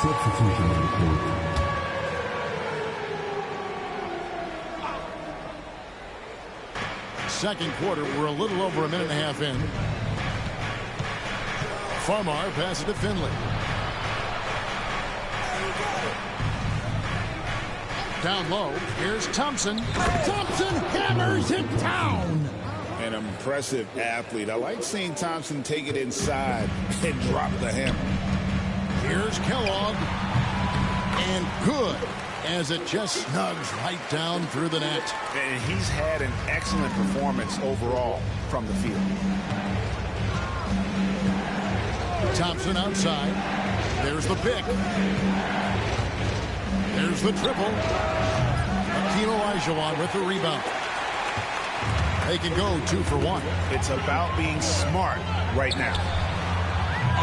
Substitution on the court. Second quarter, we're a little over a minute and a half in. Farmar passes to Finley. Down low, here's Thompson. Thompson hammers it down. An impressive athlete. I like seeing Thompson take it inside and drop the hammer. Here's Kellogg. And good, as it just snugs right down through the net. And he's had an excellent performance overall from the field. Thompson outside. There's the pick. There's the triple. Akino Olajuwon with the rebound. They can go 2 for 1. It's about being smart right now.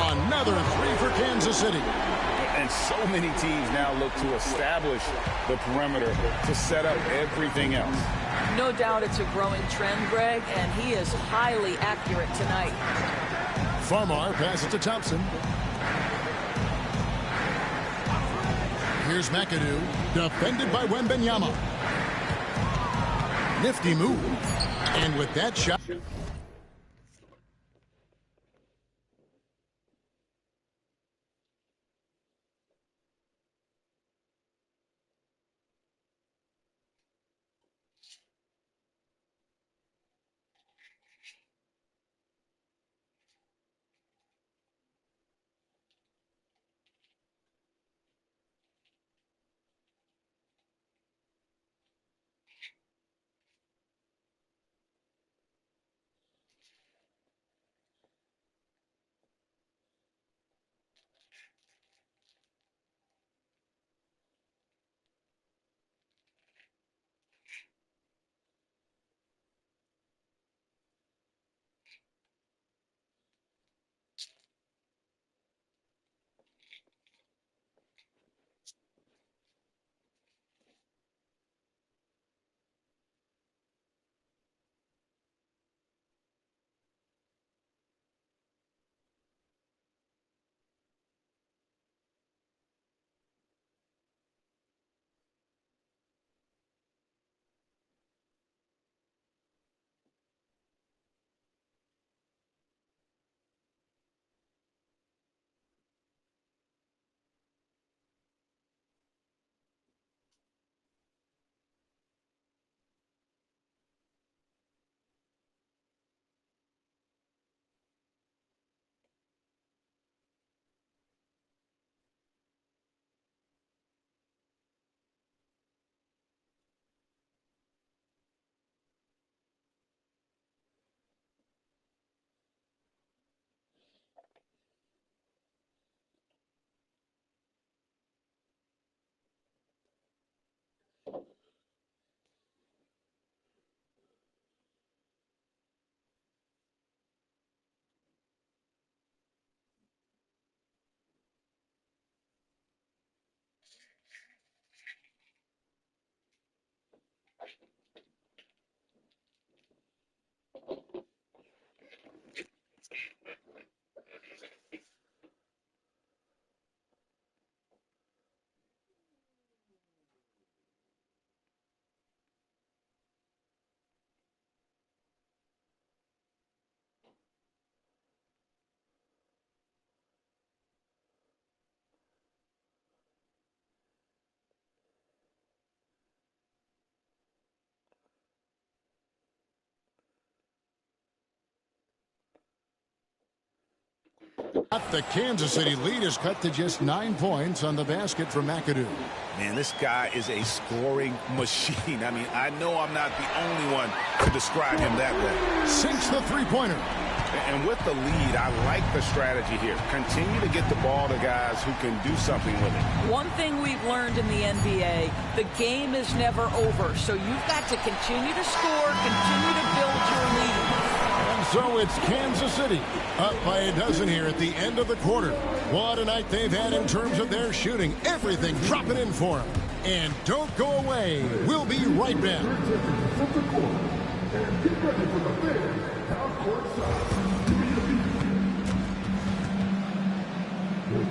Another 3 for Kansas City. And so many teams now look to establish the perimeter to set up everything else. No doubt it's a growing trend, Greg, and he is highly accurate tonight. Farmar passes to Thompson. Here's McAdoo, defended by Wembanyama. Nifty move. And with that shot... The Kansas City lead is cut to just 9 points on the basket from McAdoo. Man, this guy is a scoring machine. I mean, I know I'm not the only one to describe him that way. Sinks the three-pointer. And with the lead, I like the strategy here. Continue to get the ball to guys who can do something with it. One thing we've learned in the NBA, the game is never over. So you've got to continue to score, continue to build your lead. And so it's Kansas City up by a dozen here at the end of the quarter. What a night they've had in terms of their shooting. Everything dropping in for them. And don't go away. We'll be right back.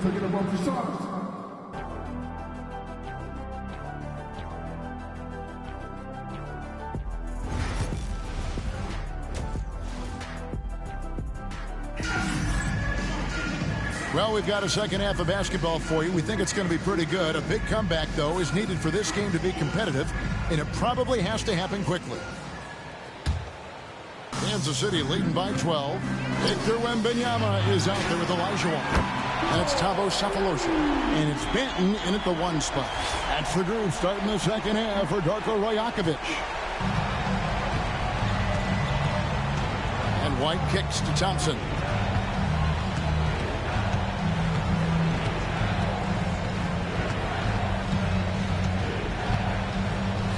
Taking a bunch of shots. Well, we've got a second half of basketball for you. We think it's going to be pretty good. A big comeback, though, is needed for this game to be competitive, and it probably has to happen quickly. Kansas City leading by 12. Victor Wembanyama is out there with Olajuwon. That's Thabo Sefolosha. And it's Benton in at the 1 spot. That's the groove starting the second half for Darko Rajakovic. And White kicks to Thompson.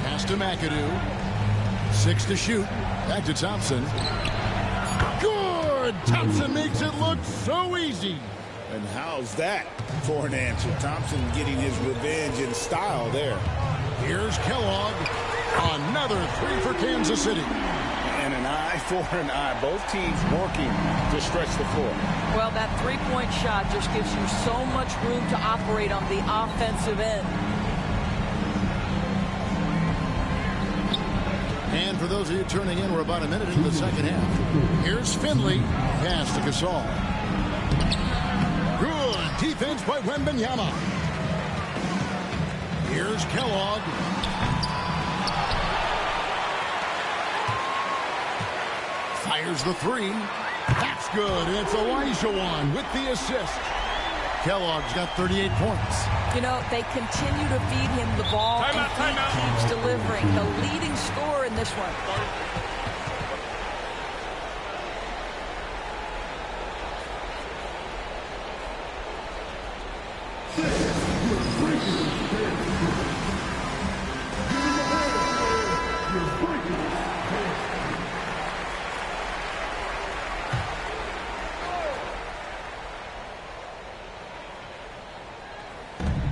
Pass to McAdoo. 6 to shoot. Back to Thompson. Good! Thompson makes it look so easy. And how's that for an answer? Thompson getting his revenge in style there. Here's Kellogg. Another 3 for Kansas City. And an eye for an eye. Both teams working to stretch the floor. Well, that three-point shot just gives you so much room to operate on the offensive end. And for those of you turning in, we're about a minute into the second half. Here's Finley. Pass to Gasol. Good defense by Wembanyama. Here's Kellogg. Fires the 3. That's good. It's Olajuwon with the assist. Kellogg's got 38 points. You know, they continue to feed him the ball, and he keeps delivering. The leading scorer in this one.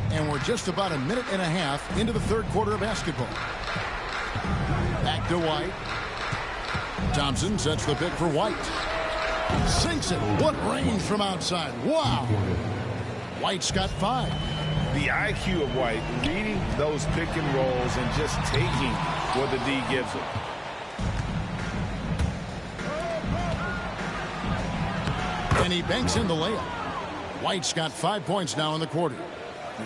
And we're just about a minute and a half into the third quarter of basketball. Back to White. Thompson sets the pick for White. Sinks it. What range from outside. Wow. White's got 5. The IQ of White, reading those pick and rolls and just taking what the D gives him. And he banks in the layup. White's got 5 points now in the quarter.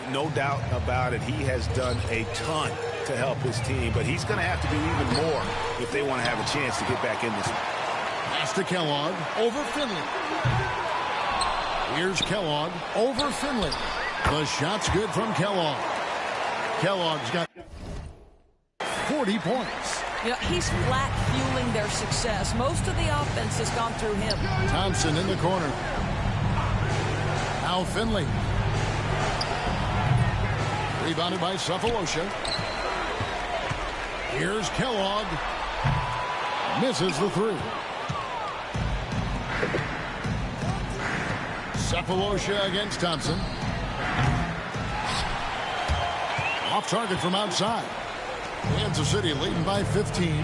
No doubt about it. He has done a ton to help his team, but he's going to have to do even more if they want to have a chance to get back in this one. Pass to Kellogg over Finley. Here's Kellogg over Finley. The shot's good from Kellogg. Kellogg's got 40 points. You know, he's flat fueling their success. Most of the offense has gone through him. Thompson in the corner. Now Finley. Rebounded by Sefolosha. Here's Kellogg. Misses the 3. Sefolosha against Thompson. Off target from outside. Kansas City leading by 15.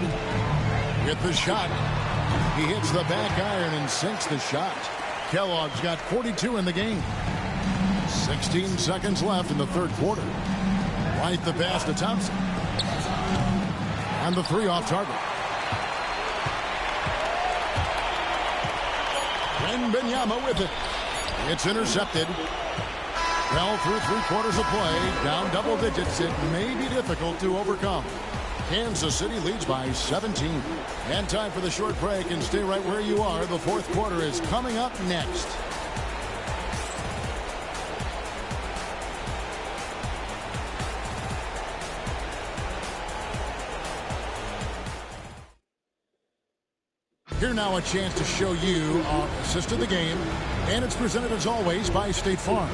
Get the shot. He hits the back iron and sinks the shot. Kellogg's got 42 in the game. 16 seconds left in the third quarter. White the pass to Thompson. And the 3 off target. Wembanyama with it. It's intercepted. Well, through 3 quarters of play, down double digits, it may be difficult to overcome. Kansas City leads by 17. And time for the short break, and stay right where you are. The fourth quarter is coming up next. Here now a chance to show you our assist of the game, and it's presented as always by State Farm.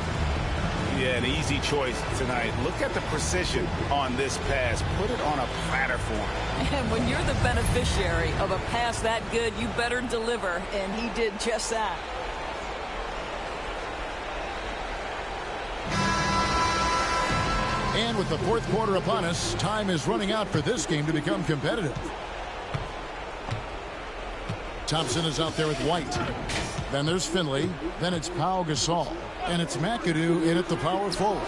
Yeah, an easy choice tonight. Look at the precision on this pass. Put it on a platter for him. And when you're the beneficiary of a pass that good, you better deliver, and he did just that. And with the fourth quarter upon us, time is running out for this game to become competitive. Thompson is out there with White. Then there's Finley. Then it's Pau Gasol. And it's McAdoo in at the power forward.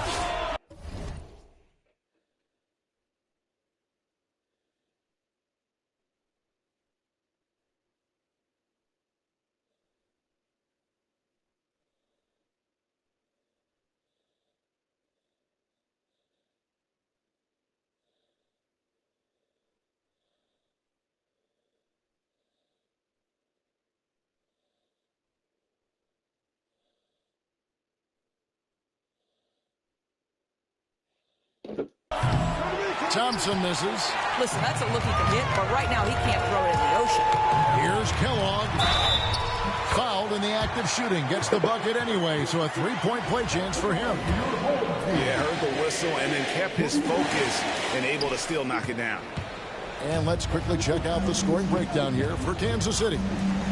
Thompson misses. Listen, that's a look he can hit, but right now he can't throw it in the ocean. Here's Kellogg. Fouled in the act of shooting. Gets the bucket anyway, so a three-point play chance for him. Yeah, heard the whistle and then kept his focus and able to still knock it down. And let's quickly check out the scoring breakdown here for Kansas City.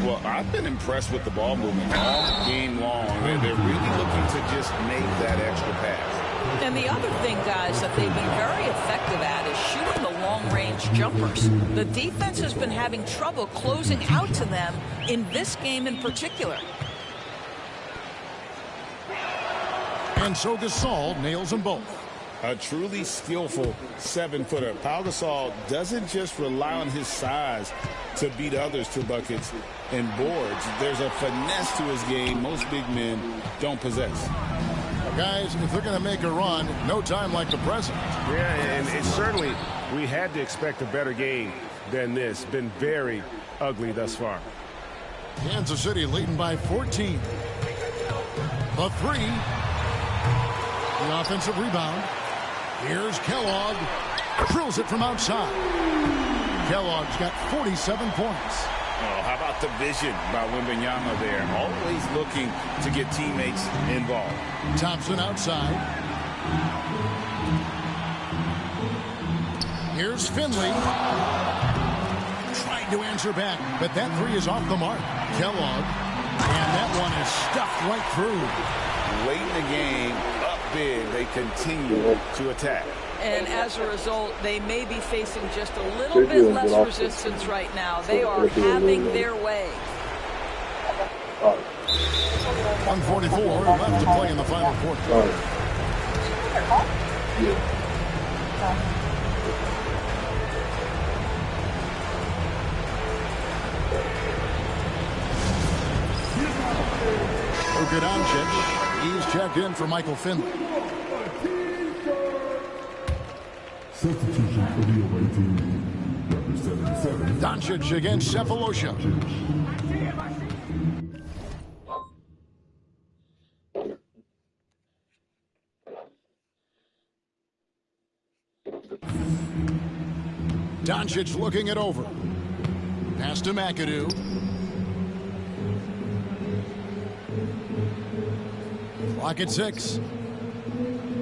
Well, I've been impressed with the ball movement all game long. They're really looking to just make that extra pass. And the other thing, guys, that they've been very effective at is shooting the long-range jumpers. The defense has been having trouble closing out to them in this game in particular. And so Gasol nails them both. A truly skillful 7-footer. Pau Gasol doesn't just rely on his size to beat others to buckets and boards. There's a finesse to his game most big men don't possess. Guys, if they're going to make a run, no time like the present. Yeah, and it certainly, we had to expect a better game than this. Been very ugly thus far. Kansas City leading by 14. The three. The offensive rebound. Here's Kellogg. Drills it from outside. Kellogg's got 47 points. Oh, how about the vision by Wembanyama there? Always looking to get teammates involved. Thompson outside. Here's Finley. Trying to answer back, but that three is off the mark. Kellogg. And that one is stuffed right through. Late in the game, up big, they continue to attack. And as a result, they may be facing just a little bit less resistance right now. They are having their way. 1:44 left to play in the final quarter. Luka Doncic, he's checked in for Michael Finley. Substitution for the away team, representing 7. Doncic against Cephalosha. Doncic looking it over. Pass to McAdoo. Clock at 6.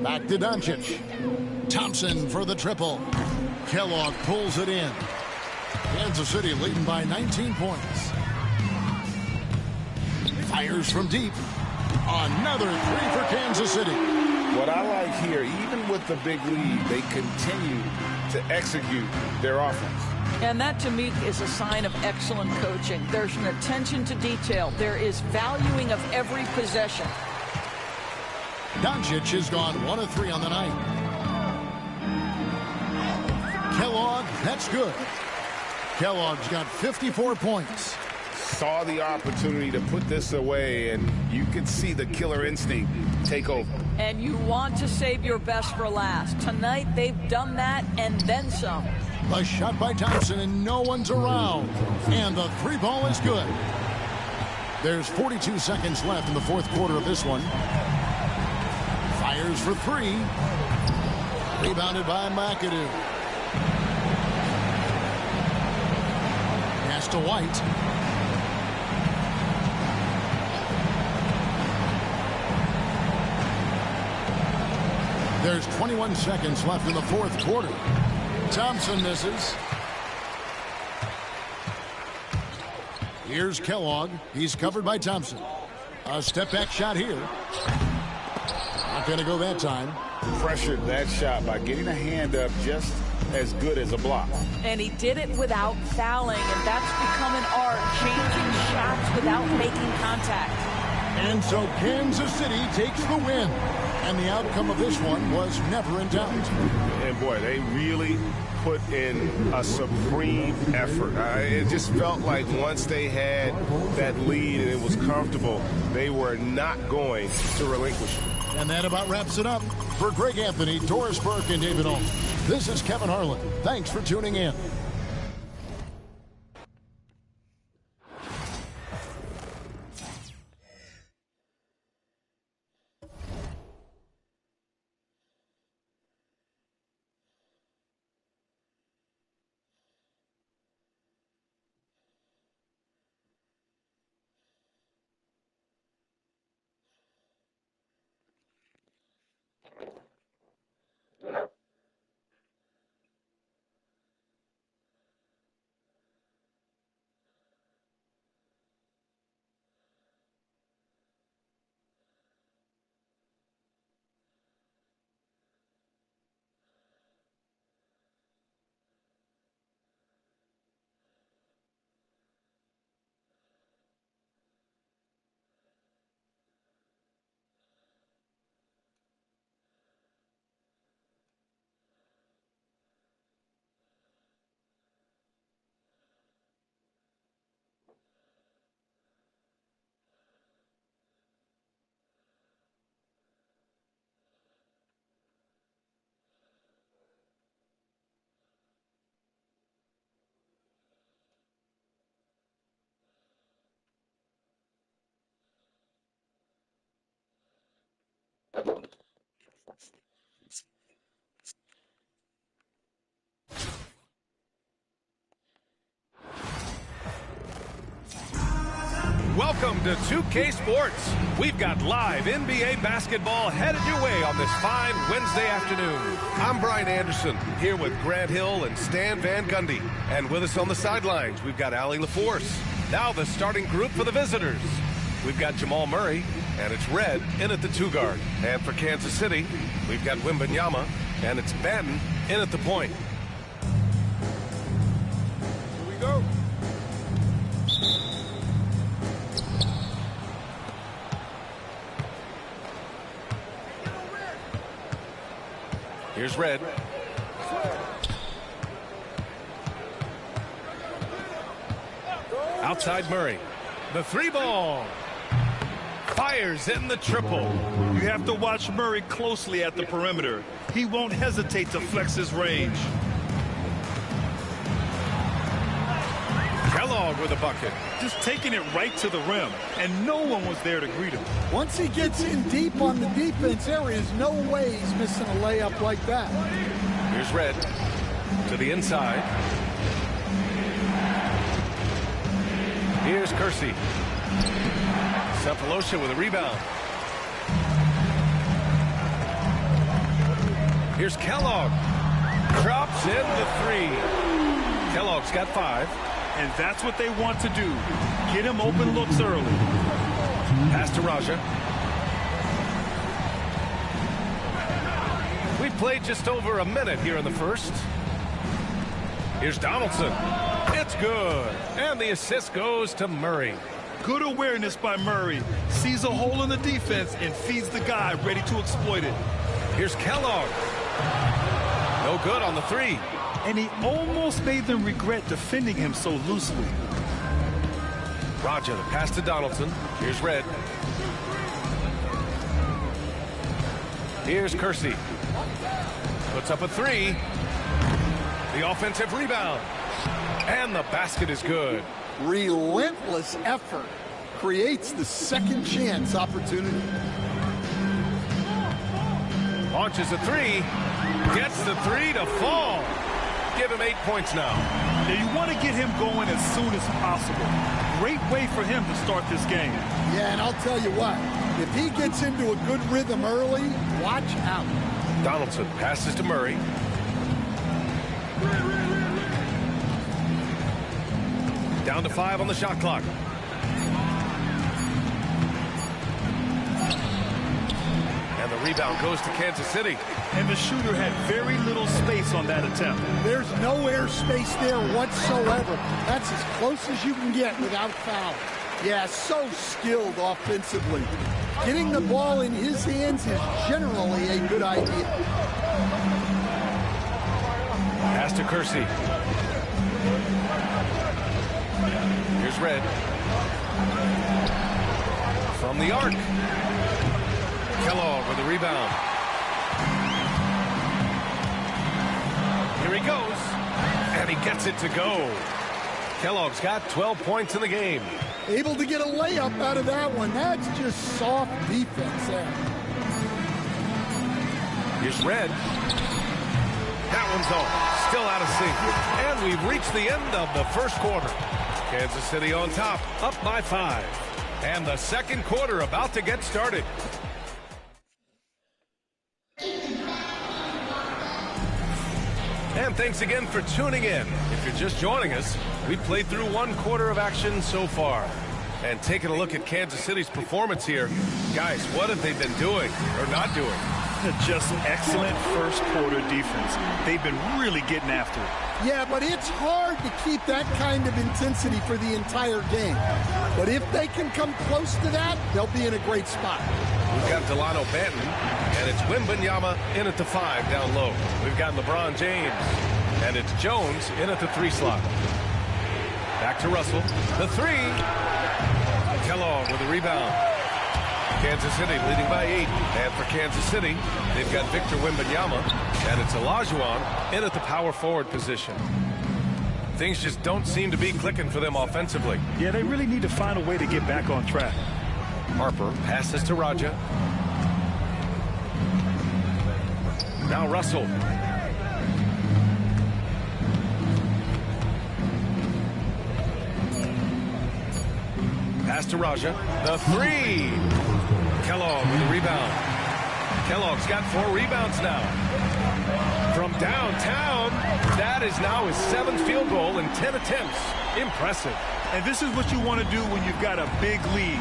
Back to Doncic. Thompson for the triple. Kellogg pulls it in. Kansas City leading by 19 points. Fires from deep. Another three for Kansas City. What I like here, even with the big lead, they continue to execute their offense. And that, to me, is a sign of excellent coaching. There's an attention to detail. There is valuing of every possession. Doncic has gone 1 of 3 on the night. Kellogg, that's good. Kellogg's got 54 points. Saw the opportunity to put this away, and you could see the killer instinct take over. And you want to save your best for last. Tonight, they've done that and then some. A shot by Thompson, and no one's around. And the three ball is good. There's 42 seconds left in the fourth quarter of this one. Fires for three. Rebounded by McAdoo. Pass to White. There's 21 seconds left in the fourth quarter. Thompson misses. Here's Kellogg. He's covered by Thompson. A step-back shot here. Not going to go that time. Pressured that shot by getting a hand up just as good as a block. And he did it without fouling, and that's become an art, changing shots without making contact. And so Kansas City takes the win. And the outcome of this one was never in doubt. And boy, they really put in a supreme effort. It just felt like once they had that lead and it was comfortable, they were not going to relinquish it. And that about wraps it up. For Greg Anthony, Doris Burke, and David Olson, this is Kevin Harlan. Thanks for tuning in. Welcome to 2K Sports. We've got live NBA basketball headed your way on this fine Wednesday afternoon. I'm Brian Anderson, here with Grant Hill and Stan Van Gundy. And with us on the sidelines, we've got Allie LaForce. Now the starting group for the visitors. We've got Jamal Murray, and it's Red in at the 2-guard. And for Kansas City, we've got Wembanyama, and it's Banton in at the point. Here we go. Here's Red. Outside Murray. The 3-ball. Fires in the triple. You have to watch Murray closely at the perimeter. He won't hesitate to flex his range. Kellogg with a bucket. Just taking it right to the rim, and no one was there to greet him. Once he gets in deep on the defense, there is no way he's missing a layup like that. Here's Red to the inside. Here's Kersey. Cephalosha with a rebound. Here's Kellogg. Drops in the 3. Kellogg's got 5. And that's what they want to do. Get him open looks early. Pass to Raja. We've played just over a minute here in the first. Here's Donaldson. It's good. And the assist goes to Murray. Good awareness by Murray. Sees a hole in the defense and feeds the guy ready to exploit it. Here's Kellogg. No good on the 3. And he almost made them regret defending him so loosely. Raja, the pass to Donaldson. Here's Red. Here's Kersey. Puts up a 3. The offensive rebound. And the basket is good. Relentless effort creates the second chance opportunity. Launches a 3. Gets the 3 to fall. Give him 8 points now. Now you want to get him going as soon as possible. Great way for him to start this game. Yeah, and I'll tell you what, if he gets into a good rhythm early, watch out. Donaldson passes to Murray. Down to 5 on the shot clock. And the rebound goes to Kansas City. And the shooter had very little space on that attempt. There's no air space there whatsoever. That's as close as you can get without foul. Yeah, so skilled offensively. Getting the ball in his hands is generally a good idea. Pass to Kersey. Here's Red. From the arc. Kellogg with the rebound. Here he goes. And he gets it to go. Kellogg's got 12 points in the game. Able to get a layup out of that one. That's just soft defense there. Here's Red. That one's off. Still out of sync. And we've reached the end of the first quarter. Kansas City on top, up by 5. And the second quarter about to get started. And thanks again for tuning in. If you're just joining us, we've played through 1 quarter of action so far. And taking a look at Kansas City's performance here, guys, what have they been doing or not doing? Just excellent first quarter defense. They've been really getting after it. Yeah, but it's hard to keep that kind of intensity for the entire game. But if they can come close to that, they'll be in a great spot. We've got Delano Banton, and it's Wembanyama in at the 5 down low. We've got LeBron James, and it's Jones in at the 3 slot. Back to Russell. The 3. Kellogg with the rebound. Kansas City leading by 8. And for Kansas City, they've got Victor Wembanyama, and it's Olajuwon in at the power forward position. Things just don't seem to be clicking for them offensively. Yeah, they really need to find a way to get back on track. Harper passes to Raja. Now Russell. Pass to Raja. The three. Kellogg with the rebound. Kellogg's got 4 rebounds now. From downtown, that is now his 7th field goal in 10 attempts. Impressive. And this is what you want to do when you've got a big lead.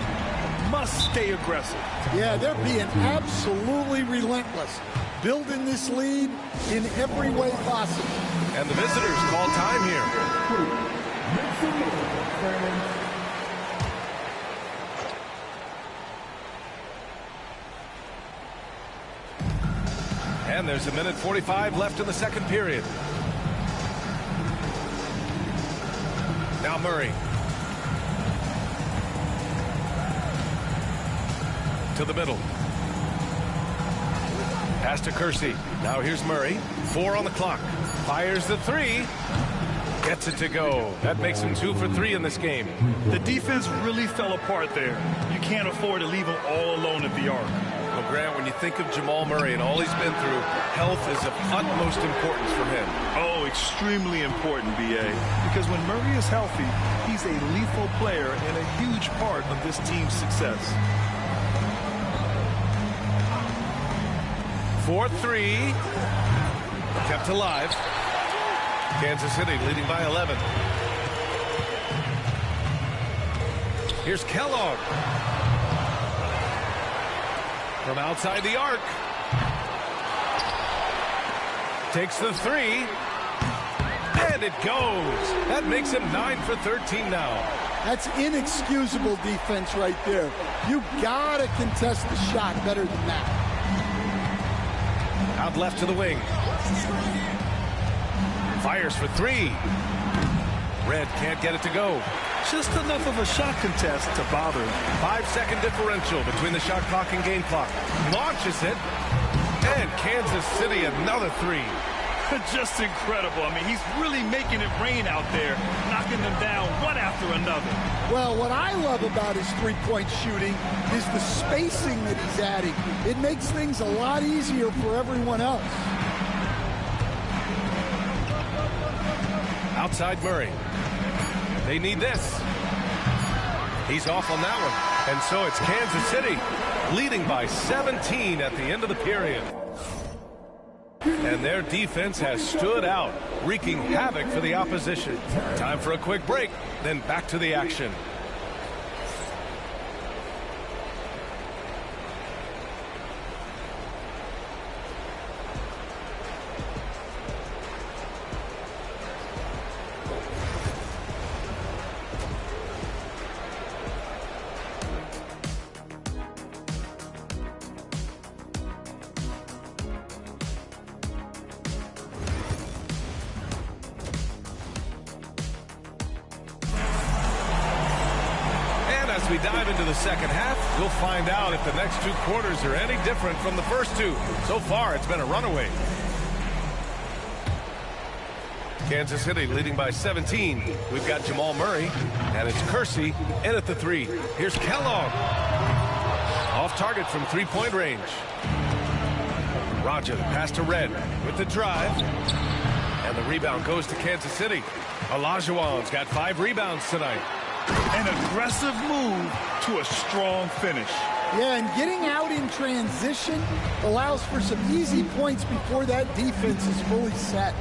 Must stay aggressive. Yeah, they're being absolutely relentless. Building this lead in every way possible. And the visitors call time here. And there's 1:45 left in the second period. Now Murray. To the middle. Pass to Kersey. Now here's Murray. 4 on the clock. Fires the 3. Gets it to go. That makes him 2 for 3 in this game. The defense really fell apart there. You can't afford to leave him all alone at the arc. Well, Grant, when you think of Jamal Murray and all he's been through, health is of utmost importance for him. Oh, extremely important, B.A. Because when Murray is healthy, he's a lethal player and a huge part of this team's success. 4-3. Kept alive. Kansas City leading by 11. Here's Kellogg. From outside the arc. Takes the 3. And it goes. That makes him 9 for 13 now. That's inexcusable defense right there. You gotta contest the shot better than that. Out left to the wing. Fires for 3. Red can't get it to go. Just enough of a shot contest to bother him. 5-second differential between the shot clock and game clock. Launches it. And Kansas City another 3. Just incredible. I mean, he's really making it rain out there, knocking them down one after another. Well, what I love about his three-point shooting is the spacing that he's adding. It makes things a lot easier for everyone else. Outside Murray. They need this. He's off on that one. And so it's Kansas City leading by 17 at the end of the period. And their defense has stood out, wreaking havoc for the opposition. Time for a quick break, then back to the action. As we dive into the second half, we'll find out if the next 2 quarters are any different from the first 2. So far, it's been a runaway. Kansas City leading by 17. We've got Jamal Murray, and it's Kersey in at the 3. Here's Kellogg. Off target from 3-point range. Raja, pass to Red with the drive. And the rebound goes to Kansas City. Olajuwon's got 5 rebounds tonight. An aggressive move to a strong finish. Yeah, and getting out in transition allows for some easy points before that defense is fully set.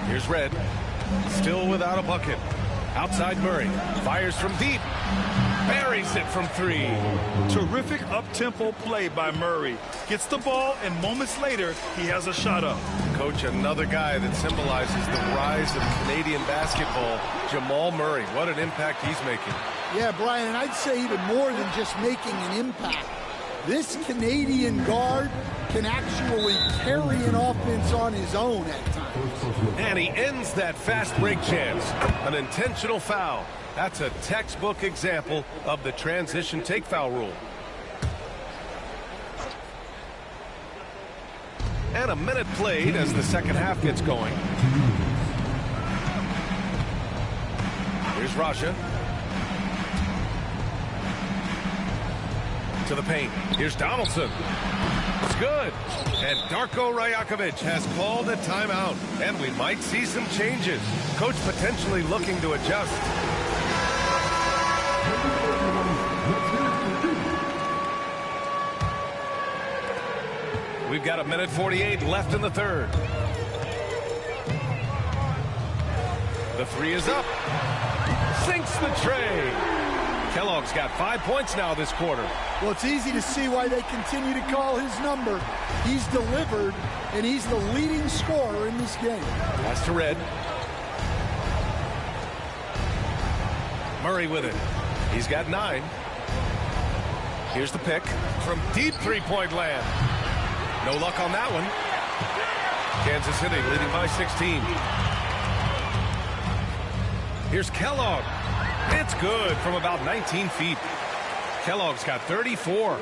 Here's Red. Still without a bucket. Outside Murray. Fires from deep. Buries it from 3. Terrific up-tempo play by Murray. Gets the ball, and moments later, he has a shot up. Coach, another guy that symbolizes the rise of Canadian basketball, Jamal Murray. What an impact he's making. Yeah, Brian, and I'd say even more than just making an impact. This Canadian guard can actually carry an offense on his own at times. And he ends that fast break chance. An intentional foul. That's a textbook example of the transition take foul rule. And a minute played as the second half gets going. Here's Raja. To the paint. Here's Donaldson. It's good. And Darko Rajakovic has called a timeout. And we might see some changes. Coach potentially looking to adjust. We've got 1:48 left in the third. The three is up. Sinks the tray. Kellogg's got 5 points now this quarter. Well, it's easy to see why they continue to call his number. He's delivered, and he's the leading scorer in this game. Pass to Red. Murray with it. He's got 9. Here's the pick from deep three-point land. No luck on that one. Kansas City leading by 16. Here's Kellogg. It's good from about 19 feet. Kellogg's got 34.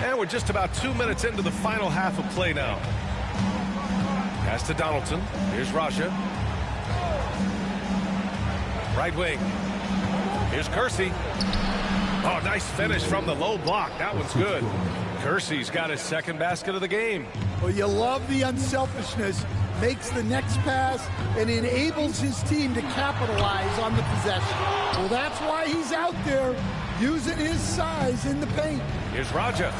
And we're just about 2 minutes into the final half of play now. Pass to Donaldson. Here's Raja. Right wing. Here's Kersey. Oh, nice finish from the low block. That one's good. Kersey's got his second basket of the game. Well, you love the unselfishness. Makes the next pass and enables his team to capitalize on the possession. Well, that's why he's out there using his size in the paint. Here's Raja.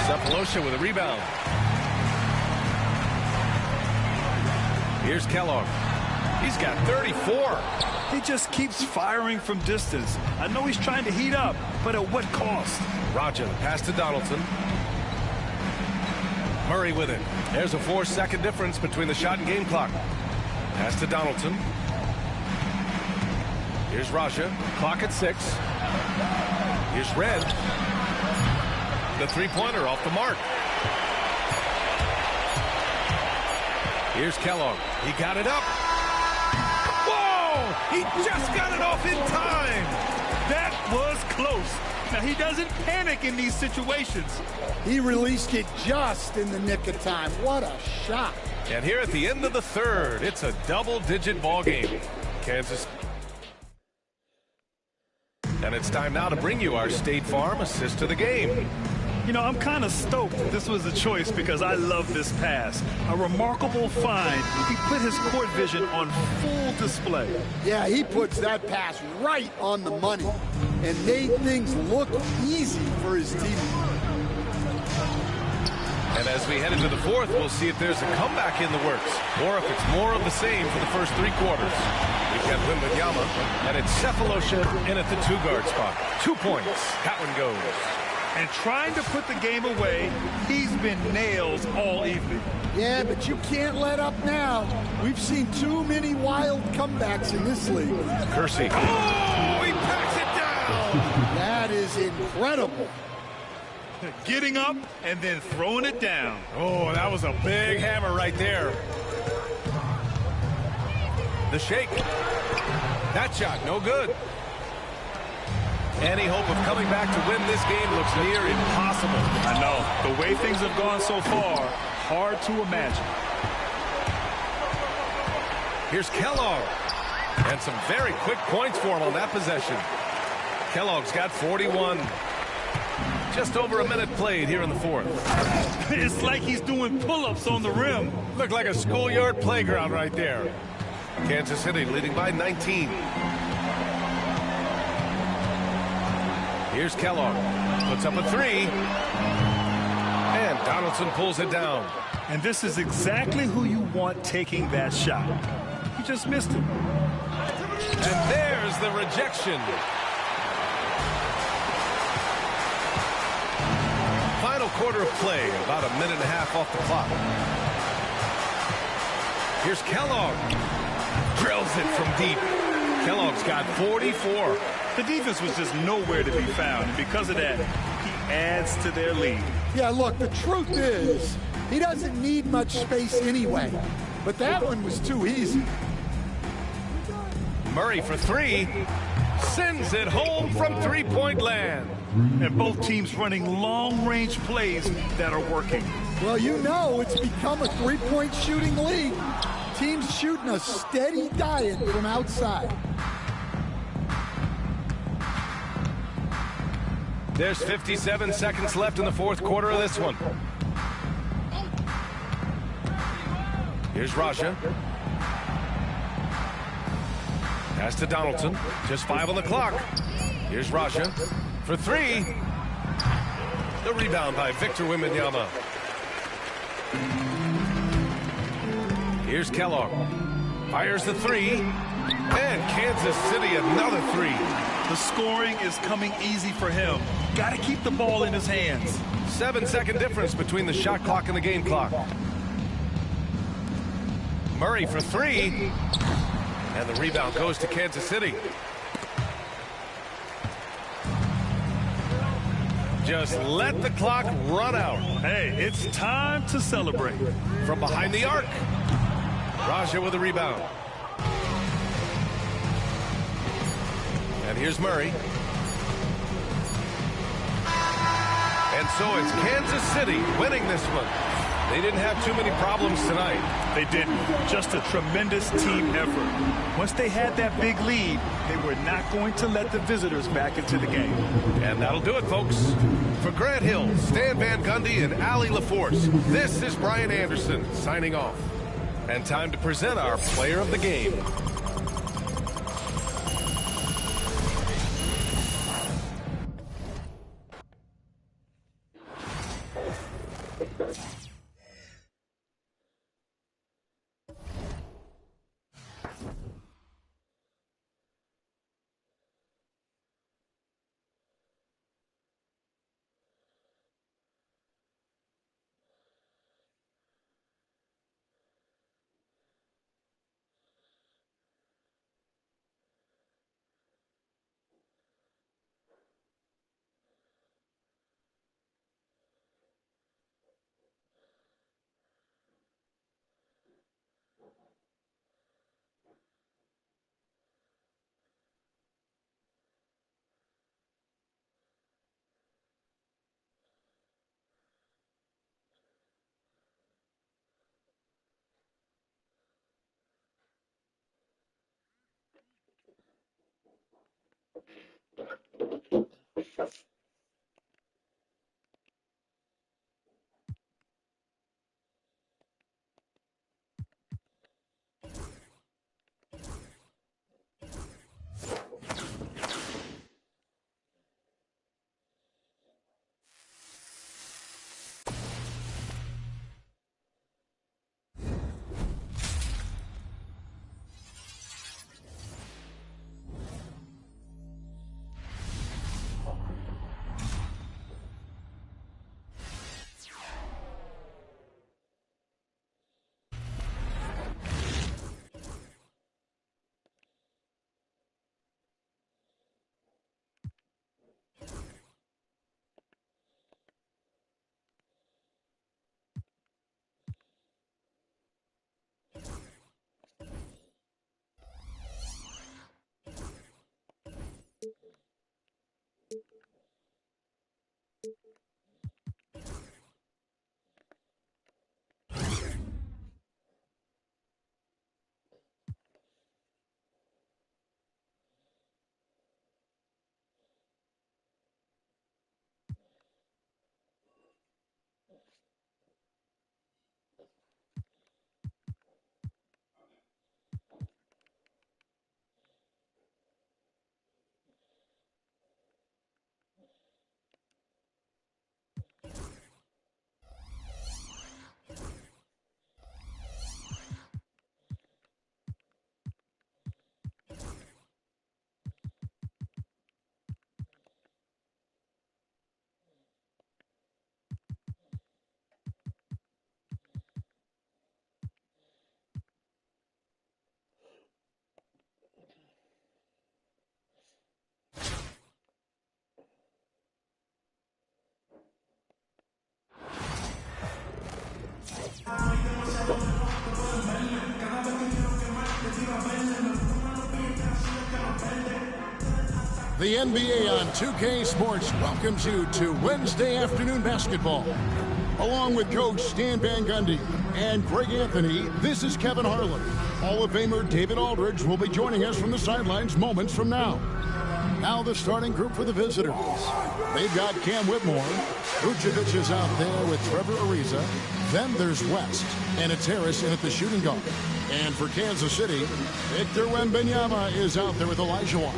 Cephalosha with a rebound. Here's Kellogg. He's got 34. He just keeps firing from distance. I know he's trying to heat up, but at what cost? Raja, pass to Donaldson. Murray with it. There's a 4-second difference between the shot and game clock. Pass to Donaldson. Here's Raja. Clock at 6. Here's Red. The three-pointer off the mark. Here's Kellogg. He got it up. Whoa! He just got it off in time. That was close. Now, he doesn't panic in these situations. He released it just in the nick of time. What a shot. And here at the end of the third, it's a double-digit ball game. Kansas. And it's time now to bring you our State Farm assist to the game. You know, I'm kind of stoked this was a choice because I love this pass. A remarkable find. He put his court vision on full display. Yeah, he puts that pass right on the money and made things look easy for his team. And as we head into the fourth, we'll see if there's a comeback in the works or if it's more of the same for the first 3 quarters. We've got Wembanyama, and it's Cephalosha in at the 2-guard spot. 2 points. That one goes. And trying to put the game away, he's been nails all evening. Yeah, but you can't let up now. We've seen too many wild comebacks in this league. Kersey. Oh, he packs it down. That is incredible. Getting up and then throwing it down. Oh, that was a big hammer right there. The shake. That shot, no good. Any hope of coming back to win this game looks near impossible. I know. The way things have gone so far, hard to imagine. Here's Kellogg. And some very quick points for him on that possession. Kellogg's got 41. Just over a minute played here in the fourth. It's like he's doing pull-ups on the rim. Looked like a schoolyard playground right there. Kansas City leading by 19. Here's Kellogg. Puts up a 3. And Donaldson pulls it down. And this is exactly who you want taking that shot. He just missed it. And there's the rejection. Final quarter of play, about a minute and a half off the clock. Here's Kellogg. Drills it from deep. Kellogg's got 44. The defense was just nowhere to be found, and because of that, he adds to their lead. Yeah, look, the truth is, he doesn't need much space anyway. But that one was too easy. Murray for 3. Sends it home from three-point land. And both teams running long-range plays that are working. Well, you know it's become a three-point shooting league. Teams shooting a steady diet from outside. There's 57 seconds left in the fourth quarter of this one. Here's Raja. Pass to Donaldson. Just 5 on the clock. Here's Raja for 3. The rebound by Victor Wembanyama. Here's Kellogg. Fires the 3. And Kansas City another 3. The scoring is coming easy for him. Got to keep the ball in his hands. 7-second difference between the shot clock and the game clock. Murray for 3. And the rebound goes to Kansas City. Just let the clock run out. Hey, it's time to celebrate. From behind the arc. Raja with a rebound. And here's Murray. And so it's Kansas City winning this one. They didn't have too many problems tonight. They didn't. Just a tremendous team effort. Once they had that big lead, they were not going to let the visitors back into the game. And that'll do it, folks. For Grant Hill, Stan Van Gundy, and Allie LaForce, this is Brian Anderson signing off. And time to present our player of the game. The NBA on 2K Sports welcomes you to Wednesday afternoon basketball. Along with Coach Stan Van Gundy and Greg Anthony, this is Kevin Harlan. Hall of Famer David Aldridge will be joining us from the sidelines moments from now. Now the starting group for the visitors. They've got Cam Whitmore. Vucevic is out there with Trevor Ariza. Then there's West. And it's Harris in at the shooting guard. And for Kansas City, Victor Wembanyama is out there with Elijah Wan.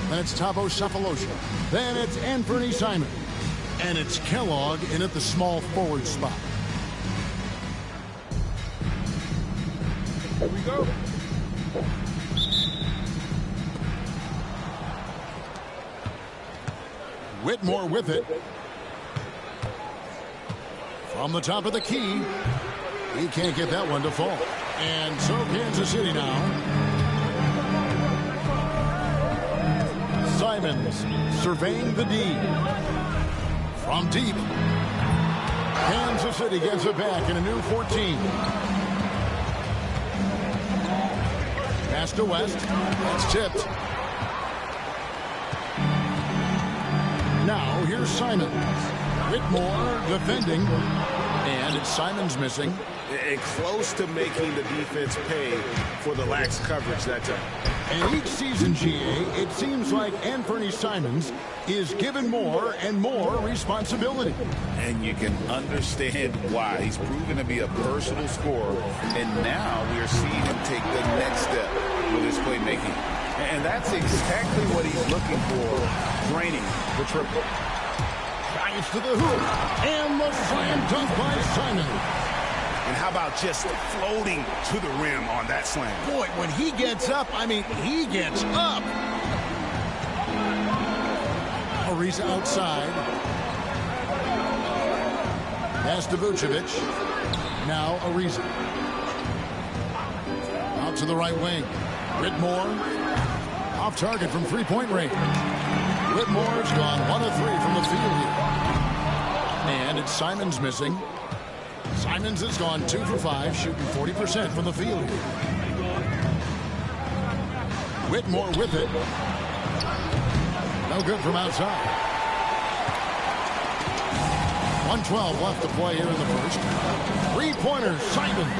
Then it's Thabo Sefolosha. Then it's Anthony Simon. And it's Kellogg in at the small forward spot. Here we go. Whitmore with it. From the top of the key. He can't get that one to fall. And so Kansas City now. Simons surveying the D. From deep. Kansas City gets it back in a new 14. Pass to West. That's tipped. Now here's Simons. Whitmore defending. And it's Simons missing. And close to making the defense pay for the lax coverage that time. And each season, GA, it seems like Anthony Simons is given more and more responsibility. And you can understand why. He's proven to be a versatile scorer. And now we are seeing him take the next step with his playmaking. And that's exactly what he's looking for, draining the triple. Drives to the hoop. And the slam dunk by Simons. And how about just floating to the rim on that slam? Boy, when he gets up, I mean, he gets up. Ariza outside. Pass to Vucevic. Now Ariza. Out to the right wing. Whitmore. Off target from three-point range. Whitmore's gone 1 of 3 from the field here. And it's Simons missing. Simons has gone 2 for 5, shooting 40% from the field here. Whitmore with it. No good from outside. 1:12 left to play here in the first. Three-pointer, Simons.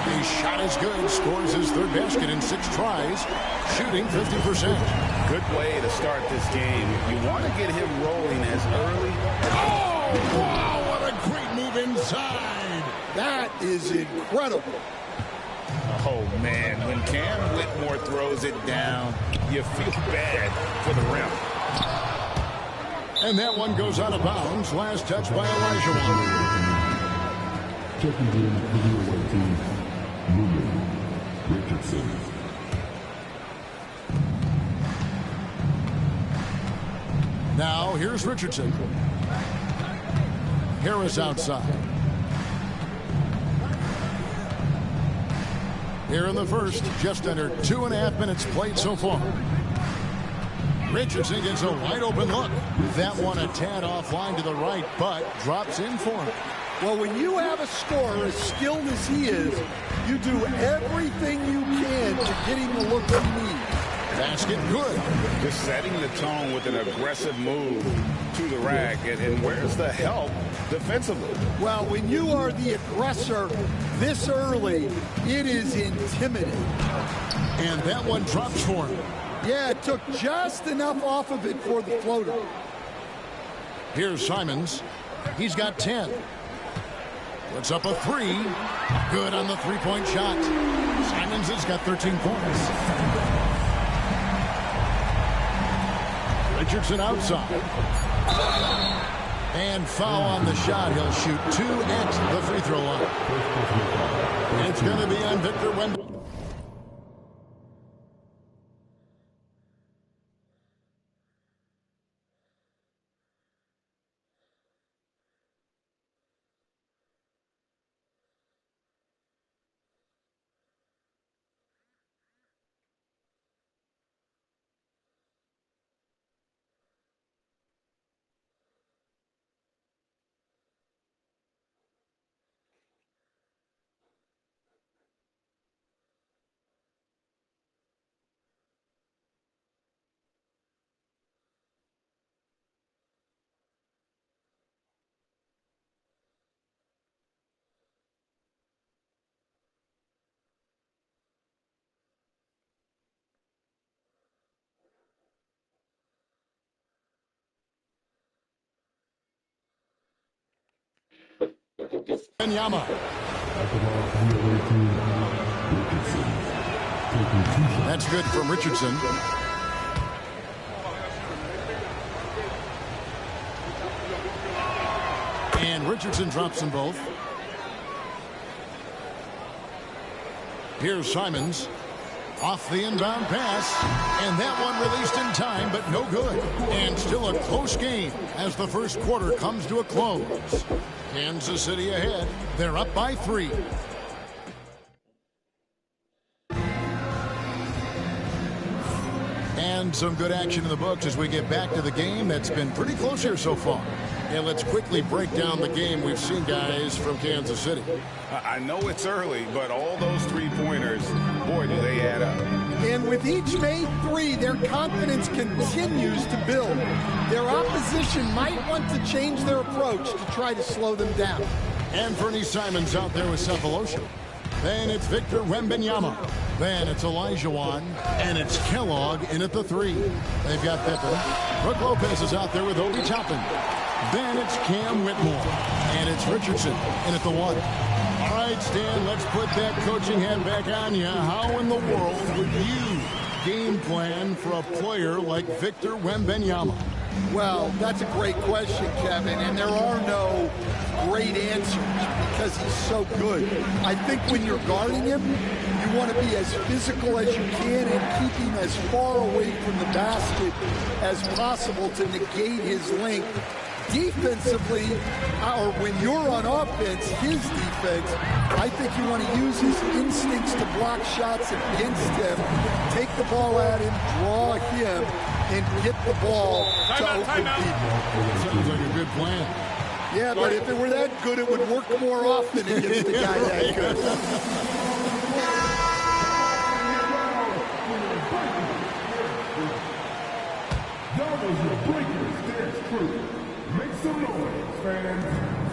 His shot is good. Scores his third basket in 6 tries. Shooting 50%. Good way to start this game. You want to get him rolling as early. Oh, wow, what a great move inside. That is incredible. Oh, man, when Cam Whitmore throws it down, you feel bad for the rim. And that one goes out of bounds. Last touch by Elijah Wan. Checking in for the away team, Newman Richardson. Now, here's Richardson. Harris outside. Here in the first, just under 2.5 minutes played so far. Richardson gets a wide open look. That one a tad offline to the right, but drops in for him. Well, when you have a scorer as skilled as he is, you do everything you can to get him the look he needs. Basket good. Just setting the tone with an aggressive move to the rack. And where's the help defensively? Well, when you are the aggressor this early, it is intimidating. And that one drops for him. Yeah, it took just enough off of it for the floater. Here's Simons. He's got 10. Puts up a 3. Good on the three-point shot. Simons has got 13 points. Richardson outside. And foul on the shot. He'll shoot 2 at the free throw line. And it's going to be on Victor Wembanyama. Wembanyama. That's good from Richardson. And Richardson drops them both. Here's Simons. Off the inbound pass. And that one released in time, but no good. And still a close game as the first quarter comes to a close. Kansas City ahead. They're up by 3. And some good action in the books as we get back to the game that's been pretty close here so far. And let's quickly break down the game we've seen, guys, from Kansas City. I know it's early, but all those three-pointers, boy, do they add up. And with each made 3, their confidence continues to build. Their opposition might want to change their approach to try to slow them down. Anthony Simons out there with Cephalosha. Then it's Victor Wembanyama. Then it's Olajuwon. And it's Kellogg in at the 3. They've got Pippen. Brook Lopez is out there with Obi Toppin. Then it's Cam Whitmore. And it's Richardson in at the 1. All right, Stan, let's put that coaching hat back on you. How in the world would you game plan for a player like Victor Wembanyama? Well, that's a great question, Kevin, and there are no great answers because he's so good. I think when you're guarding him, you want to be as physical as you can and keep him as far away from the basket as possible to negate his length. Defensively, or when you're on offense, his defense, I think you want to use his instincts to block shots against him, take the ball at him, draw him, and get the ball to open people. Sounds like a good plan. Yeah, but if it were that good, it would work more often against the guy that good.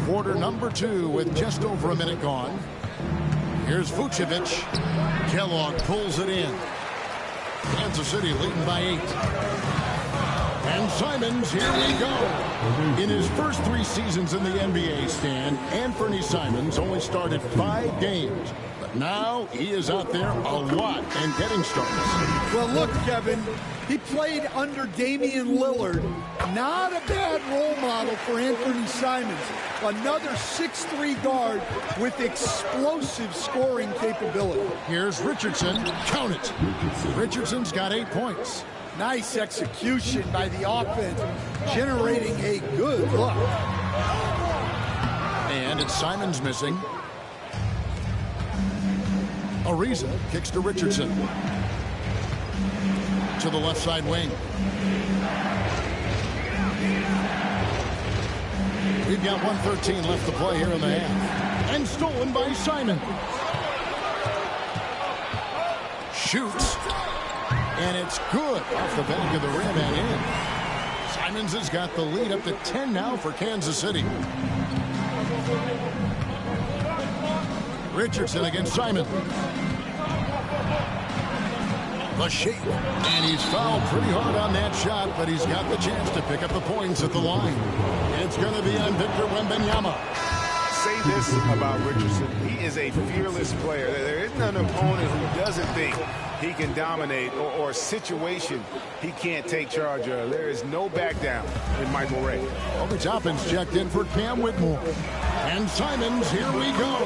Quarter number 2 with just over a minute gone. Here's Vucevic. Kellogg pulls it in. Kansas City leading by 8. And Simons, here we go. In his first 3 seasons in the NBA, Stan, Anthony Simons only started 5 games. But now he is out there a lot and getting starts. Well, look, Kevin, he played under Damian Lillard. Not a bad role model for Anthony Simons. Another 6'3" guard with explosive scoring capability. Here's Richardson. Count it. Richardson's got 8 points. Nice execution by the offense, generating a good look. And it's Simons missing. Ariza kicks to Richardson. To the left side wing. We've got 1:13 left to play here in the half. And stolen by Simon. Shoots. And it's good off the back of the rim and in. Simons has got the lead up to 10 now for Kansas City. Richardson against Simon. The shake. And he's fouled pretty hard on that shot, but he's got the chance to pick up the points at the line. It's going to be on Victor Wembanyama. Say this about Richardson. He is a fearless player. There isn't an opponent who doesn't think he can dominate or a situation he can't take charge of. There is no back down in Michael Ray. Obi Toppin's checked in for Cam Whitmore. And Simons, here we go.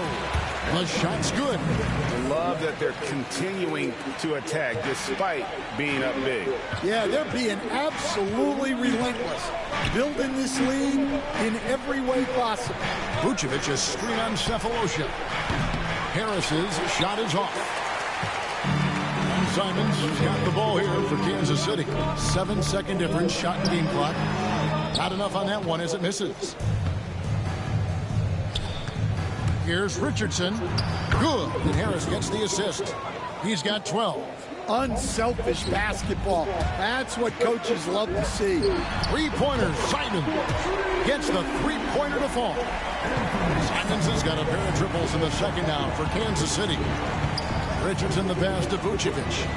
The shot's good. I love that they're continuing to attack despite being up big. Yeah, they're being absolutely relentless. Building this lead in every way possible. Vucevic is screen on Cephalosha. Harris's shot is off. And Simons has got the ball here for Kansas City. 7-second difference, shot and game clock. Not enough on that one as it misses. Here's Richardson. Good. And Harris gets the assist. He's got 12. Unselfish basketball. That's what coaches love to see. Three-pointer. Simon gets the three-pointer to fall. Simons has got a pair of triples in the second now for Kansas City. Richardson the pass to Vucevic.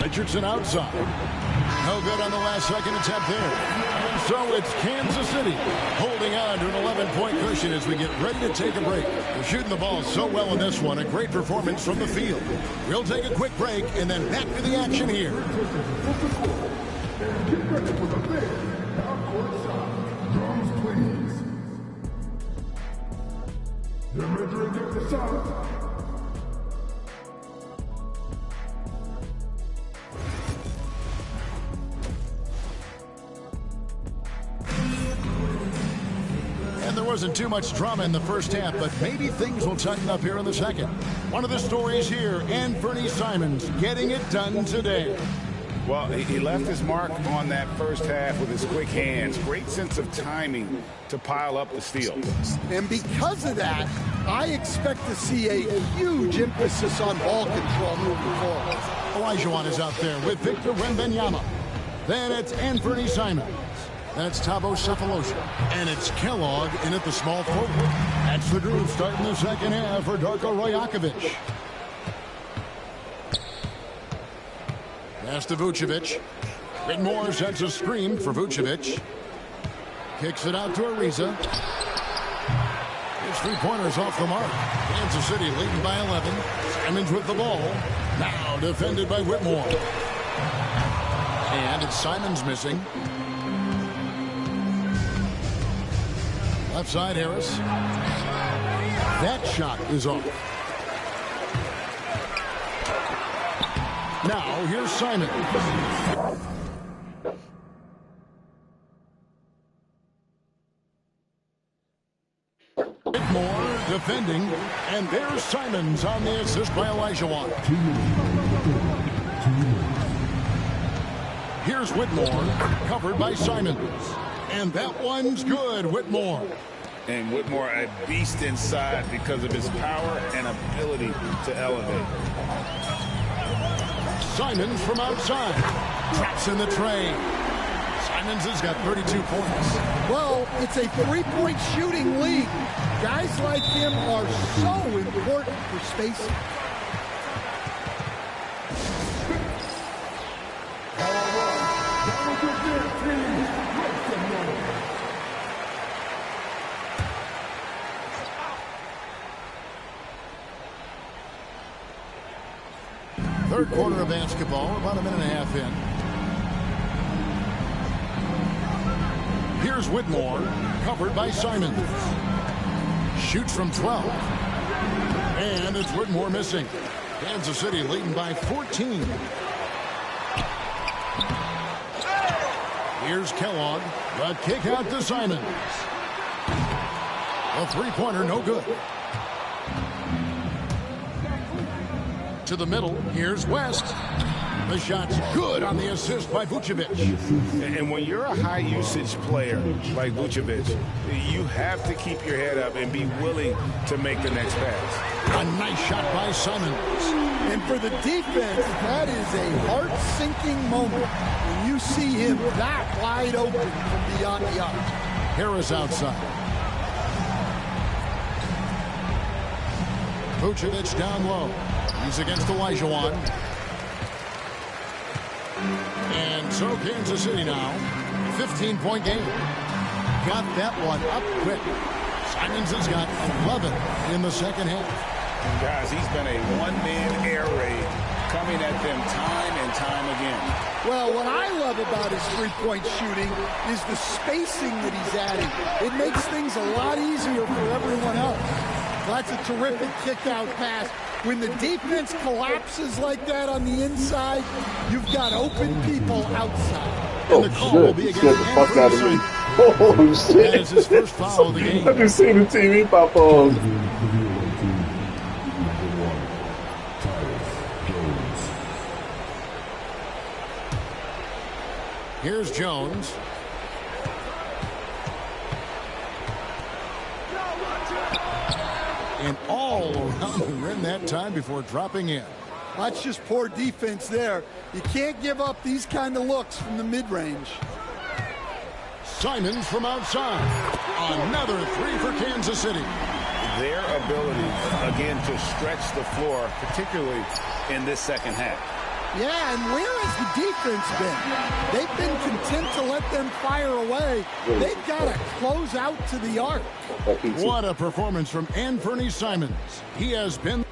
Richardson outside. No good on the last second attempt there. And so it's Kansas City holding on to an 11-point cushion as we get ready to take a break. They're shooting the ball so well in this one. A great performance from the field. We'll take a quick break and then back to the action here. And there wasn't too much drama in the first half, but maybe things will tighten up here in the second. One of the stories here, Anthony Simons getting it done today. Well, he left his mark on that first half with his quick hands. Great sense of timing to pile up the steal. And because of that, I expect to see a huge emphasis on ball control moving forward. Olajuwon is out there with Victor Wembanyama. Then it's Anthony Simons. That's Thabo Sefolosha. And it's Kellogg in at the small forward. That's the group starting the second half for Darko Rajakovic. Pass to Vucevic. Whitmore sets a screen for Vucevic. Kicks it out to Ariza. His three-pointer's off the mark. Kansas City leading by 11. Simons with the ball. Now defended by Whitmore. And it's Simons missing. Left side, Harris. That shot is off. Now, here's Simon. Whitmore defending, and there's Simons on the assist by Olajuwon. Here's Whitmore, covered by Simons. And that one's good, Whitmore. And Whitmore a beast inside because of his power and ability to elevate. Simons from outside. Traps in the tray. Simons has got 32 points. Well, it's a three-point shooting league. Guys like him are so important for spacing. Third quarter of basketball, about a minute and a half in. Here's Whitmore, covered by Simons. Shoots from 12. And it's Whitmore missing. Kansas City leading by 14. Here's Kellogg. The kick out to Simons. A three-pointer, no good. To the middle. Here's West. The shot's good on the assist by Vucevic. And when you're a high-usage player like Vucevic, you have to keep your head up and be willing to make the next pass. A nice shot by Simons. And for the defense, that is a heart-sinking moment when you see him that wide open from beyond the arc. Harris outside. Vucevic down low. He's against Olajuwon. And so Kansas City now, 15-point game. Got that one up quick. Simons has got 11 in the second half. Guys, he's been a one-man air raid coming at them time and time again. Well, what I love about his three-point shooting is the spacing that he's adding. It makes things a lot easier for everyone else. That's a terrific kick-out pass. When the defense collapses like that on the inside, you've got open people outside. And the call will be Scared the fuck out of me. Oh, shit. That is his first foul of the game. I just seen the TV pop on. Here's Jones. And all around the rim that time before dropping in. That's just poor defense there. You can't give up these kind of looks from the mid-range. Simons from outside. Another three for Kansas City. Their ability, again, to stretch the floor, particularly in this second half. Yeah, and where has the defense been? They've been content to let them fire away. They've got to close out to the arc. What a performance from Anthony Simons. He has been...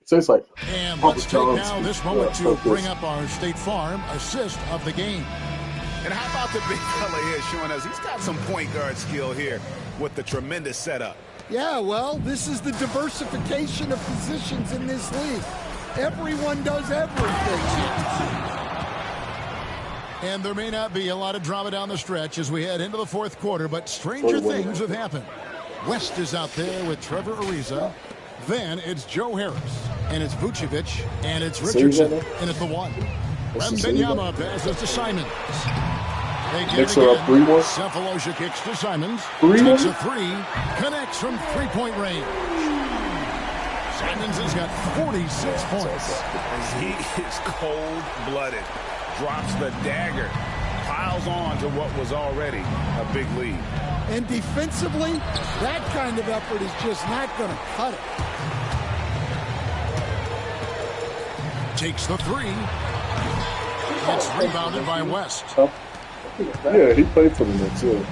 So it's like, And let's take now this moment to bring up our State Farm assist of the game. And how about the big fella here showing us he's got some point guard skill here with the tremendous setup. Yeah, well, this is the diversification of positions in this league. Everyone does everything. And there may not be a lot of drama down the stretch as we head into the fourth quarter, but stranger things have happened. West is out there with Trevor Ariza. Then it's Joe Harris, and it's Vucevic, and it's Richardson, and it's the one. Wembanyama passes to Simons. They get it again. Cephalosha kicks to Simons. Takes a three. Connects from three-point range. Simons has got 46 points. As he is cold-blooded. Drops the dagger. Piles on to what was already a big lead. And defensively, that kind of effort is just not going to cut it. Takes the three. It's rebounded by West. Yeah, he played for the Knicks, too.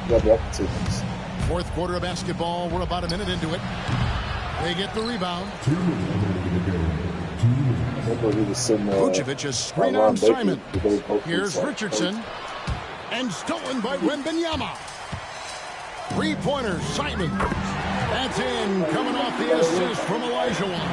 Fourth quarter of basketball. We're about a minute into it. They get the rebound. Vucevic is screen on Simon. Here's Richardson. And stolen by Wembanyama. Three-pointer, Simon. That's in, coming off the assist from Elijah Wan.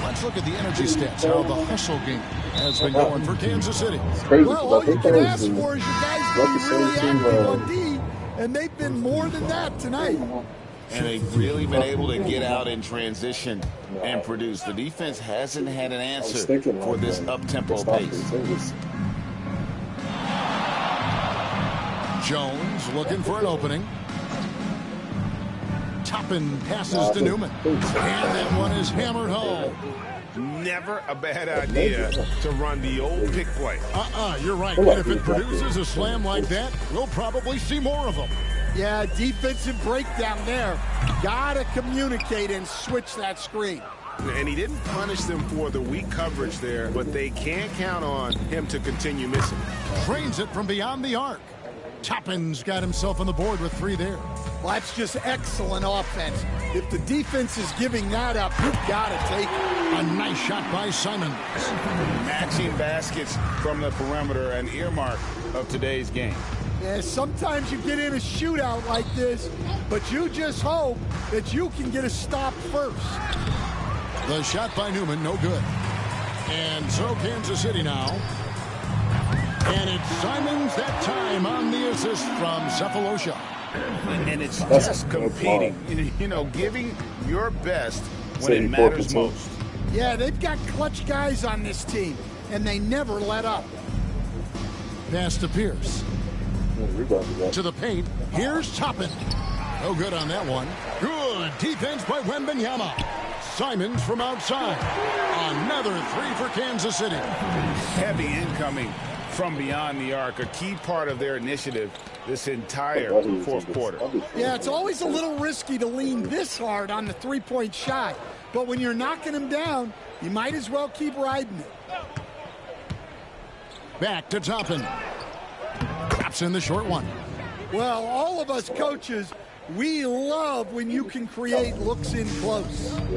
Let's look at the energy stats, how the hustle game has been going for Kansas City. Well, all you can ask for is your guys being really active on D, and they've been more than that tonight. And they've really been able to get out in transition and produce. The defense hasn't had an answer for this up-tempo pace. Jones looking for an opening. Toppin passes to Newman. And that one is hammered home. Never a bad idea to run the old pick play. You're right. And if it produces a slam like that, we'll probably see more of them. Yeah, defensive breakdown there. Gotta communicate and switch that screen. And he didn't punish them for the weak coverage there, but they can't count on him to continue missing. Trains it from beyond the arc. Toppin's got himself on the board with three there. Well, that's just excellent offense. If the defense is giving that up, you've got to take it. A nice shot by Simons. Matching baskets from the perimeter, an earmark of today's game. Yeah, sometimes you get in a shootout like this, but you just hope that you can get a stop first. The shot by Newman, no good. And so Kansas City now. And it's Simons that time on the assist from Cephalosha. And it's just competing, you know, giving your best when it matters most. Yeah, they've got clutch guys on this team, and they never let up. Pass to Pierce. To the paint. Here's Toppin. No good on that one. Good defense by Wembanyama. Simons from outside. Another three for Kansas City. Heavy incoming from beyond the arc, a key part of their initiative this entire fourth quarter. Yeah, it's always a little risky to lean this hard on the three-point shot, but when you're knocking them down, you might as well keep riding it. Back to Toppin. Drops in the short one. Well, all of us coaches, we love when you can create looks in close. And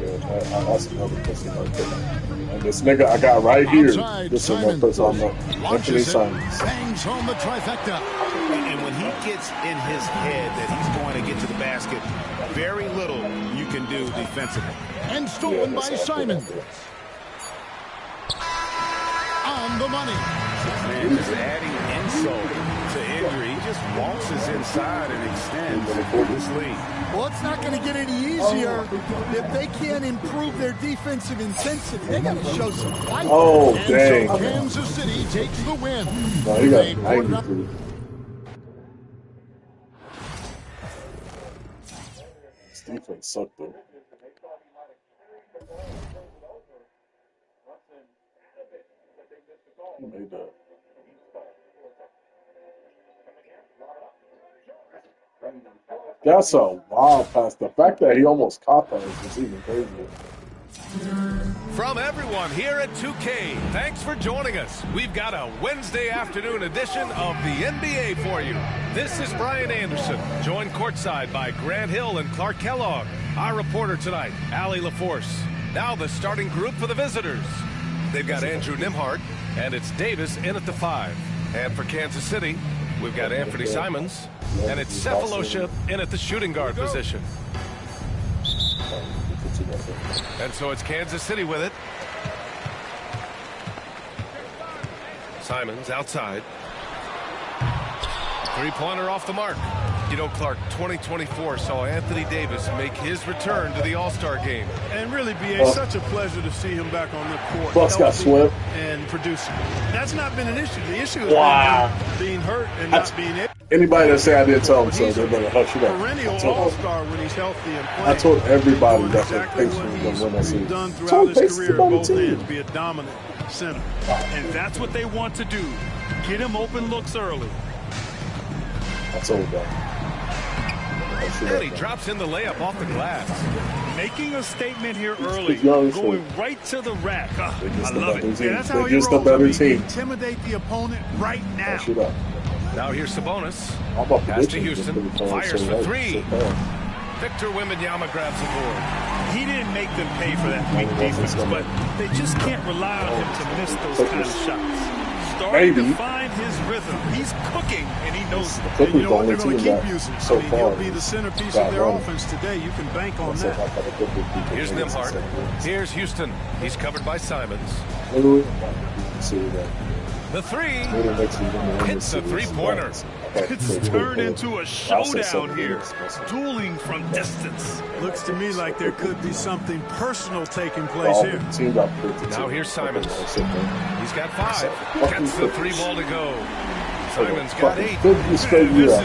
this nigga I got right here. Outside, this Simons is on the launches it, bangs home the trifecta. And when he gets in his head that he's going to get to the basket, very little you can do defensively. And stolen by Simons. On the money. Man, just adding insult to injury. He just waltzes inside and extends this lead. Well, it's not going to get any easier if they can't improve their defensive intensity. They got to show some fight. Oh, and dang. so Kansas City takes the win. No, he got 93. This defense sucked, though. Who made that? That's a wild pass. The fact that he almost caught that is just even crazier. From everyone here at 2K, thanks for joining us. We've got a Wednesday afternoon edition of the NBA for you. This is Brian Anderson, joined courtside by Grant Hill and Clark Kellogg. Our reporter tonight, Allie LaForce. Now the starting group for the visitors. They've got Andrew Nembhard, and it's Davis in at the 5. And for Kansas City, we've got Anthony Simons, and it's Cephalosha in at the shooting guard position. And so it's Kansas City with it. Simons outside. Three-pointer off the mark. You know, Clark, 2024 saw Anthony Davis make his return to the All-Star game. And really, B.A., such a pleasure to see him back on the court. Bucks got swept. And producing. That's not been an issue. The issue is being hurt and not being able. Anybody that say I didn't tell them so, they better hush it up. Perennial All-Star when he's healthy and playing. I told everybody that's exactly what what Pacers were going to win. done throughout his career at both ends, be a dominant center. And that's what they want to do. Get him open looks early. I told that. And he drops in the layup off the glass. Making a statement here early. Going right to the rack. I love it. Yeah, that's how he just rolls. a better team. Intimidate the opponent right now. Now here's Sabonis. Pass to Houston. Fires for 3. Victor Wembanyama grabs the board. He didn't make them pay for that weak defense, but they just can't rely on him to miss those kind of shots. Starting to find his rhythm. He's cooking, and he knows it. And you know what they're going to keep using. He'll be the centerpiece of their offense today. You can bank on that. Here's Nembhard. Here's Houston. He's covered by Simons. The 3 hits a three-pointer. It's turned into a showdown here. Dueling from distance. Looks to me like there could be something personal taking place here. Now here's Simons. He's got 5. Gets the 3 ball to go. Simons got 8. This is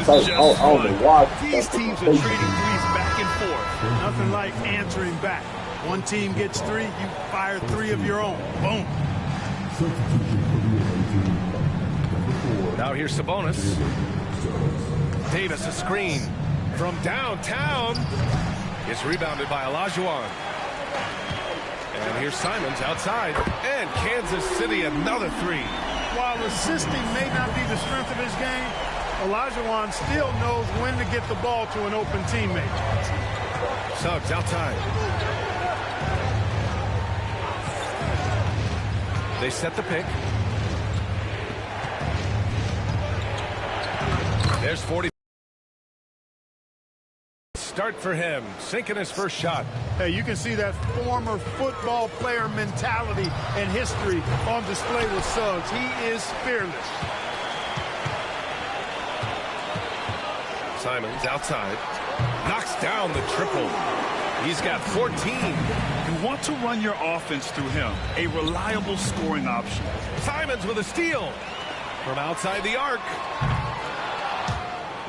just fun. These teams are trading threes back and forth. Nothing like answering back. One team gets 3, you fire 3 of your own. Boom. Now here's Sabonis. Davis a screen from downtown. It's rebounded by Olajuwon. And here's Simons outside. And Kansas City another 3. While assisting may not be the strength of his game, Olajuwon still knows when to get the ball to an open teammate. Suggs outside. They set the pick. There's 40. Start for him, sinking his first shot. Hey, you can see that former football player mentality and history on display with Suggs. He is fearless. Simons outside. Knocks down the triple. He's got 14. You want to run your offense through him. A reliable scoring option. Simons with a steal. From outside the arc.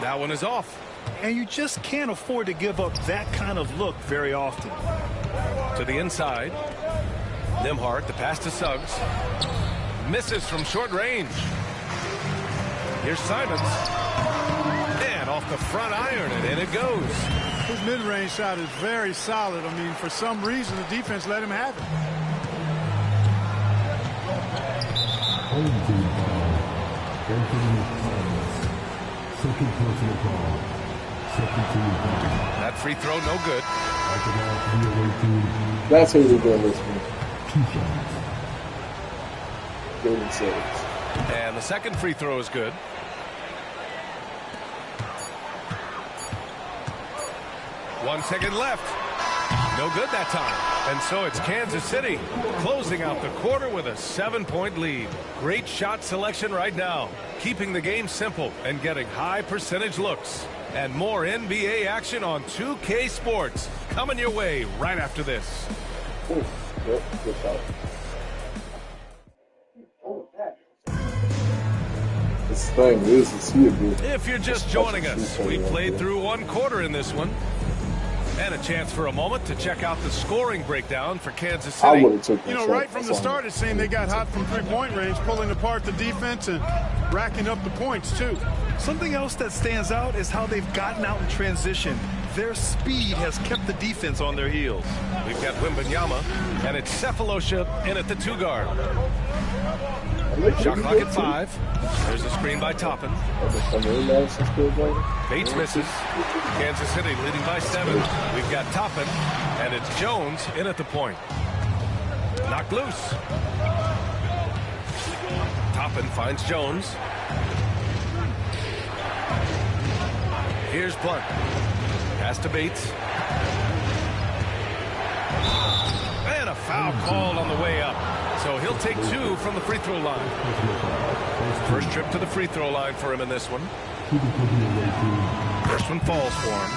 That one is off. And you just can't afford to give up that kind of look very often. To the inside. Nembhard, the pass to Suggs. Misses from short range. Here's Simons. And off the front iron, and in it goes. His mid-range shot is very solid. I mean, for some reason, the defense let him have it. Second personal foul. Second team foul. That free throw, no good. That's who we're doing this one. 2 shots. Golden Saves. And the second free throw is good. One second left. No good that time. And so it's Kansas City closing out the quarter with a 7-point lead. Great shot selection right now. Keeping the game simple and getting high percentage looks. And more NBA action on 2K Sports. Coming your way right after this. Ooh, good shot. This thing is he a good. If you're just joining us, we played through one quarter in this one. And a chance for a moment to check out the scoring breakdown for Kansas City. I would have took that. You know, right from the start, it seemed they got hot from three-point range, pulling apart the defense and racking up the points, too. Something else that stands out is how they've gotten out in transition Their speed has kept the defense on their heels. We've got Wembanyama, and it's Cephalosha in at the 2 guard. Shot clock at 5. There's a screen by Toppin. Bates misses. Kansas City leading by 7. We've got Toppin, and it's Jones in at the point. Knocked loose. Toppin finds Jones. Here's Blunt. Pass to Bates. And a foul called on the way up. So he'll take 2 from the free throw line. First trip to the free throw line for him in this one. First one falls for him.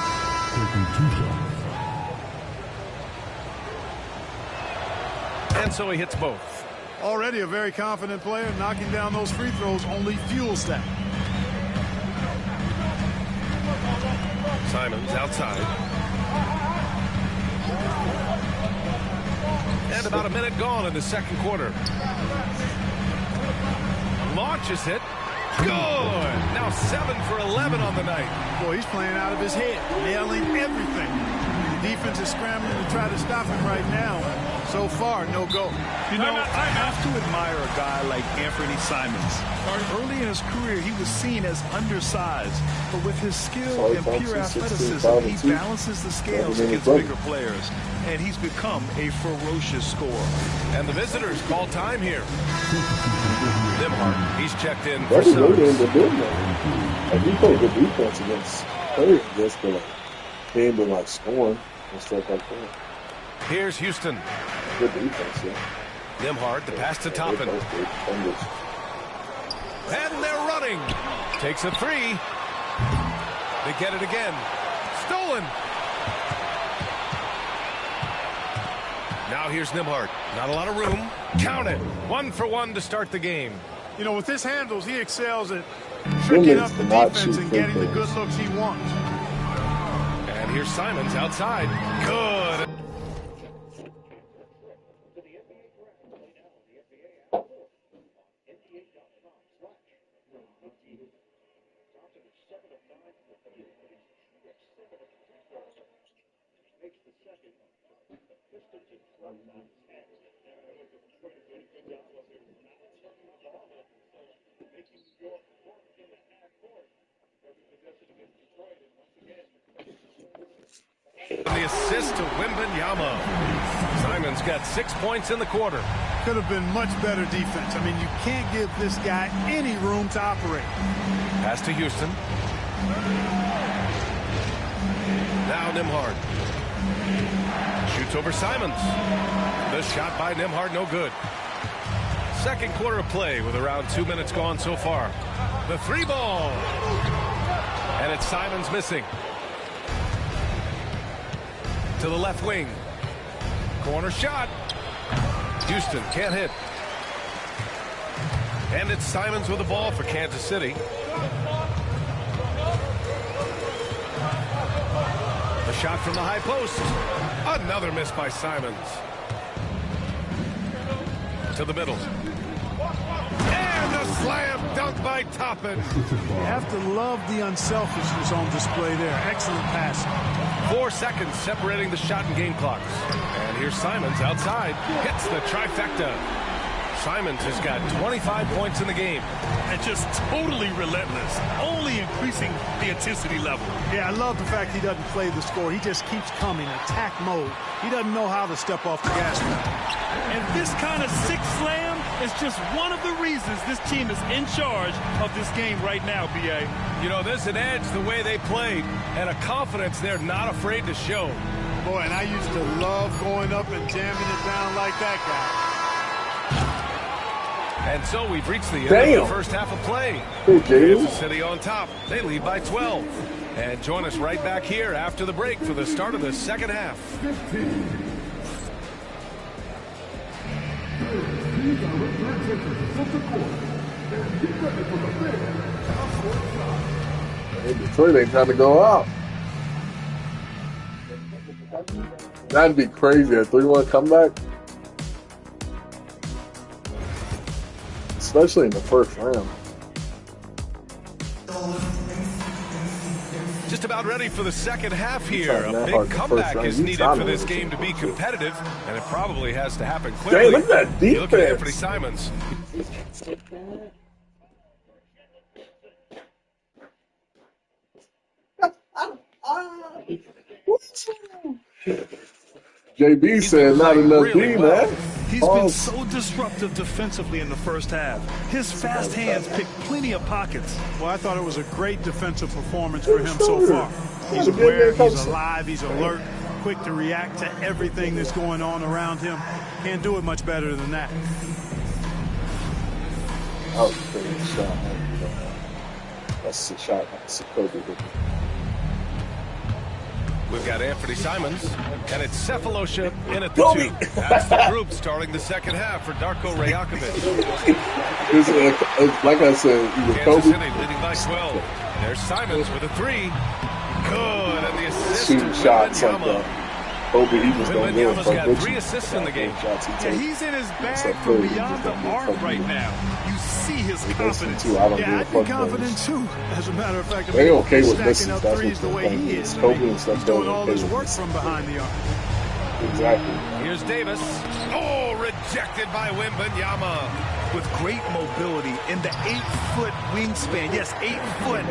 And so he hits both. Already a very confident player. Knocking down those free throws only fuels that. Simons outside. And about a minute gone in the second quarter. Launches it. Good. Now 7 for 11 on the night. Boy, he's playing out of his head, nailing everything. The defense is scrambling to try to stop him right now. So far, no go. You know, I have to admire a guy like Anthony Simons. Early in his career, he was seen as undersized, but with his skill and pure athleticism, he balances the scales against bigger players, and he's become a ferocious scorer. And the visitors call time here. Nimhart, he's checked in for Suggs. Like, he played good defense against players against, but like, he ain't been like scoring and stuff like that. Here's Houston. Good defense, yeah. Nimhart, the pass to Toppin. And they're running. Takes a 3. They get it again. Stolen. Now here's Nimhart. Not a lot of room. Count it. 1 for 1 to start the game. You know, with his handles, he excels at tricking up the defense and getting the good looks he wants. And here's Simons outside. Good. The assist to Wembanyama. Simons got 6 points in the quarter. Could have been much better defense. I mean, you can't give this guy any room to operate. Pass to Houston. Now Nimhart. Shoots over Simons. The shot by Nimhart, no good. Second quarter of play with around 2 minutes gone so far. The 3 ball. And it's Simons missing. To the left wing. Corner shot. Houston can't hit. And it's Simons with the ball for Kansas City. A shot from the high post. Another miss by Simons. To the middle. And a slam dunk by Toppin. You have to love the unselfishness on display there. Excellent passing. 4 seconds separating the shot and game clocks. And here's Simons outside. Hits the trifecta. Simons has got 25 points in the game. And just totally relentless, only increasing the intensity level. Yeah, I love the fact he doesn't play the score. He just keeps coming, attack mode. He doesn't know how to step off the gas pedal. And this kind of sick slam is just one of the reasons this team is in charge of this game right now, B.A. You know, there's an edge the way they played and a confidence they're not afraid to show. Boy, and I used to love going up and jamming it down like that guy. And so we've reached the end of the first half of play. Kansas City on top. They lead by 12. And join us right back here after the break for the start of the second half. Hey, Detroit ain't trying to go out. That'd be crazy. A 3-1 comeback. Especially in the first round. Just about ready for the second half here. A big comeback is needed for this game to be competitive, and it probably has to happen quickly. Dang, look at that defense. You look at Anthony Simons. JB said not enough really D, well. man. He's been so disruptive defensively in the first half. His fast hands pick plenty of pockets. Well, I thought it was a great defensive performance for him so far. He's aware, he's alive, he's alert, quick to react to everything that's going on around him. Can't do it much better than that. That was a pretty shot. That's a shot. That's a Kobe. We've got Anthony Simons, and it's Cephalosha in at the 2. That's the group starting the second half for Darko Rajakovic. Like I said, Kansas Kobe. City leading by 12. There's Simons with a 3. Good, and the assist Shooting to shots like Wembanyama. that. Kobe, he just don't do it. Wembanyama's got 3 assists in the game. Yeah, he's in his bag from beyond the arc right now. You see his confidence. Yeah, I'd be confident too. As a matter of fact, they okay with stacking missing. up That's threes the what way he they're is. Kobe and stuff. He's doing all okay this with work missing. from behind the arc. Exactly. Here's Davis. Oh, rejected by Wembanyama. With great mobility in the 8-foot wingspan. Yes, 8 foot.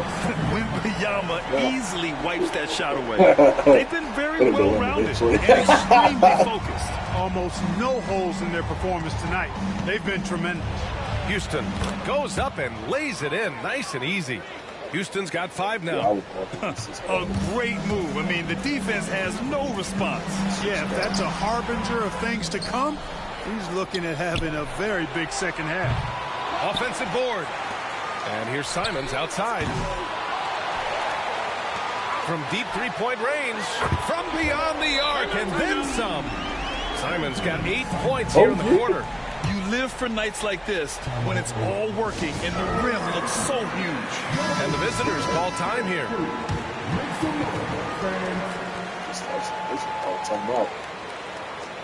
Wembanyama easily wipes that shot away. They've been very well-rounded and extremely focused. Almost no holes in their performance tonight. They've been tremendous. Houston goes up and lays it in nice and easy. Houston's got 5 now. A great move. I mean, the defense has no response. Yeah, if that's a harbinger of things to come, he's looking at having a very big second half. Offensive board. And here's Simons outside. From deep three-point range. From beyond the arc and then some. Simons got 8 points here in the quarter. You live for nights like this when it's all working and the rim looks so huge. And the visitors call time here. This will call timeout.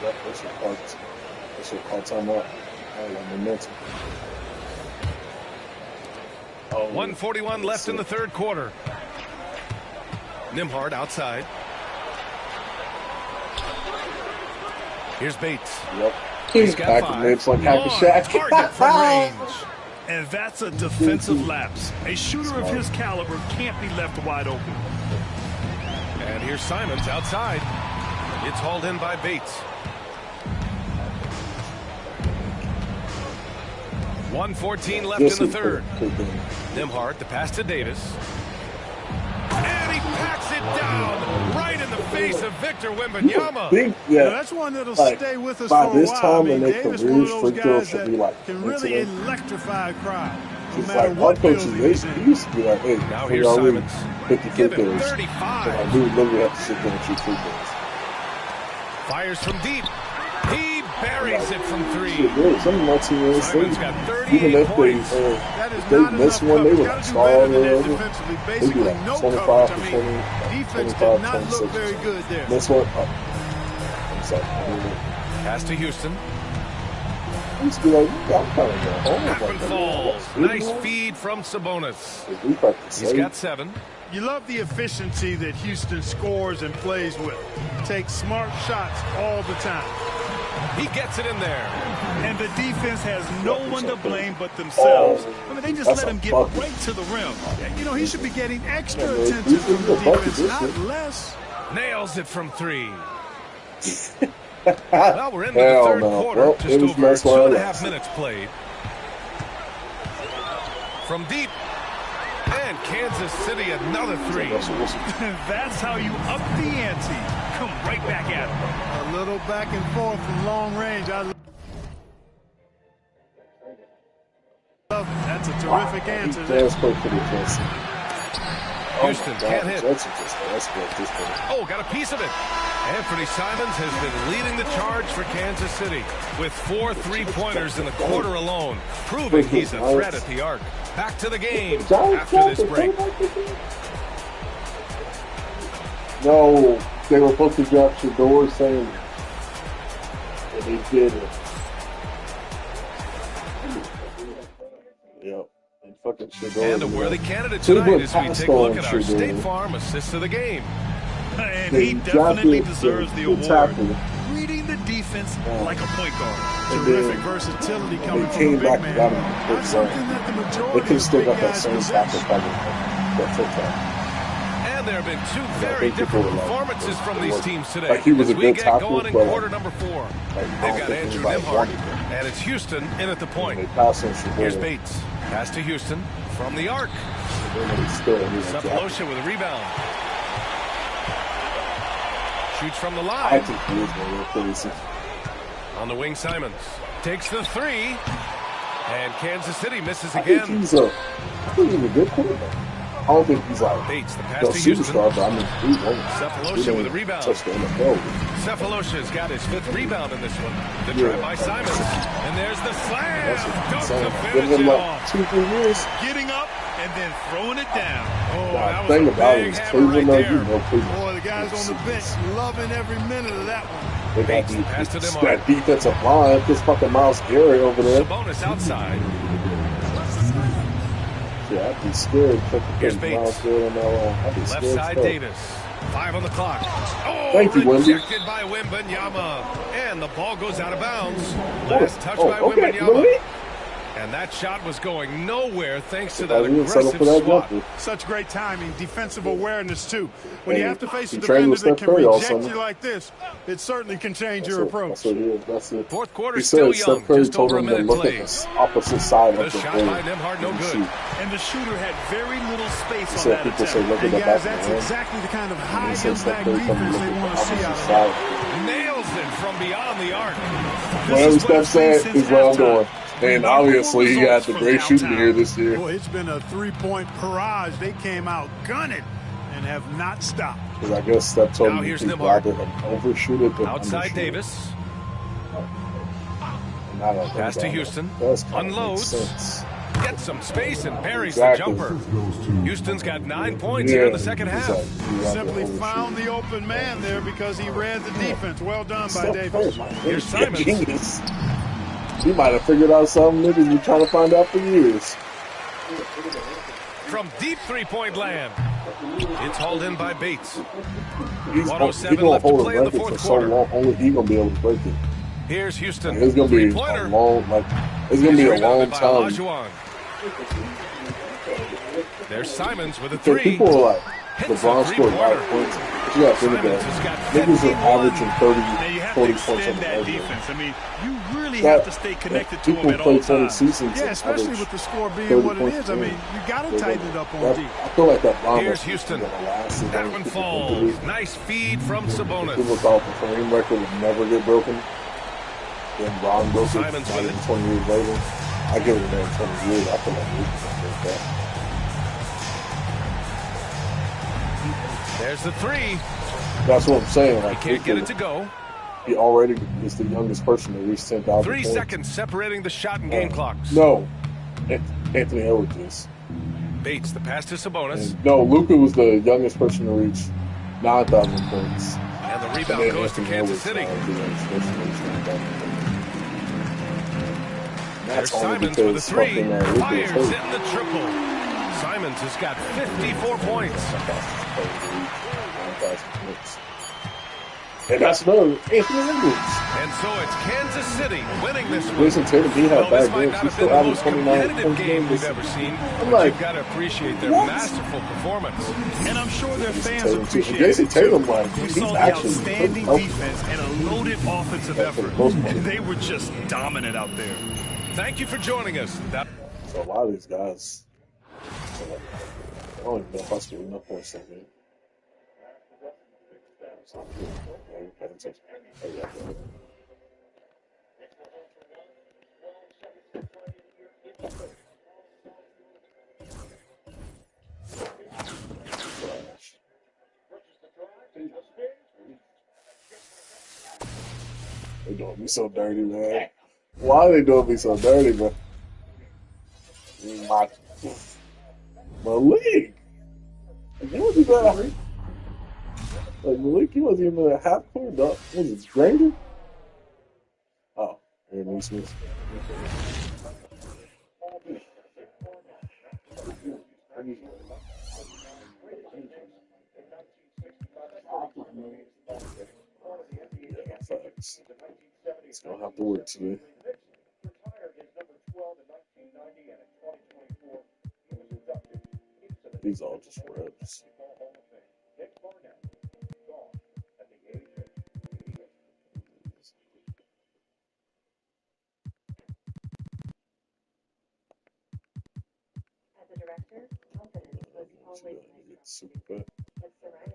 Yep, this will call timeout. Momentum. 1:41 left in the third quarter. Nembhard outside. Here's Bates. Yep. He's got 5. Target from range. And that's a defensive lapse. A shooter of his caliber can't be left wide open. And here's Simons outside. It's hauled in by Bates. 1:14 left in the third. Nembhard, the pass to Davis. And he packs it down right in the face of Victor Wembanyama. That's one that'll stay with us for a while. I mean, Davis is one of those guys that can really electrify a crowd. No matter what building he's in. He used to be like, hey, now here's Simons. 50 Give him days. 35. So I do literally have to sit there and shoot free throws. Fires from deep. He buries it from 3. Some of my teammates, Simons got 38 even if points. they miss one, they were like star or whatever. They do like 25 to 20, Defense 25, did not 26. look very good there. This one, I'm sorry. Pass to Houston. I used to be like, I'm kind of going Up home. and falls. Nice feed from Sabonis. He's got 7. You love the efficiency that Houston scores and plays with. Takes smart shots all the time. He gets it in there. And the defense has no one to blame but themselves. I mean, they just let him get right to the rim. You know, he should be getting extra attention from the defense, not less. Nails it from 3. Well, we're into the third quarter. Well, just over 2.5 minutes played. From deep. And Kansas City another 3. That's how you up the ante. Come right back at him. A little back and forth from long range. That's a terrific answer. Houston can't hit. Oh, got a piece of it. Anthony Simons has been leading the charge for Kansas City with 4 3-pointers in the quarter alone, proving he's a threat at the arc. Back to the game after this break. No, they were supposed to drop Shador saying that they did it. Yep. And fucking shit And a worthy candidate tonight as we take a look at our State Farm assist of the game. And he definitely deserves the award. Reading the defense like a point guard. Terrific versatility coming from a big man. That's something that the majority of big guys possess. And there have been two very different performances from these teams today. Like he was as a we good get tackler, going in but quarter number 4. They've got Andrew Nimhart, and it's Houston in at the point. Here's Bates. Pass to Houston from the arc. Cephalosha with a rebound. Shoots from the line. On the wing, Simons takes the 3. And Kansas City misses again. I think he's a good quarterback. I don't think he's like Bates, the pass to Houston. But I mean, Cephalosha with a rebound. Cephalosha's got his 5th rebound in this one. The try by Simons. And there's the slam. Don't to finish it off. 2-3 years. Getting up and then throwing it down. Oh, that was a big hammer right there. Boy, the guys on the bench loving every minute of that one. They got pass to them that defensive line. This fucking Miles Garrett over there. Sabonis outside. Yeah, I'd be scared. Here's Bates. Left side, Davis. 5 on the clock. Oh, thank you, Wemby. Rejected by Wembanyama. And the ball goes out of bounds. Last touch by Wembanyama. And that shot was going nowhere thanks to that aggressive swat. Such great timing, defensive awareness, too. When you have to face a defender that can reject you like this, it certainly can change your approach. That's it. Fourth quarter still young, just over a minute played. Opposite side the shot by Nimhart, no good. And the shooter had very little space on that attempt. Hey, guys, that's exactly the kind of high-impact defense they want to see out of them. Nails it from beyond the arc. Whatever Steph said is where I'm going. And obviously, he had the great shooting here this year. Boy, it's been a 3-point barrage. They came out gunning and have not stopped. Because I guess Steph told me here's he'd rather overshoot it than outside Davis. Pass to Houston. Unloads. Gets some space and buries the jumper. Houston's got 9 points here in the second half. Simply found the open man there because he read the defense. Well done by Davis. Here's Simons. He might have figured out something niggas been trying to find out for years. From deep 3-point land. It's hauled in by Bates. He's 107 left to play in the fourth quarter. So long, only he's gonna be able to break it. Here's Houston. It's gonna be a long, time. There's Simons with a 3. People are like, LeBron scored 5 points. But you got to think about it. Niggas are averaging 40 points on the defense. I mean, you really have to stay connected to him at all times. Yeah, especially with the score being what it is. I mean, you got to tighten it up on D. I feel like that. Here's Houston. That one falls. Nice feed from Sabonis. People thought the frame record would never get broken. Then Ron broke it 20 years later. I give it another 20 years. I feel like we can break that. There's the 3. That's what I'm saying. Like, he can't get it to go. He already is the youngest person to reach 10,000 3 seconds separating the shot and game clocks. No. Anthony Edwards is. Bates, the pass to Sabonis. No, Luka was the youngest person to reach 9,000 points. And the rebound goes to Kansas City. There's Simons with a 3. Fires in the triple. Simons has got 54 points. And that's another Anthony Edwards. And so it's Kansas City winning this one. Jason Tatum, he had this bad might games. not He have still been the averaged most 29 competitive game we've ever seen, but you've got to appreciate their masterful performance. And I'm sure their fans appreciate Jason Tatum, we he's saw the actually outstanding defense and a loaded offensive effort. They were just dominant out there. Thank you for joining us. So a lot of these guys, I don't even know if I scored enough points that game. They doing me so dirty, man. Why are they doing me so dirty, man? Malik! You wasn't even Malik, he wasn't even a half court, dog. Was it Grindind? Oh, Aaron Smith. Facts. It's gonna have to work today. These all just reps.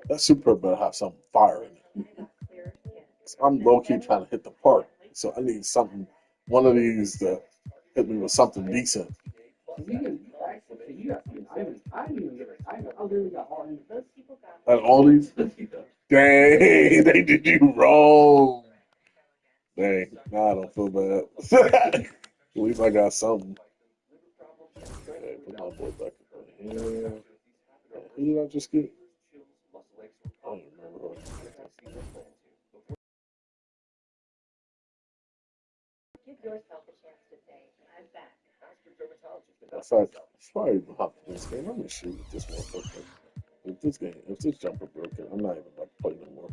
That super better have something fire in it. I'm low key trying to hit the park, so I need something. One of these to hit me with something decent. Like all these, dang, they did you wrong. Dang, now I don't feel bad. At least I got something. Okay, put my boy back in here. Who did I just get? I don't remember. In fact, probably hop this game. I'm gonna shoot with this motherfucker. If this jumper broken, I'm not even about to play no more.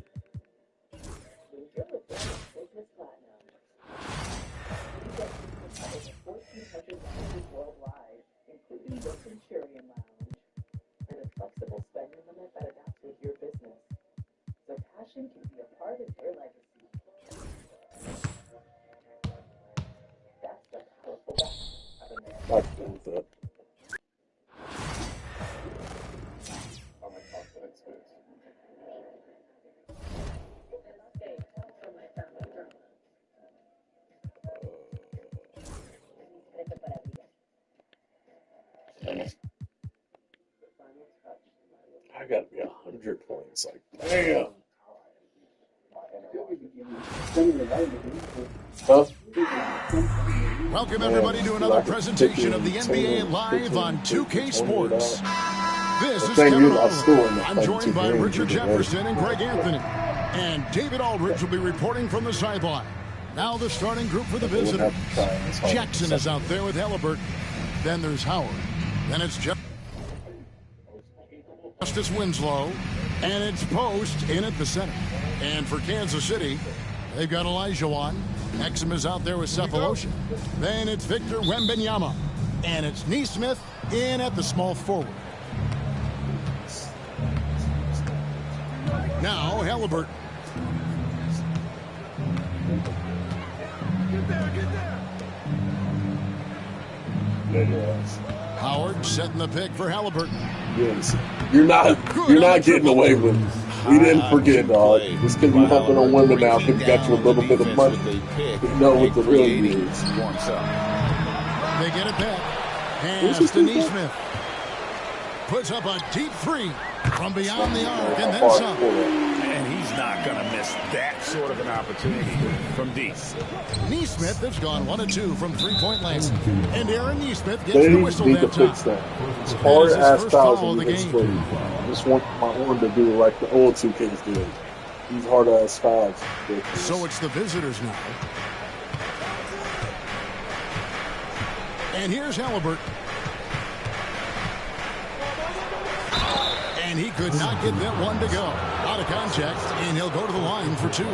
I can deal with that. I gotta be 100 points. Like, damn. Huh? Welcome, everybody, to another presentation of the NBA Live on 2K Sports. This is Kevin Arnold. I'm joined by Richard Jefferson and Greg Anthony. And David Aldridge will be reporting from the sideline. Now the starting group for the visitors. Jackson is out there with Halliburton. Then there's Howard. Then it's Justice Winslow. And it's Post in at the center. And for Kansas City, they've got Olajuwon. Exum is out there with Cephalosha. Then it's Victor Wembanyama. And it's Neesmith in at the small forward. Now Halliburton. Howard setting the pick for Halliburton. Yes. You're not getting away with it. We didn't forget, dog. It's because you're humping on women now because you got you a little bit of money. You know what the real deal is. They get it back. Hands to Neesmith. Puts up a deep three from beyond the arc and then some. And he's not going to miss that sort of an opportunity from deep. Neesmith has gone 1 of 2 from three-point land. And Aaron Neesmith gets the whistle that time. It's hard ass fouls in the game. I just want my horn to do like the old 2Ks did. These hard ass fouls. So it's the visitors now. And here's Halliburton. And he could not get that one to go. Out of contact, and he'll go to the line for 2.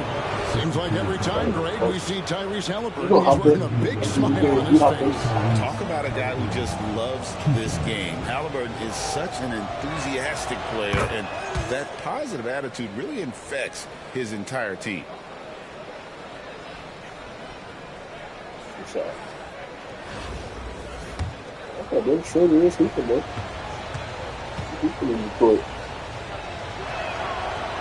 Seems like every time, Greg, we see Tyrese Halliburton, he's wearing a big smile on his face. Talk about a guy who just loves this game. Halliburton is such an enthusiastic player, and that positive attitude really infects his entire team. Okay, they're sure there is hooping, though.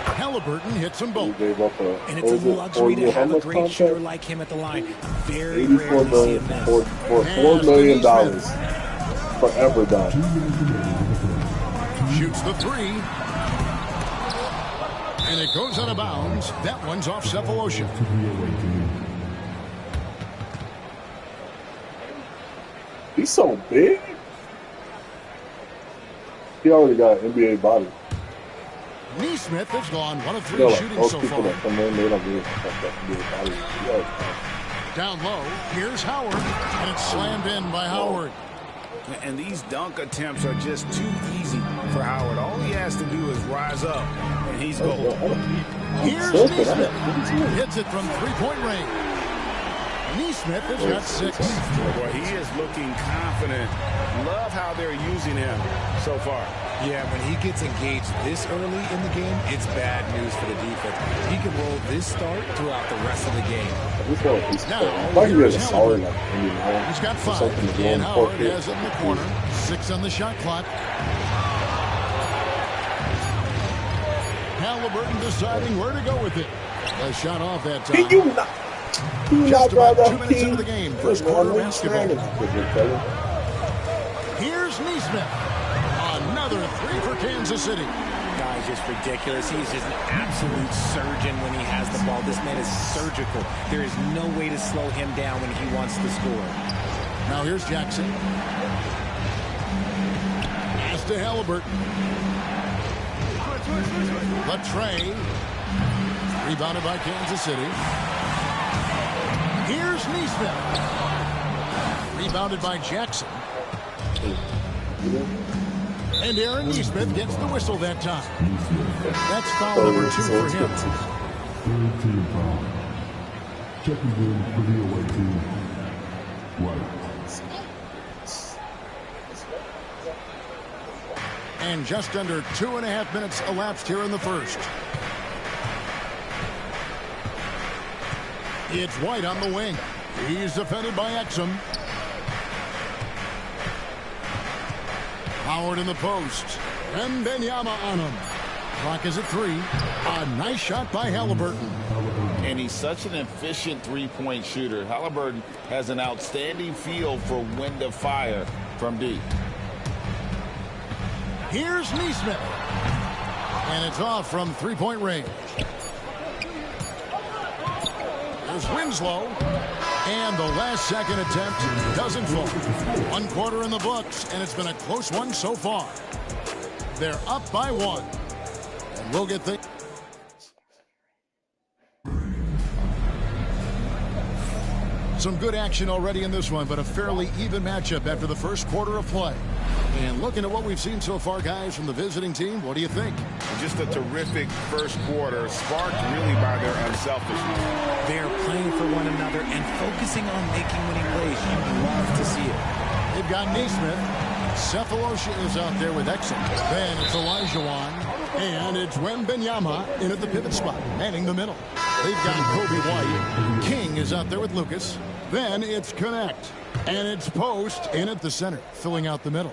Halliburton hits them both. And it's a luxury to have a great shooter like him at the line. Very rare to see a miss. For $4 million. Forever done. Shoots the 3. And it goes out of bounds. That one's off Cephalosha. He's so big. He already got an NBA body. Neesmith has gone 1 of 3 shooting so far. That come in, they don't really have that NBA body. Down low, here's Howard, and it's slammed in by Howard. And these dunk attempts are just too easy for Howard. All he has to do is rise up, and he's golden. Here's Neesmith. Hits it from three-point range. Neesmith has got 6. Boy, he is looking confident. Love how they're using him so far. Yeah, when he gets engaged this early in the game, it's bad news for the defense. He can roll this start throughout the rest of the game. Now, here's Howard. He's got 5. And Howard has it in the corner. 6 on the shot clock. Halliburton deciding where to go with it. A shot off that time. Just about 2 minutes into the game. First quarter basketball. Here's Neesmith. Another 3 for Kansas City. Guy's just ridiculous. He's just an absolute surgeon when he has the ball. This man is surgical. There is no way to slow him down when he wants to score. Now here's Jackson. Pass to Halliburton. Latre. Rebounded by Kansas City. Here's Neesmith. Rebounded by Jackson. And Aaron Neesmith gets the whistle that time. That's foul number 2 for him. Third team foul. Checking in for the away team. White. And just under 2.5 minutes elapsed here in the first. It's White on the wing. He's defended by Exum. Howard in the post. Wembanyama on him. Clock is at 3. A nice shot by Halliburton. And he's such an efficient three-point shooter. Halliburton has an outstanding feel for when to fire from deep. Here's Neesmith. And it's off from three-point range. There's Winslow. And the last second attempt doesn't fall. 1 quarter in the books, and it's been a close one so far. They're up by 1. And we'll get things. Some good action already in this one, but a fairly even matchup after the first quarter of play. And looking at what we've seen so far, guys, from the visiting team, what do you think? Just a terrific first quarter, sparked really by their unselfishness. They're playing for one another and focusing on making winning plays. You love to see it. They've got Neesmith. Cephalosha is out there with Exum. Then it's Olajuwon. And it's Wembanyama in at the pivot spot, manning the middle. They've got Kobe White. King is out there with Lucas. Then it's Connect. And it's Post in at the center, filling out the middle.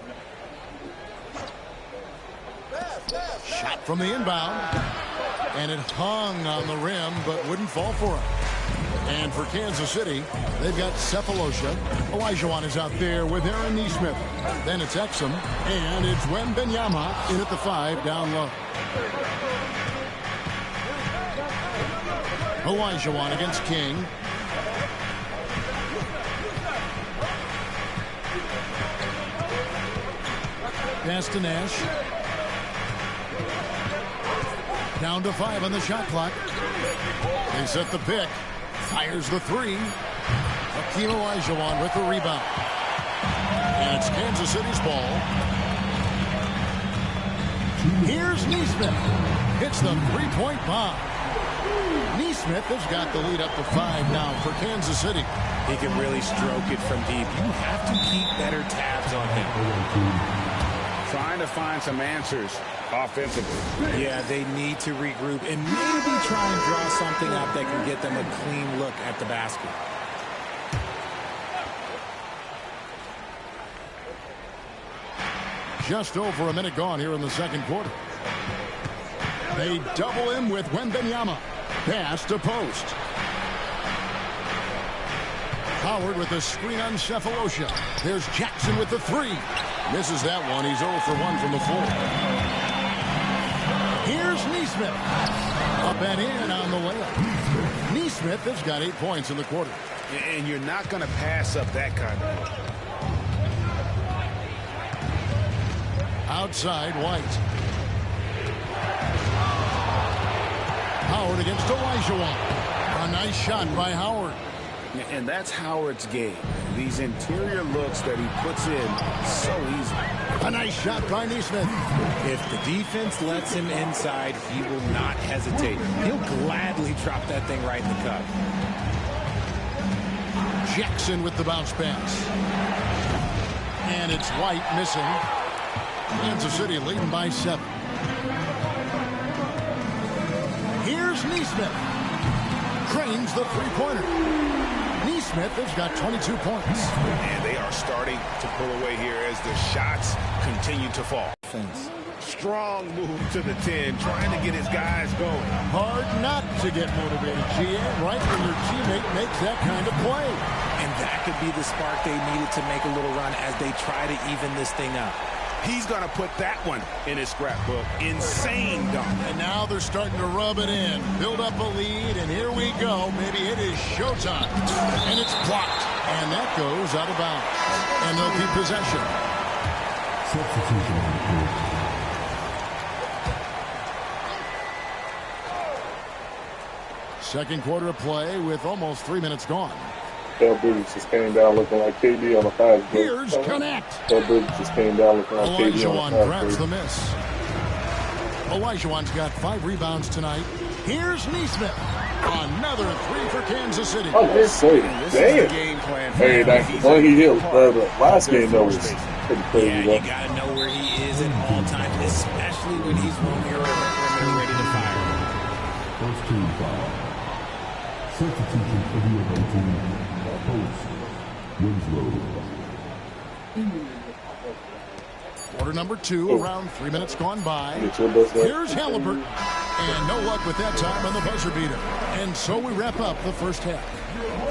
Shot from the inbound. And it hung on the rim, but wouldn't fall for him. And for Kansas City, they've got Cephalosha. Olajuwon is out there with Aaron Neesmith. Then it's Exum. And it's Wembanyama in at the 5 down low. Olajuwon against King. Pass to Nash. Down to 5 on the shot clock. They set the pick. Fires the 3. Hakeem Olajuwon with the rebound. And it's Kansas City's ball. Here's Neesmith. Hits the 3-point bomb. Neesmith has got the lead up to 5 now for Kansas City. He can really stroke it from deep. You have to keep better tabs on him. Trying to find some answers offensively. Yeah, they need to regroup and maybe try and draw something up that can get them a clean look at the basket. Just over a minute gone here in the second quarter. They double him with Wembanyama. Pass to Post. Howard with the screen on Cephalosha. There's Jackson with the 3. Misses that one. He's 0 for 1 from the floor. Here's Neesmith. Up and in on the layup. Neesmith has got 8 points in the quarter. And you're not going to pass up that kind of play. Outside, White. Howard against Olajuwon. A nice shot by Howard. And that's Howard's game. These interior looks that he puts in so easy. A nice shot by Neesmith. If the defense lets him inside, he will not hesitate. He'll gladly drop that thing right in the cup. Jackson with the bounce pass. And it's White missing. Kansas City leading by 7. Here's Neesmith. Cranes the three-pointer. Neesmith has got 22 points. And they are starting to pull away here as the shots continue to fall. Strong move to the 10, trying to get his guys going. Hard not to get motivated, GM, right when your teammate makes that kind of play. And that could be the spark they needed to make a little run as they try to even this thing up. He's going to put that one in his scrapbook. Insane dunk. And now they're starting to rub it in. Build up a lead, and here we go. Maybe it is showtime. And it's blocked. And that goes out of bounds. And they'll keep possession. Substitution. Second quarter of play with almost 3 minutes gone. Del Bridges just came down looking like KD on a fast break. Here's Connect. Del Bridges just came down looking like KD on a fast grabs break. the miss. Olajuwon's got 5 rebounds tonight. Here's Neesmith. Another 3 for Kansas City. I was saying, damn. Game plan. Hey, that one he hit the last game though was pretty crazy. Yeah, you got to know where he is at all times, especially when he's roaming around the perimeter ready to fire. First team foul. Substitution for the away team. Post. Winslow. Quarter number 2, around 3 minutes gone by. Here's Halliburton. And no luck with that time on the buzzer beater. And so we wrap up the first half.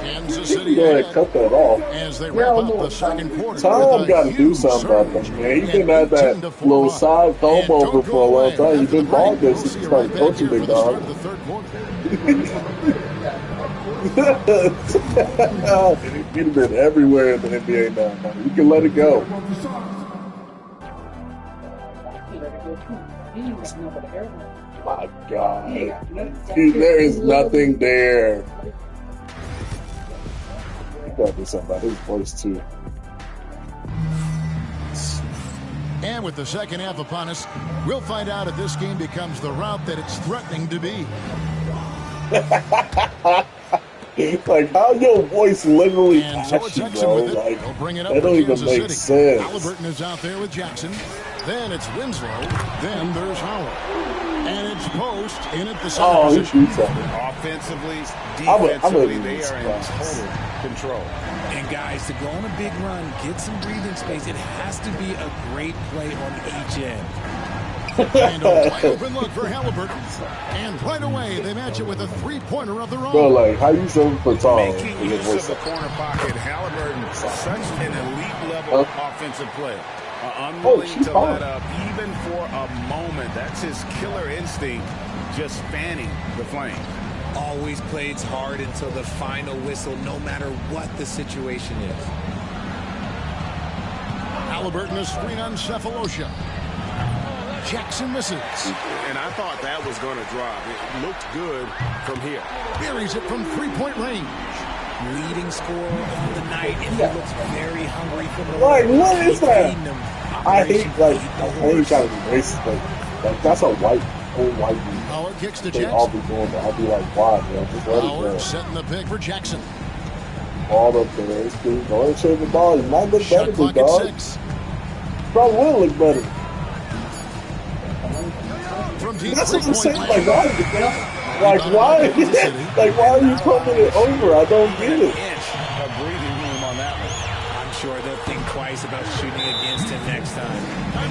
Kansas City cut that off. As they wrap up the second quarter. Tom got to do something about that, man. He's been at that little side thumb over for a long time. He's been ball good since he started coaching big dog. He'd have been everywhere in the NBA now, man. You can let it go. My God. There is nothing there. You gotta do something about his voice, too. And with the second half upon us, we'll find out if this game becomes the route that it's threatening to be. Like, how your voice literally and so it's Jackson bro. with it. Like, They'll bring it up that don't even Kansas make City. sense. Halliburton is out there with Jackson. Then it's Winslow. Then there's Howard. And it's Post in at the center position. Offensively, defensively, they are in total control. And guys, to go on a big run, get some breathing space, it has to be a great play on each end. And a wide open look for Halliburton. And right away, they match it with a three-pointer of their own. Bro, like, how you 7 foot tall? Making use of the corner pocket, Halliburton, such an elite level offensive player. Unwilling to let up even for a moment. That's his killer instinct, just fanning the flame. Always plays hard until the final whistle, no matter what the situation is. Halliburton is screen on Cephalosha. Jackson misses. And I thought that was going to drop. It looked good from here. Buries it from three-point range. Leading scorer on the night, and he looks very hungry for the Like, what is that? I hate kind of be racist, but like, that's a old white dude. Howard kicks to They Jackson. all be doing that. I'll be like, why, man? Just let it Howard go. setting the pick for Jackson. Ball up there. It's cool. Go ahead and shave the ball. You might look Shot better, clock big at dog. 6. Probably will look better. From deep That's what I'm saying. three-point Like, why? Like, why? Like, why are you pumping it over? I don't get it. Inch of breathing room on that one. I'm sure they'll think twice about shooting against him next time.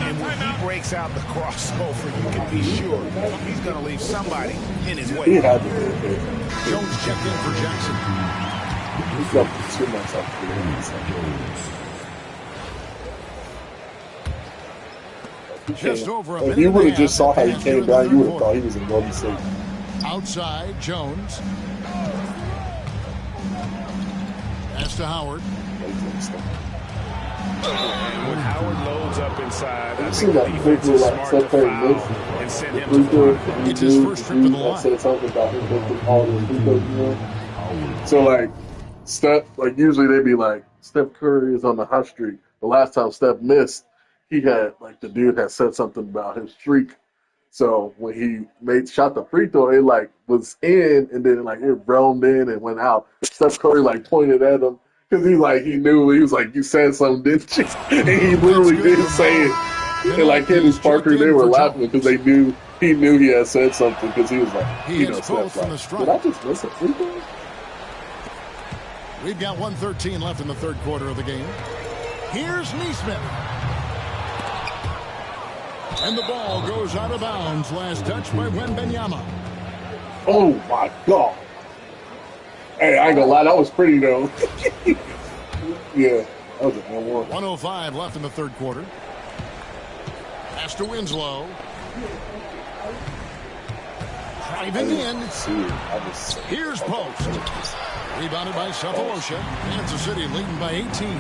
And when he breaks out the crossover, you can be sure he's going to leave somebody in his way. He had to do it. Jones checked in for Jackson. He's got 2 months off the game. Just over a minute. If you would have and a just saw half how he passed came into down, the you would have quarter. thought he was in Golden State. Outside, Jones. Pass to Howard. And when Howard loads up inside, I You see think the that defense quick is like smart to Steph Curry foul missed? and send The him free to throw. the line. It's his first trip to the I line. said something about him lifting all the free throws. So like, Steph, like usually they'd be like Steph Curry is on the hot streak. The last time Steph missed, he had like the dude had said something about his streak. So when he shot the free throw, it like was in and then like it roamed in and went out. Steph Curry like pointed at him because he knew he was like, you said something, didn't you? And he literally didn't say it. And like him and Parker, they were laughing because he knew he had said something because he was like, Steph's like, did I just miss a free throw? We've got 1:13 left in the third quarter of the game. Here's Neesmith. And the ball goes out of bounds. Last touch by Wembanyama. Oh, my God. Hey, I ain't gonna lie. That was pretty, though. Yeah, that was a 1-1. 1:05 left in the third quarter. Pass to Winslow. Driving in. Here's Post. Rebounded by Cephalosha. Kansas City leading by 18.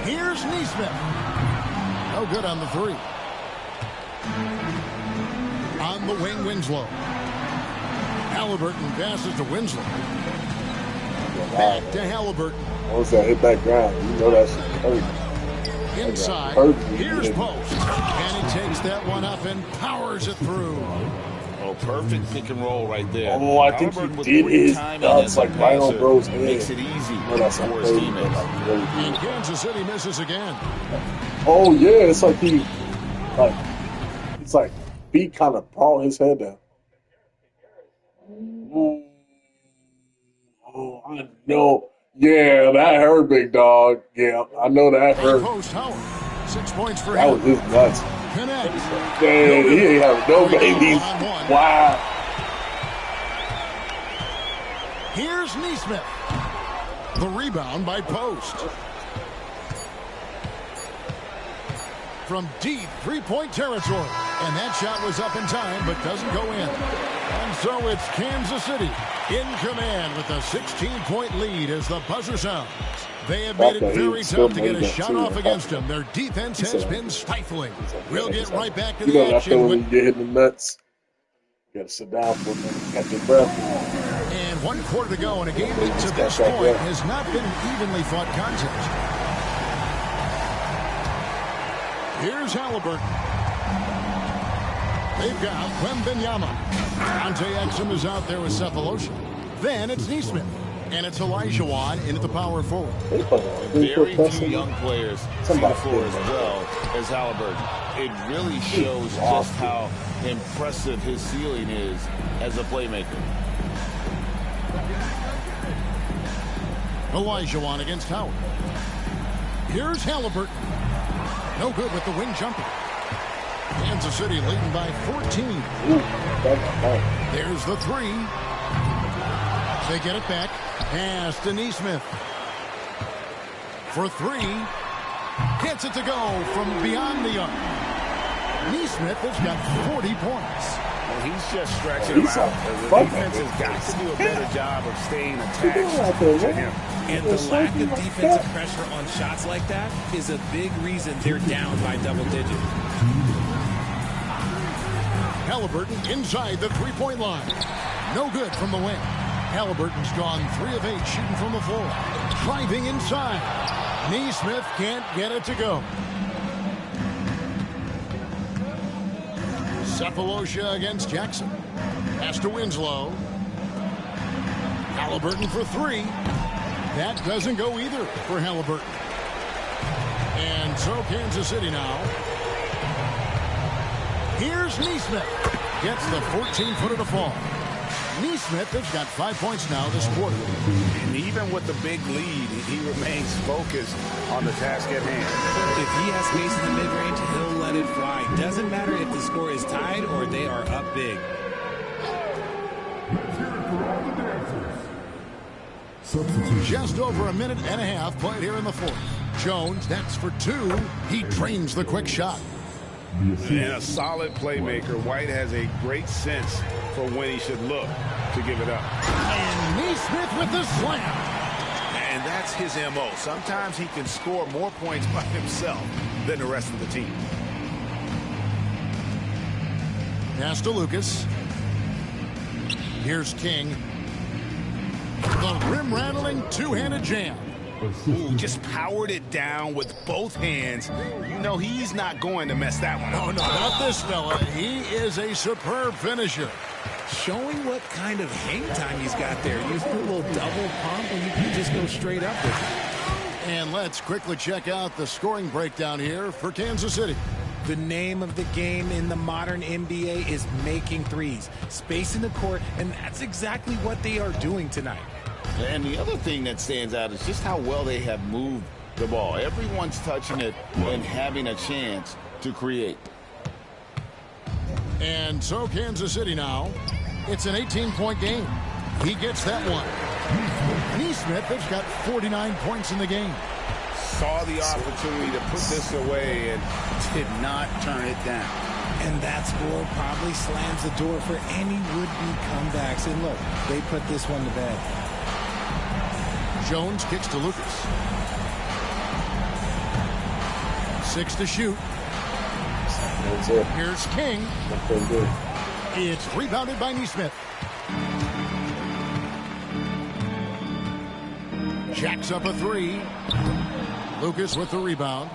Here's Neesmith. No good on the three. On the wing, Winslow. Halliburton passes to Winslow. Back to Halliburton. Once that hit that ground, you know that shit hurt. Inside, here's Post. And he takes that one up and powers it through. Oh, perfect pick and roll right there. Oh, I think he did his nuts like right on bro's head. Makes it easy for his teammates. And Kansas City misses again. Oh, yeah, it's like feet kind of brought his head down. Oh, I know. Yeah, that hurt, big dog. Yeah, I know that hurt. Post Howard. 6 points for that him. was his nuts. Connect. Damn, he ain't having no babies. Wow. Here's Neesmith. The rebound by Post. From deep three-point territory. And that shot was up in time, but doesn't go in. And so it's Kansas City in command with a 16-point lead as the buzzer sounds. They have made it very tough to get a shot off against them. Their defense has been stifling. We'll get right back to the action. When you get hit in the nuts, you got to sit down for a minute, catch your breath. And 1 quarter to go in a game that to this point has not been an evenly fought contest. Here's Halliburton. They've got Wembanyama. Dante Exum is out there with Cephalosha. Then it's Neesmith. And it's Olajuwon into the power forward. Very few young players see the floor as well as Halliburton. It really shows just how impressive his ceiling is as a playmaker. Olajuwon against Howard. Here's Halliburton. No good with the wing jumper. Kansas City leading by 14. There's the three. They get it back. Pass to Neesmith. For three. Gets it to go from beyond the arc. Neesmith has got 40 points. Well, he's just stretching him out. The defense has got to do a better job of staying attached to him. And the lack of defensive pressure on shots like that is a big reason they're down by double digits. Halliburton inside the three-point line. No good from the wing. Halliburton's gone 3 of 8 shooting from the floor. Driving inside. Neesmith can't get it to go. Cephalosha against Jackson. Pass to Winslow. Halliburton for 3. That doesn't go either for Halliburton. And so Kansas City now. Here's Neesmith. Gets the 14-footer to fall. Neesmith has got 5 points now this quarter. And even with the big lead, he remains focused on the task at hand. If he has space in the mid-range, he'll let it fly. Doesn't matter if the score is tied or they are up big. Just over a minute and a half played here in the fourth. Jones, that's for 2. He drains the quick shot. And a solid playmaker. White has a great sense for when he should look to give it up. And Neesmith with the slam. And that's his MO. Sometimes he can score more points by himself than the rest of the team. Pass to Lucas. Here's King. The rim-rattling two-handed jam. Ooh, just powered it down with both hands. You know he's not going to mess that one up. Oh, no, not this fella. He is a superb finisher. Showing what kind of hang time he's got there. Use a little double pump, and you can just go straight up with it. And let's quickly check out the scoring breakdown here for Kansas City. The name of the game in the modern NBA is making threes, spacing the court, and that's exactly what they are doing tonight. And the other thing that stands out is just how well they have moved the ball. Everyone's touching it and having a chance to create. And so Kansas City now, it's an 18-point game. He gets that one. Nesmith has got 49 points in the game. Saw the opportunity to put this away and did not turn it down. And that score probably slams the door for any would-be comebacks. And look, they put this one to bed. Jones kicks to Lucas. 6 to shoot. Here's King. It's rebounded by Nesmith. Jacks up a 3. Lucas with the rebound.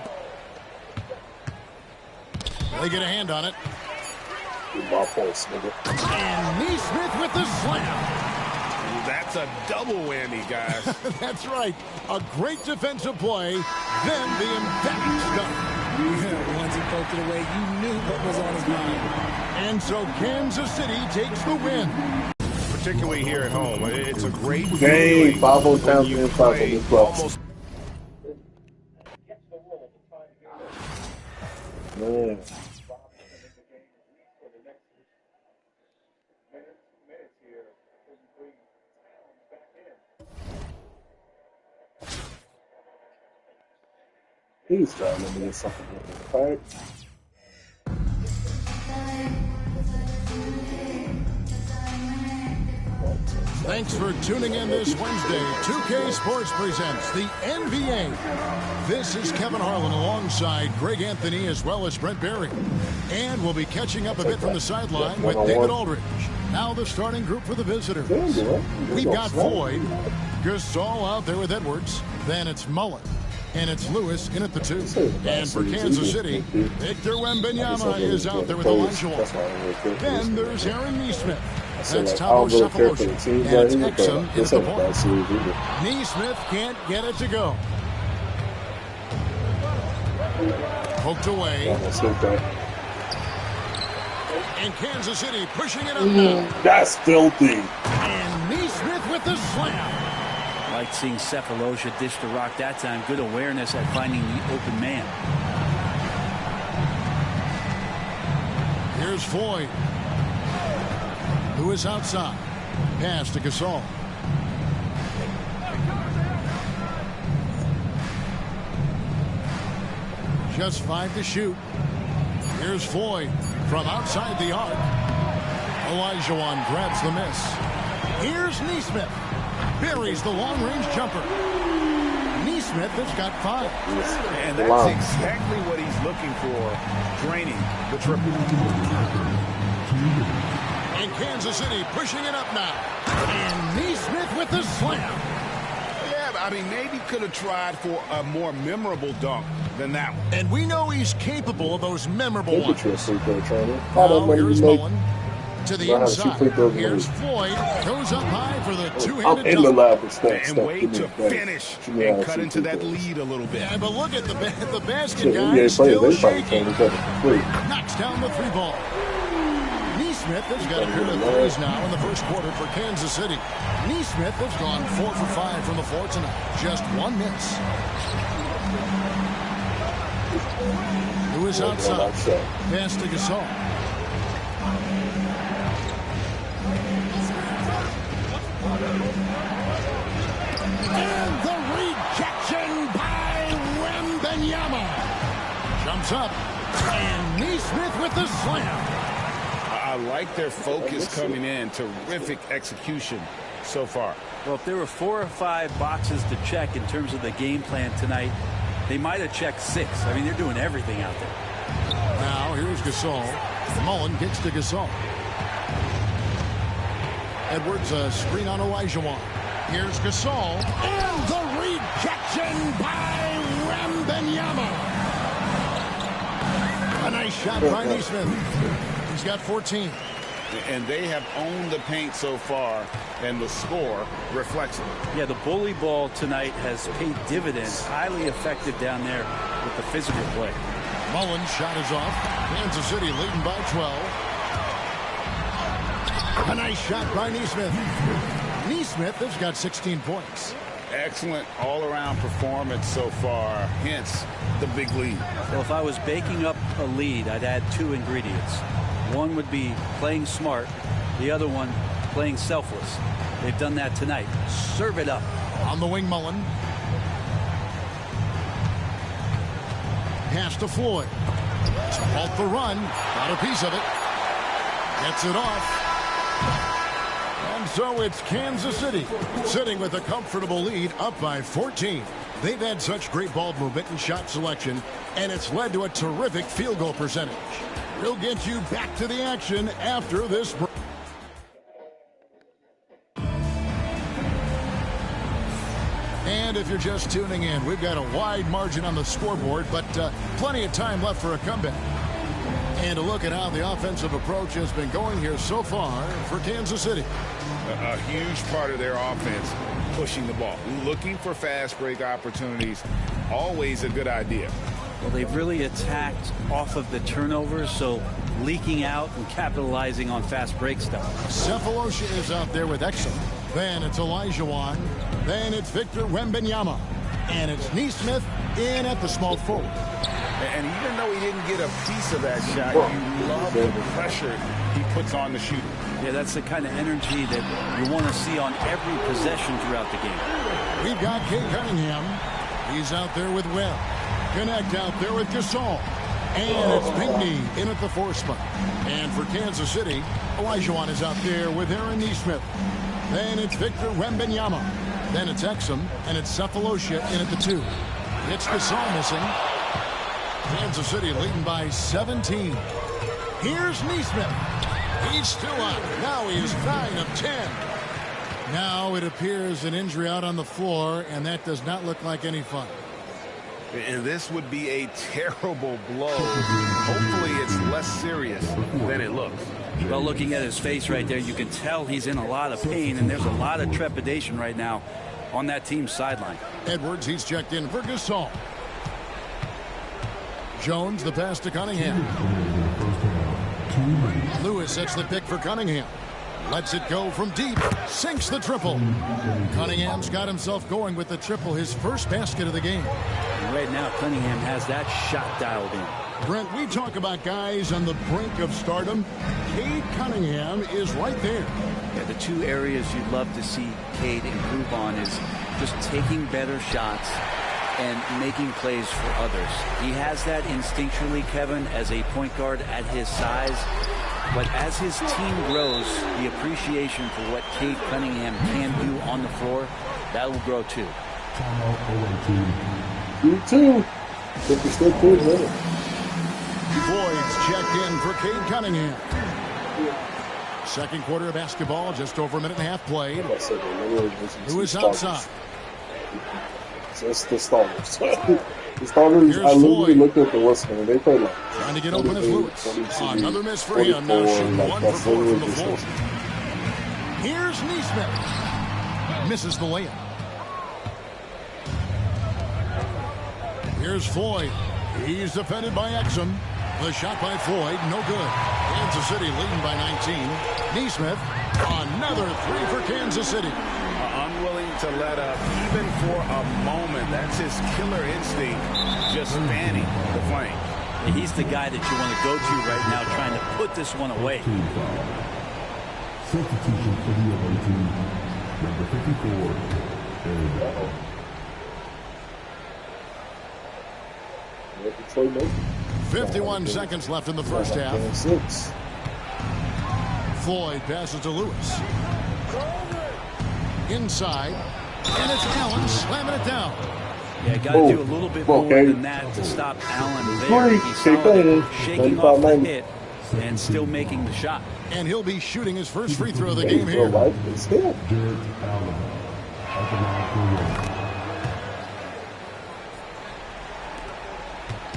They get a hand on it. And Nesmith with the slam. That's a double whammy, guys. That's right. A great defensive play, then the emphatic stuff. Once he poked it away, you knew what was on his mind. And so Kansas City takes the win. Particularly here at home. It's a great game. 5-0 when you play almost. Man. He's trying to get something right. Thanks for tuning in this Wednesday. 2K Sports presents the NBA. This is Kevin Harlan alongside Greg Anthony as well as Brent Berry. And we'll be catching up a bit from the sideline with David Aldridge. Now the starting group for the visitors. We've got Floyd, Gasol out there with Edwards. Then it's Mullen. And it's Lewis in at the 2. And for Kansas City, Victor Wembanyama is out there with Elijah Walker. Then there's Aaron Nesmith. That's Tavo Cephalosha. And it's Exum in at the point. Nesmith can't get it to go. Poked away. And Kansas City pushing it up now. That's filthy. And Nesmith with the slam. Like seeing Cephalosha dish the rock that time. Good awareness at finding the open man. Here's Floyd. Lewis outside. Pass to Gasol. Just 5 to shoot. Here's Floyd from outside the arc. Olajuwon grabs the miss. Here's Nesmith. Buries the long-range jumper. Nesmith has got 5. And that's exactly what he's looking for, draining the triple. And Kansas City pushing it up now. And Nesmith with the slam. Yeah, I mean, maybe could have tried for a more memorable dunk than that one. And we know he's capable of those memorable ones. Now, here's Mullen. To the inside. Here's Floyd. Goes up high for the two-handed I'm in the lab with and wait to finish and cut into that lead a little bit. Yeah, but look at the basket guy still shaking. Knocks down the 3 ball. Nesmith has got a pair of threes now in the first quarter for Kansas City. Nesmith has gone 4 for 5 from the floor tonight. Just 1 miss. Lewis outside. Pass to Gasol. And the rejection by Wembanyama. Jumps up. And Nesmith with the slam. I like their focus coming in. Terrific execution so far. Well, if there were 4 or 5 boxes to check in terms of the game plan tonight, they might have checked 6. I mean, they're doing everything out there. Now, here's Gasol. Mullen kicks to Gasol. Edwards, a screen on Olajuwon. Here's Gasol. And the rejection by Wembanyama. A nice shot by Neesmith. He's got 14. And they have owned the paint so far, and the score reflects it. Yeah, the bully ball tonight has paid dividends. Highly effective down there with the physical play. Mullen's shot is off. Kansas City leading by 12. A nice shot by Neesmith. Neesmith has got 16 points. Excellent all-around performance so far, hence the big lead. Well, if I was baking up a lead, I'd add 2 ingredients. One would be playing smart. The other one, playing selfless. They've done that tonight. Serve it up. On the wing, Mullen. Pass to Floyd. To halt the run. Got a piece of it. Gets it off. And so it's Kansas City sitting with a comfortable lead up by 14. They've had such great ball movement and shot selection, and it's led to a terrific field goal percentage. We'll get you back to the action after this break. And if you're just tuning in, we've got a wide margin on the scoreboard, but plenty of time left for a comeback. And a look at how the offensive approach has been going here so far for Kansas City. A huge part of their offense, pushing the ball, looking for fast break opportunities, always a good idea. Well, they've really attacked off of the turnovers, so leaking out and capitalizing on fast break stuff. Cephalosha is out there with Exum. Then it's Olajuwon. Then it's Victor Wembanyama. And it's Neesmith in at the small forward. And even though he didn't get a piece of that shot, you love the pressure he puts on the shooter. Yeah, that's the kind of energy that you want to see on every possession throughout the game. We've got Cade Cunningham. He's out there with Webb. Connect out there with Gasol. And it's Pinckney in at the 4 spot. And for Kansas City, Olajuwon is out there with Aaron Neesmith. Then it's Victor Wembanyama. Then it's Exum, and it's Cephalosha in at the 2. It's Gasol missing. Kansas City leading by 17. Here's Neesmith. He's still out. Now he is 9 of 10. Now it appears an injury out on the floor, and that does not look like any fun. And this would be a terrible blow. Hopefully it's less serious than it looks. Well, looking at his face right there, you can tell he's in a lot of pain, and there's a lot of trepidation right now on that team's sideline. Edwards, he's checked in for Gasol. Jones, the pass to Cunningham. Lewis sets the pick for Cunningham. Lets it go from deep. Sinks the triple. Cunningham's got himself going with the triple, his first basket of the game. And right now, Cunningham has that shot dialed in. Brent, we talk about guys on the brink of stardom. Cade Cunningham is right there. Yeah, the 2 areas you'd love to see Cade improve on is just taking better shots and making plays for others. He has that instinctually, Kevin, as a point guard at his size. But as his team grows, the appreciation for what Cade Cunningham can do on the floor, that will grow too. Boyd's checked in for Cade Cunningham. Second quarter of basketball, just over a minute and a half played. Who is outside? It's the starters. The starters, I literally looked at the listener, and they played like trying to get open as Lewis. Another miss for him. Now shooting 1 for 4 from the floor. Here's Neesmith. Misses the layup. Here's Floyd. He's defended by Exum. The shot by Floyd, no good. Kansas City leading by 19. Neesmith, another 3 for Kansas City. Unwilling to let up, even for a moment. That's his killer instinct, just fanning the flame. He's the guy that you want to go to right now, trying to put this one away. Substitution for the other team, number 54. 51 seconds left in the first half. Floyd passes to Lewis. Inside, and it's Allen slamming it down. Yeah, got to do a little bit more than that to stop Allen there. He saw shaking off the hit and still making the shot. And he'll be shooting his first free throw of the game here.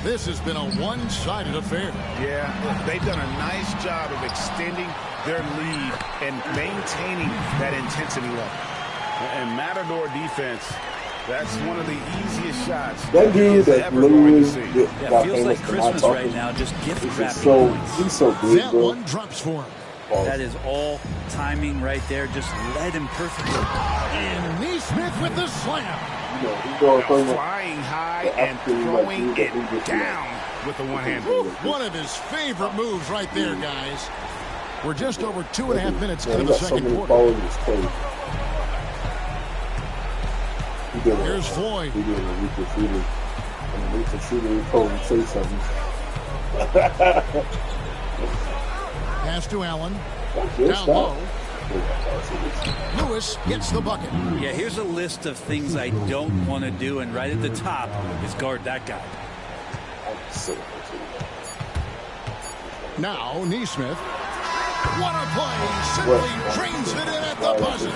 This has been a one-sided affair. Yeah, they've done a nice job of extending their lead and maintaining that intensity level. And Matador defense, that's one of the easiest shots that dude that literally got feels like Christmas right now, just gift wrapping. He's so good, that bro. one drops for him. That is all timing right there. Just led him perfectly. And Neesmith with the slam. Flying high and throwing it down with the one hand. One of his favorite moves right there, guys. We're just over 2.5 minutes into the second quarter. Here's Floyd. He did a weaker shooter. And a weaker shooter, he told him to say something. Pass to Allen. Down low. Lewis gets the bucket. Yeah, here's a list of things I don't want to do, and right at the top is guard that guy. Now, Neesmith. What a play. Simply drains it in at the buzzer.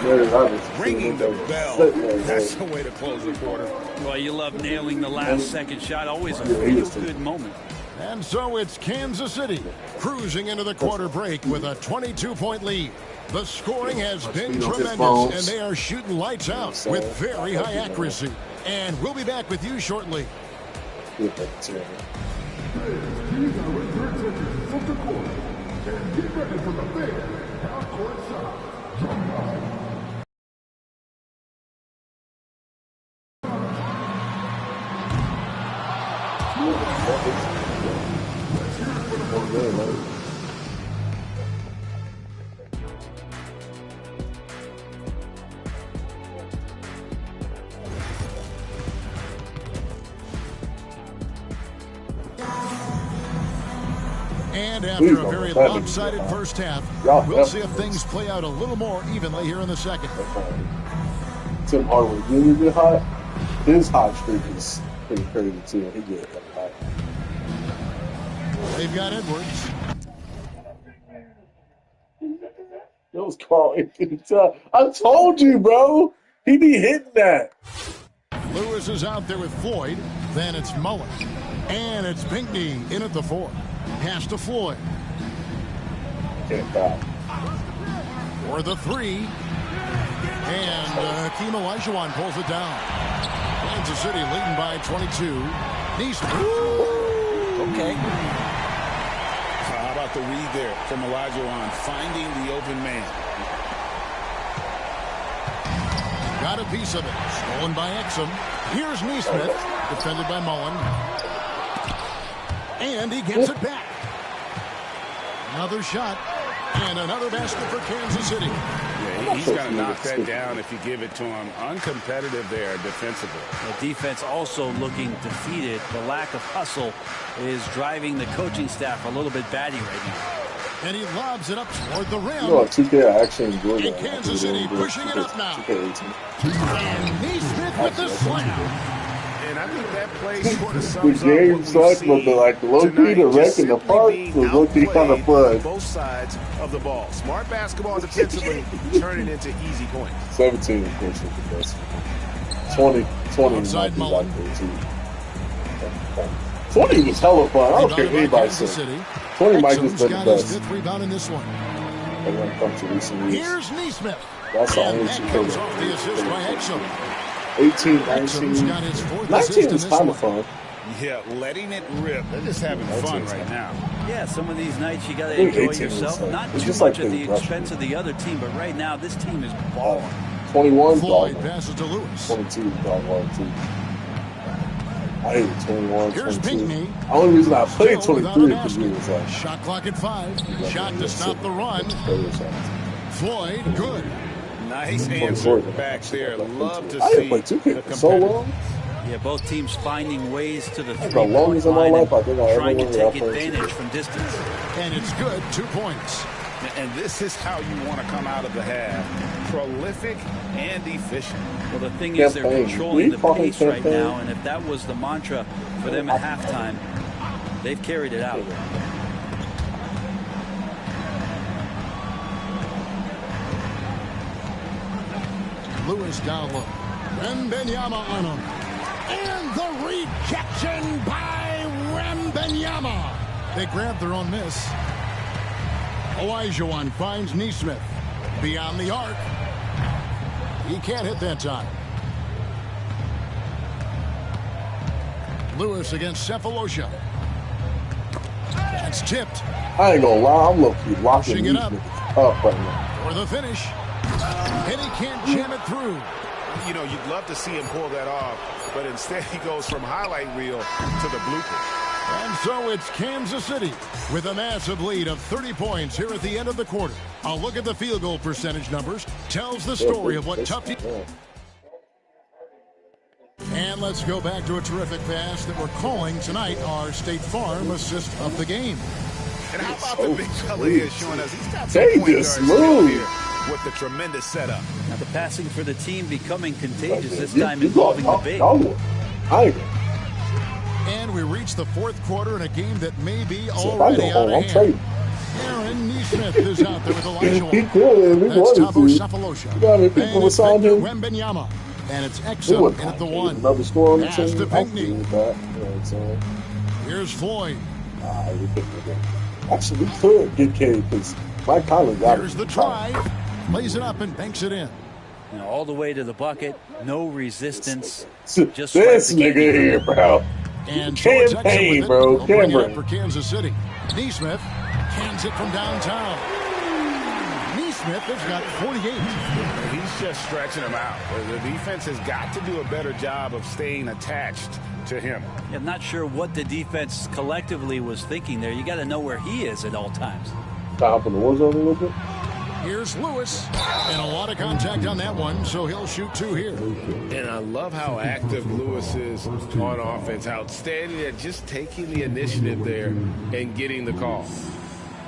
Ringing the bell. That's the way to close the quarter. Well, you love nailing the last second shot. Always a feel-good moment. And so it's Kansas City cruising into the quarter break with a 22-point lead. The scoring has been tremendous, and they are shooting lights out with very high accuracy. And we'll be back with you shortly. And after a very lopsided first half, we'll see if things play out a little more evenly here in the second. Tim Hardaway really get hot. His hot streak is pretty crazy too. He get hot. They've got Edwards. That was Carl Anthony Towns. I told you, bro. He be hitting that. Lewis is out there with Floyd. Then it's Mullen. And it's Pinckney in at the 4. Pass to Floyd. For the 3. And Hakeem Olajuwon pulls it down. Kansas City leading by 22. Neesmith. Okay. How about the read there from Olajuwon, finding the open man. Got a piece of it. Stolen by Exum. Here's Neesmith. Defended by Mullen. And he gets it back. Another shot. And another basket for Kansas City. Yeah, he's got to knock that down if you give it to him. Uncompetitive there defensively. The defense also looking defeated. The lack of hustle is driving the coaching staff a little bit batty right now. And he lobs it up toward the rim. You know, 2K, I actually enjoy that. And Kansas City pushing it up now. And Neesmith with the slam. And I think that play sort of The sums up game what we sucked, see but like the low-key, the wreck in the park was low-key kind of fun. Both sides of the ball. Smart basketball defensively turning into easy points. 17, of course, was the best. 20 Outside Mullen. 20 was hella fun. I don't care what anybody says. 20 might just be the got his best. 5th rebound in this one. And when it comes to recent years. Here's Neesmith. That's the And only that two comes off the assist by Exum. 18, Exum's 19. got his 4th 19 assist in was this kind one. of fun. Yeah, letting it rip. They're just having fun right now. Yeah, some of these nights you got to I think enjoy 18 yourself. was Not it's too just much like at the the expense of the other team, but right now this team is balling. 21 Floyd dog. passes to Lewis. 22 dog one too. I hated 21, Here's 22. Pinckney. The only reason I played Still without 23 a because we basket. was like Shot clock at 5. Shot to stop the run. Floyd, good. Nice answer back there. Love to I see didn't play 2K for so long. Yeah, both teams finding ways to the The three-point longest of my line life, I and think I ever trying to went without take playing advantage from distance. And it's good. 2 points. And this is how you want to come out of the half. Prolific and efficient. Well, the thing is they're Campaign. controlling the Talking pace right campaign. now, and if that was the mantra for them at halftime, they've carried it out. Lewis down low. Wembanyama on him. And the rejection by Wembenyama. They grab their own miss. Olajuwon finds Nesmith. Beyond the arc. He can't hit that time. Lewis against Cephalosha. That's tipped. I ain't gonna lie, I'm low-key locking it up right now. For the finish. And he can't jam it through. You know, you'd love to see him pull that off, but instead he goes from highlight reel to the blooper. And so it's Kansas City with a massive lead of 30 points here at the end of the quarter. A look at the field goal percentage numbers tells the story of what tough teams. And let's go back to a terrific pass that we're calling tonight our State Farm assist of the game. And how about the big fella here showing us he's got some point guard skill here with the tremendous setup. Now the passing for the team becoming contagious this time involving the big. And we reach the fourth quarter in a game that may be already out of hand. Aaron Nesmith is out there with Olajuwon. He could. That's Thabo Cephalosha. People signed him. Wembenyama. And it's Exum in at the one. Another score on the Pass team. to Pinckney. You Here's Floyd. Actually, we could get Cade because Mike Conley got it. Here's the drive. Lays it up and banks it in. You know, all the way to the bucket. No resistance. Just this nigga here, bro. And campaign, bro. Bring it up for Kansas City. Nesmith cans it from downtown. Nesmith has got 48. He's just stretching him out. The defense has got to do a better job of staying attached to him. Yeah, I'm not sure what the defense collectively was thinking there. You got to know where he is at all times. Top of the war zone a little bit. Here's Lewis. And a lot of contact on that one, so he'll shoot two here. And I love how active Lewis is on offense. Outstanding at just taking the initiative there and getting the call.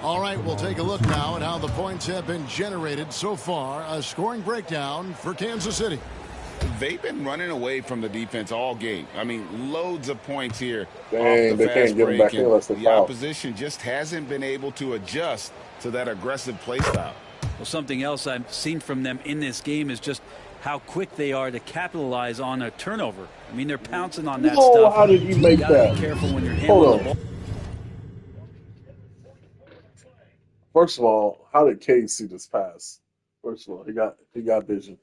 All right, we'll take a look now at how the points have been generated so far. A scoring breakdown for Kansas City. They've been running away from the defense all game. I mean, loads of points here Dang, off the fast break. Back in unless they the foul. opposition just hasn't been able to adjust to that aggressive play style. Well, something else I've seen from them in this game is just how quick they are to capitalize on a turnover. I mean, they're pouncing on that stuff. How did you make that? Be careful when you're handling the ball. First of all, how did Cade see this pass? First of all, he got vision.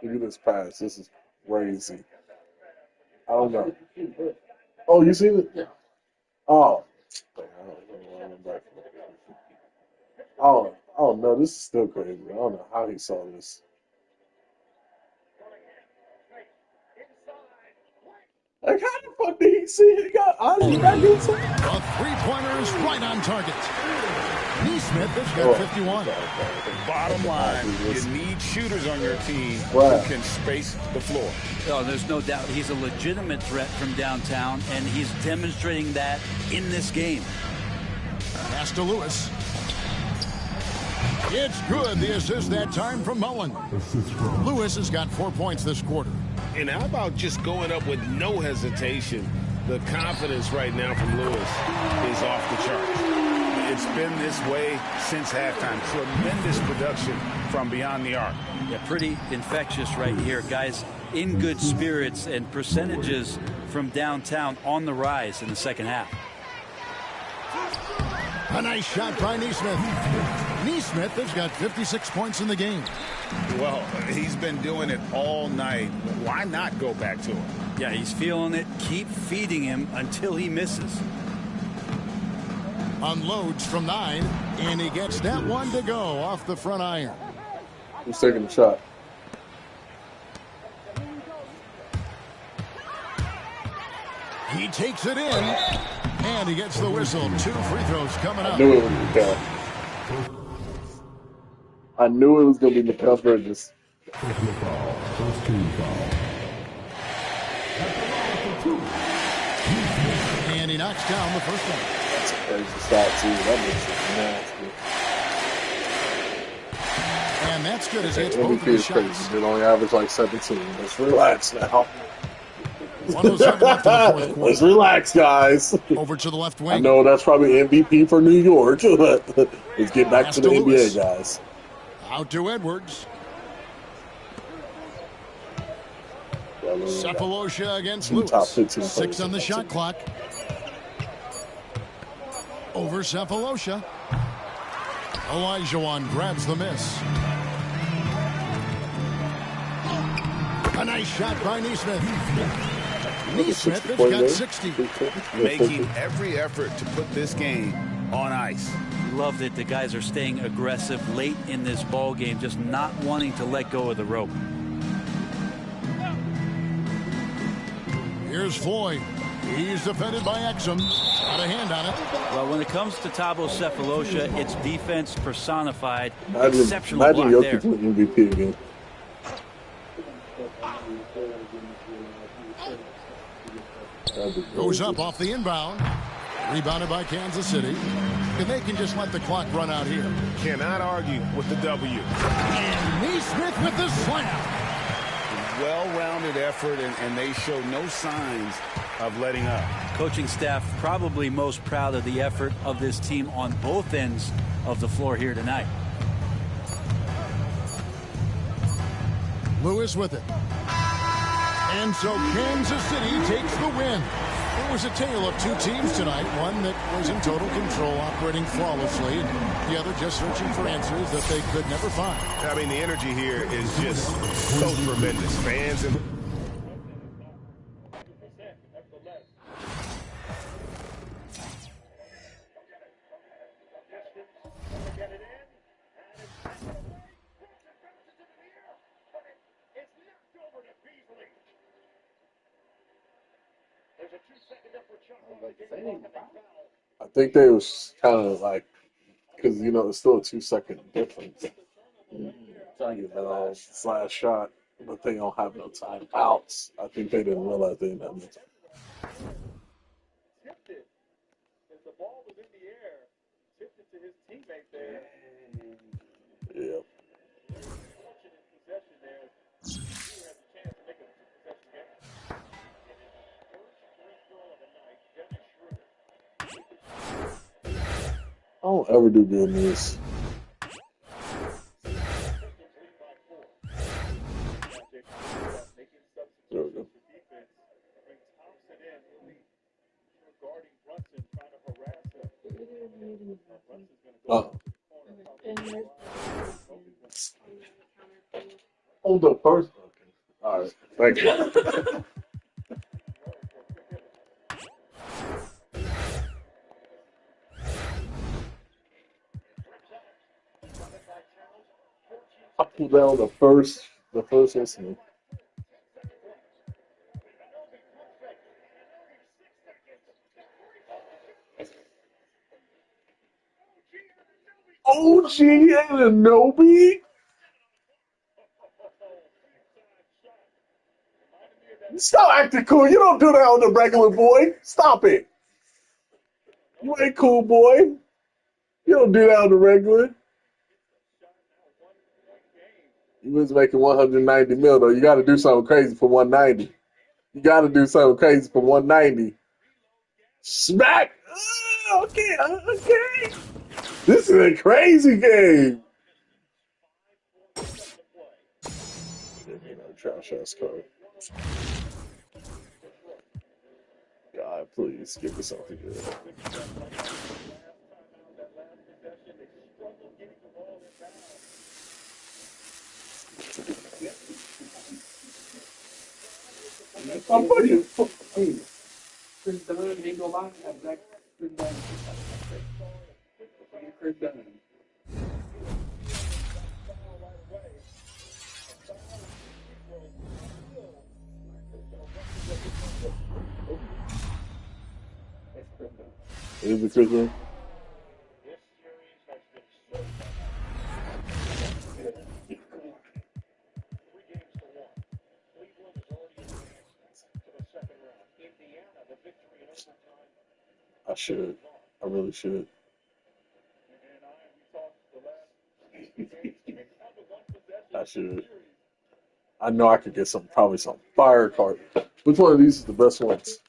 Look at this pass. This is crazy. I don't know. Oh, you seen it? Yeah. Oh. Oh no, this is still crazy. I don't know how he saw this. Like, how the fuck did he see it? He got good. A three-pointer is right on target. Nesmith has got 51. Bottom line, you need shooters on your team who can space the floor. Oh, there's no doubt he's a legitimate threat from downtown, and he's demonstrating that in this game. Pass to Lewis. It's good. The assist that time from Mullen. Lewis has got 4 points this quarter. And how about just going up with no hesitation? The confidence right now from Lewis is off the charts. It's been this way since halftime. Tremendous production from beyond the arc. Yeah, pretty infectious right here. Guys in good spirits, and percentages from downtown on the rise in the second half. A nice shot by Nesmith. Nesmith has got 56 points in the game. Well, he's been doing it all night. Why not go back to him? Yeah, he's feeling it. Keep feeding him until he misses. Unloads from 9, and he gets that one to go off the front iron. Who's taking the shot? He takes it in, and he gets the whistle. 2 free throws coming up. I knew it was McCall. I knew it was going to be McCall Bridges. And he knocks down the first one. That's a crazy shot, too. That makes it nasty. And that's good as he hits both of the shots. They only average like 17. Let's relax now. 107 left in the fourth quarter. Let's relax, guys. Over to the left wing. I know that's probably MVP for New York. Let's get back to the NBA, guys. Out to Edwards. Cephalosha against Two top Lewis. 15 6 players on the on shot team. clock. Over Cephalosha. Elijah grabs the miss. A nice shot by Neesmith. Neesmith has got 60. Making every effort to put this game on ice. Love that the guys are staying aggressive late in this ball game, just not wanting to let go of the rope. Here's Floyd. He's defended by Exum. Got a hand on it. Well, when it comes to Thabo Cephalosha, it's defense personified. Imagine Exceptional block there. Jokic win MVP again. Goes up off the inbound. Rebounded by Kansas City. And they can just let the clock run out here. Cannot argue with the W. And Neesmith with the slam. Well-rounded effort, and they show no signs of letting up. Coaching staff probably most proud of the effort of this team on both ends of the floor here tonight. Lewis with it. And so Kansas City takes the win. It was a tale of two teams tonight. One that was in total control, operating flawlessly. The other just searching for answers that they could never find. I mean, the energy here is just so tremendous. Fans and... I think they was kind of like, because, you know, it's still a 2-second difference. Slash shot, but they don't have no timeouts. I think they didn't realize they didn't have no time. Yeah. I don't ever do good news. There we go. Oh. Hold up first. Okay. All right. Thank you. I pulled down the first incident. OG Anunoby? Stop acting cool. You don't do that on the regular, boy. Stop it. You ain't cool, boy. You don't do that on the regular. You was making 190 mil, though. You got to do something crazy for 190. You got to do something crazy for 190. Smack. Okay. This is a crazy game. Trash ass card. God, please give me something good. I'm fucking. Hey, Chris Dunn ain't gonna lie. That black Chris Dunn. Chris Dunn. Is it Chris Dunn? I should. I really should. I should. I know I could get probably some fire card. Which one of these is the best ones?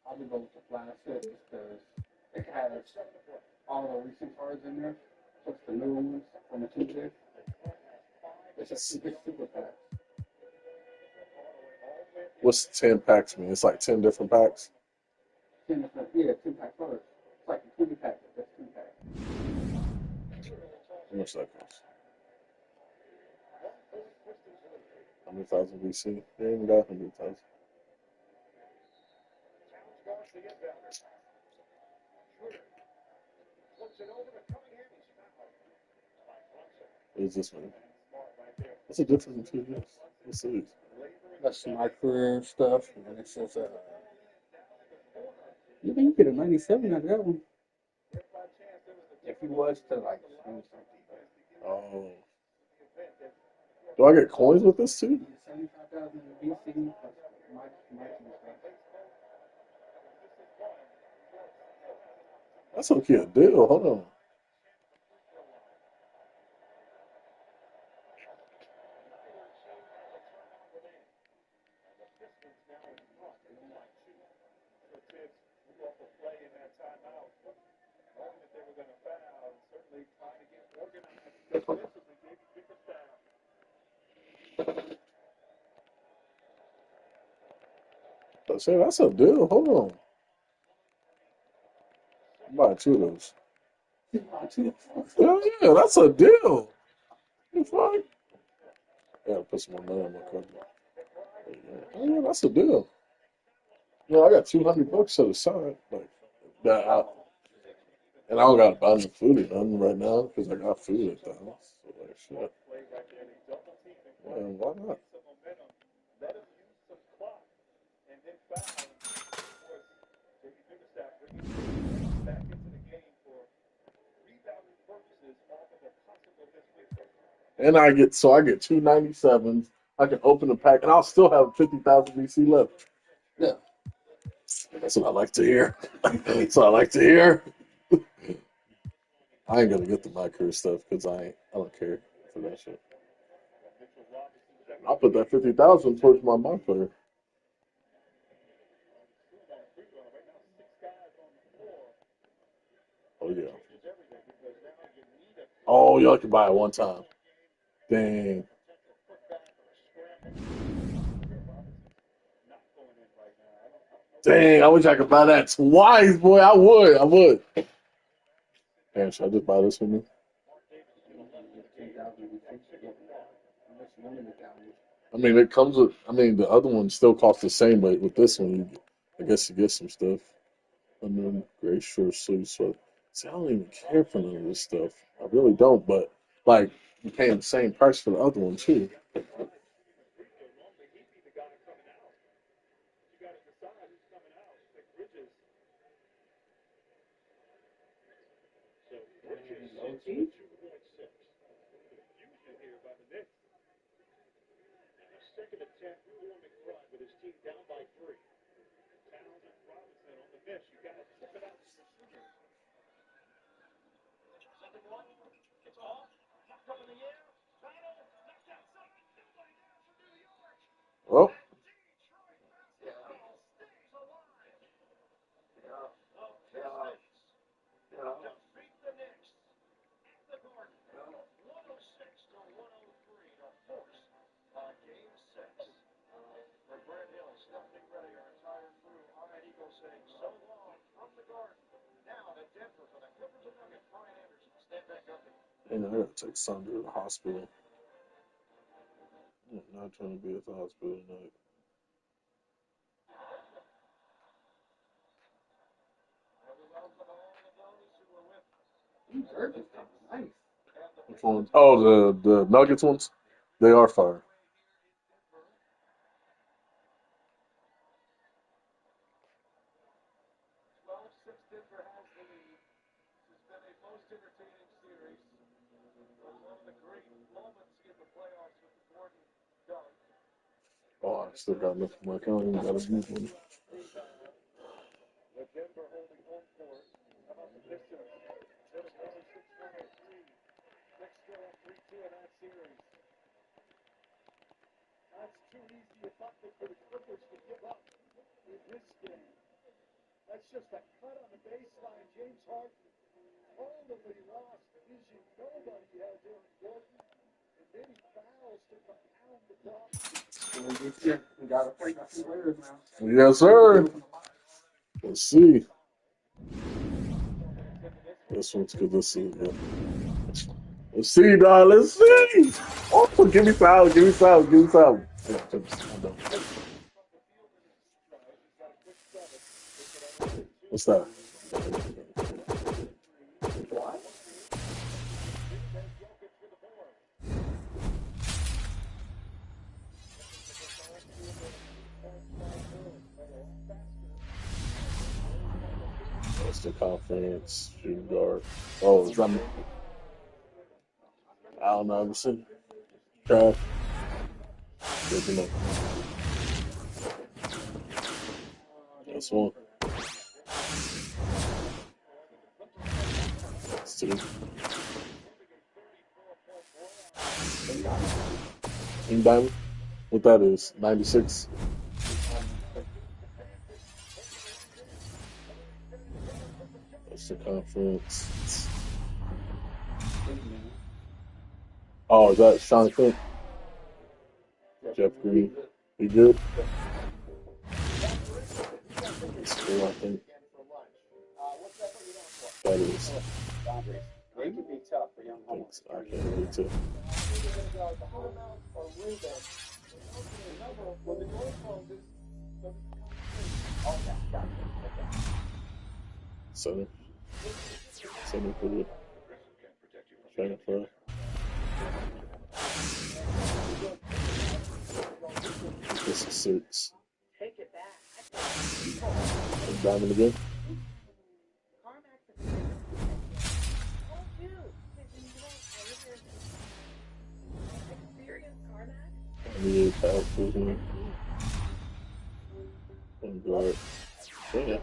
I'll be going with the flat six because it has all the recent cards in there. Plus the new ones from the Tuesday. It's super fast. What's 10 packs mean? It's like 10 different packs. 10 different, yeah, 10-pack colors. It's like a 20-pack, but that's 10-pack. How much that cost? 100,000 VC. They ain't got 100,000. What is this one? What's the difference between this? What's these? That's my career stuff. And then it says, you think you get a 97 out of that one? If he was to like swing something. Oh. Do I get coins with this too? 75,000 BC plus my That's okay a deal. Hold on. I say that's a deal. Hold on. I'm buying two of those. Hell yeah, that's a deal. The fuck? I gotta put some more money on my card. Oh yeah, that's a deal. Yeah, I got $200 set aside. Like that, and I don't got to buy no food or nothing right now because I got food at the house. So like shit. Yeah, why not? And I get 297s. I can open the pack, and I'll still have 50,000 BC left. Yeah. That's what I like to hear. That's what I like to hear. I ain't gonna get the my career stuff because I don't care for that shit. I'll put that 50,000 towards my player. Oh yeah. Oh, y'all can buy it one time. Dang. Dang, I wish I could buy that twice, boy. I would. Damn, should I just buy this one? I mean, it comes with. I mean, the other one still costs the same, but with this one, I guess you get some stuff. And then gray short sleeve sweat. See, I don't even care for none of this stuff. I really don't. But like, you're paying the same price for the other one too. Well, and I gotta take Sandra to the hospital. I'm not trying to be at the hospital tonight. Nice. Which ones? Oh, the Nuggets ones. They are fire. Oh, I still got enough in my account. I ain't got to use one. Yes, sir. Let's see. This one's good. Let's see. Let's see, dog. Let's see. Oh, give me salad. Give me salad. Give me salad. What's that? Western Conference, shooting guard. Oh, is that me? I don't know. Ever seen trash? Good to know. That's one. That's two. King Diamond? What that is? 96. Western Conference. Oh, is that Sean Kemp? Jeff Green. He good? That's cool, I think. That is. I can't really tell. Center. Center for the Dragonfly. This is 6. And Diamond again. NBA pass prisoner. One guard. Damn.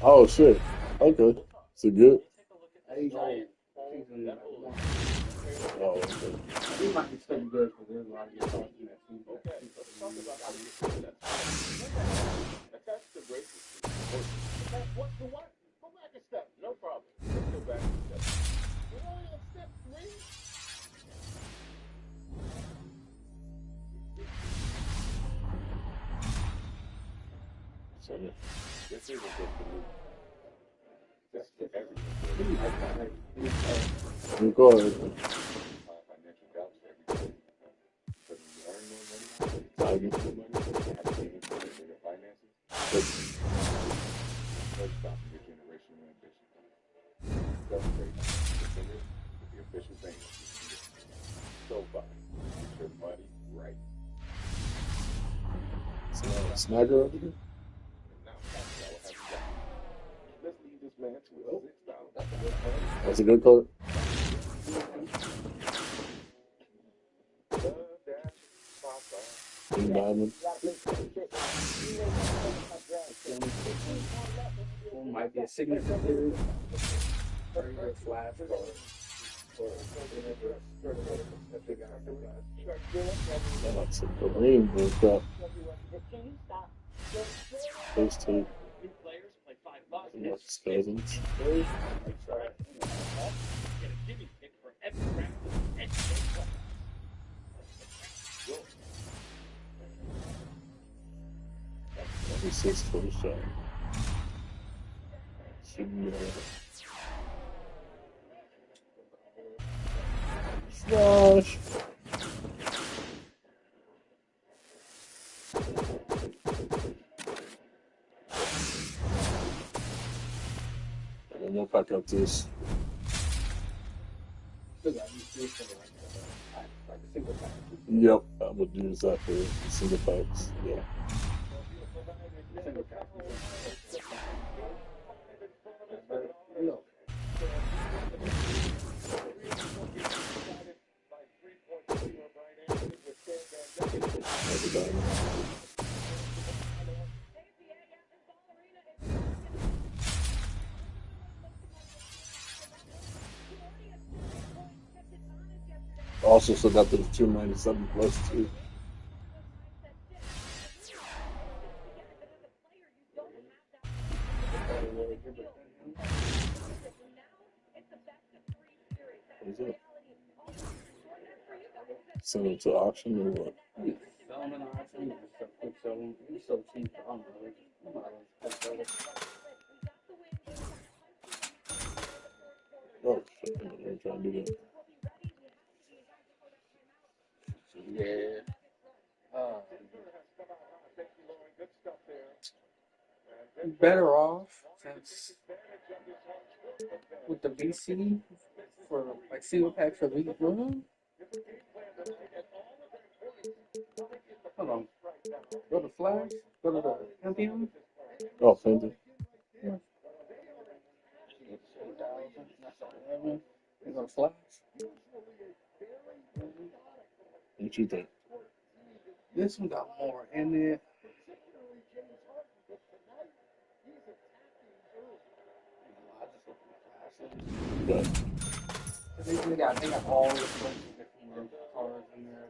Oh shit. Okay. Is it good? Oh, okay. He might be still good because there's a lot of good talking in that team. Okay, let's talk about how you feel that. Attach the braces. What? Go back a step. No problem. Let's go back a step. We're only on step 3. Sorry. This isn't just for me. That's for everyone. You go ahead. Financial doubts every day. But when you earn more money, you have to be in your finances. Let's stop your generational ambition. Celebrate the official thing. So far, get your money right. Snagger over here? Let's leave this man to a 6,000. That's a good card. King Diamond. Might be a signature series or a flash That's a Kareem broke up. Those two. Marcus Cousins. This for the shot. Slash. And we'll pack up this. Yep, I'm gonna use that for single packs. Yeah. Also, so got those 297 plus too. What is it? Send them to auction or what? Sell them in auction. Sell them. He's so cheap. I don't know. Oh, shit. I'm trying to do that. Yeah. Better off since with the VC for like single pack for week one. Hold on. Go to Flash. Go to the Pantheon. Oh, Fenton. Yeah. You go to Flash. What you think? This one got more in it. Yeah. They got all the different colors in there.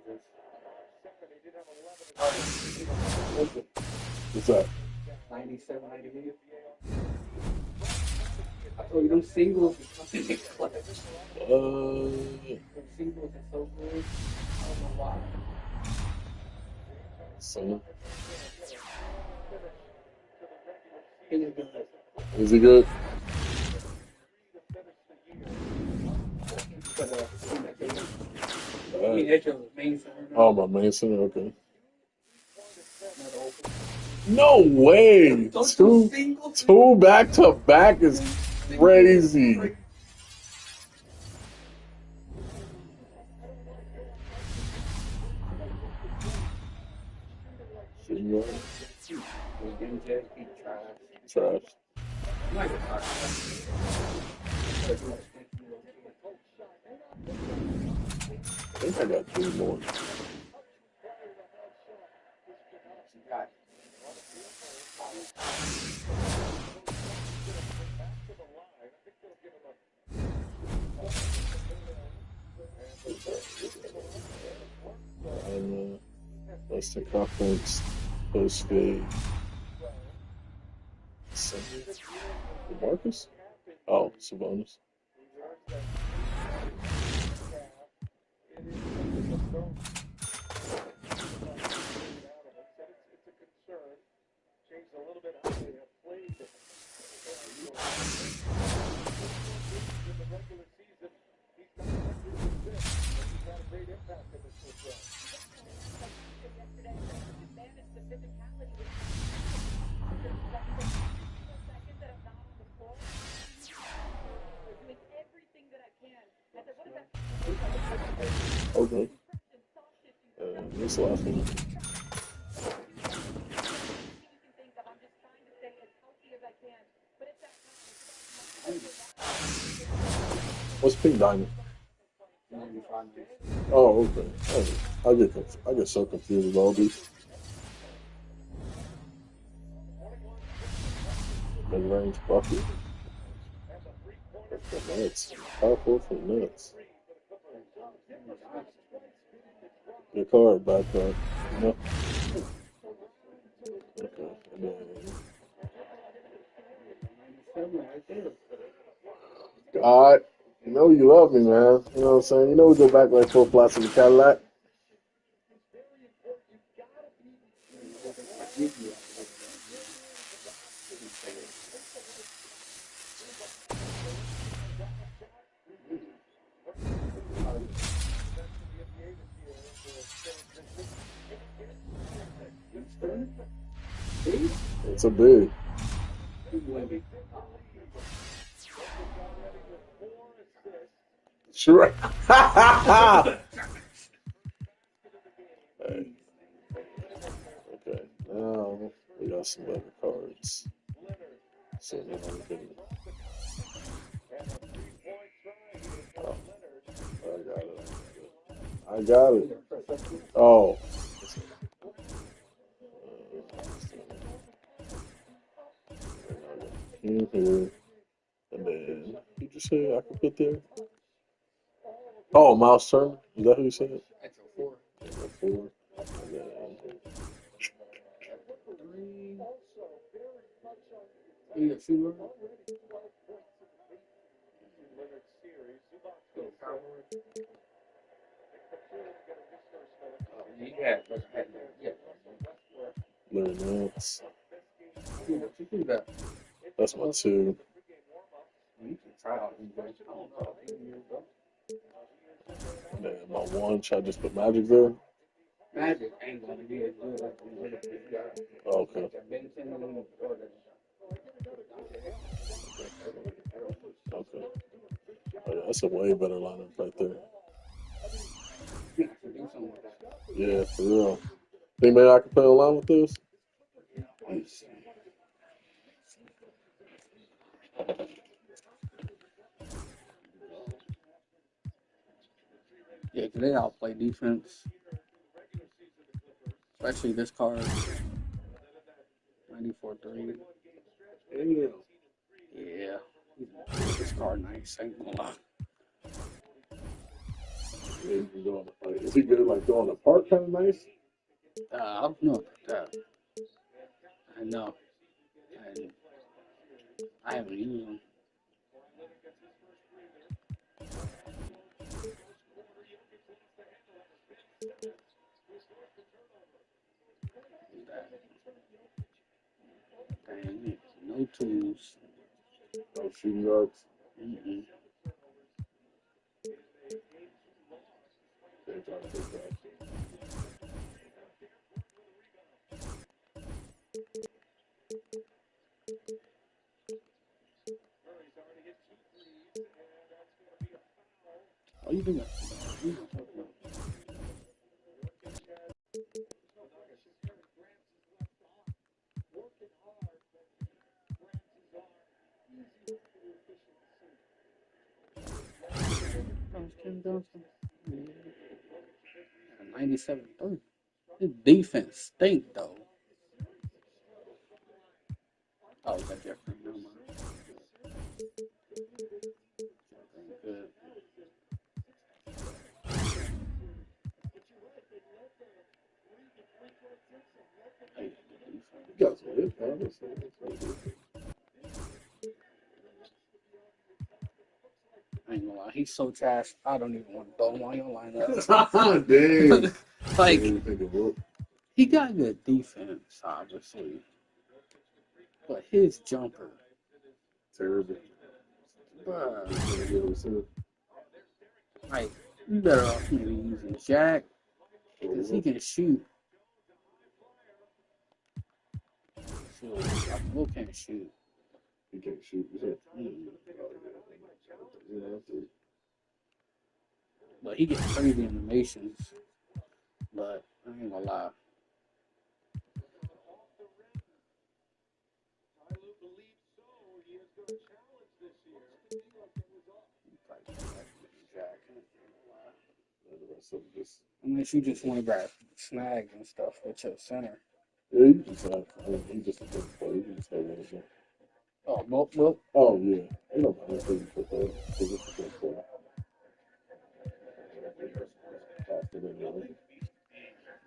What's that? 97, 98. I told you them singles become in clutch. Them singles are so good. I don't know why. So, He's good. is he good? I mean, that's your main center. Oh, my main center. Okay. No way. Two back to back is crazy. Trash. I think I got 3 more. Western Conference post game. Marcus? Oh, Sabonis. Okay. What's the last one? What's Pink Diamond? Oh, okay. Oh, I get so confused with all these. Mid-range bucket. For Nets. Powerful for Nets. Good card, bad card. No. Okay. And then, God, you know you love me, man. You know what I'm saying? You know we go back like 4 flats in the Cadillac. It's a big. Sure. Hey. Okay. Now we got some better cards. So now we can. Oh, I got it. Oh. In here. And then you just say I can put there. Oh, Miles Turner. Is that who you said? 4. And then Yeah, yeah. Larry Nance. You do that. That's my two. You can try out these guys. Man, my one. Should I just put Magic there? Magic ain't gonna be as good as the other two guys. Okay. Ben Simmons or the Okay. Oh, yeah, that's a way better lineup right there. do something with that. Yeah, for real. Think maybe I can play along with this? Yeah, 'cause they all play defense, especially this card. 94-3. Yeah, this card nice. Ain't gonna lie. Is he good like going to park kind of nice? I don't know about that. I know. I haven't used them. Dang, no tools. No shooting guards. Mm-mm. Oh, you do that. Kim Johnson. 97-3. His defense stink though. Oh, is that Jeffrey? Never mind. Good. Hey, You got some hip comments. I ain't gonna lie, he's so trash. I don't even want to throw him on your lineup. Dang. Like, he got good defense, obviously, but his jumper, Terrible. bruh. Like, you better off maybe using Jack because he can shoot. So, like, Will can't shoot. He can't shoot. But he gets crazy animations. But I ain't gonna lie. Unless you just want to grab snags and stuff with your center. Yeah, you just have. He just a good player. You just have anything. Oh, well. Oh yeah. You don't mind if you put that. Because it's a good player.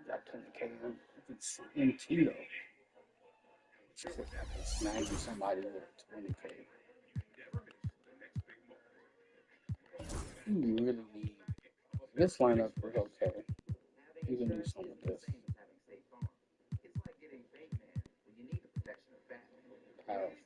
Got 20K if it's in Tito. I can snag you somebody with 20K. You really need this lineup is okay. You can do something with this. Powerful.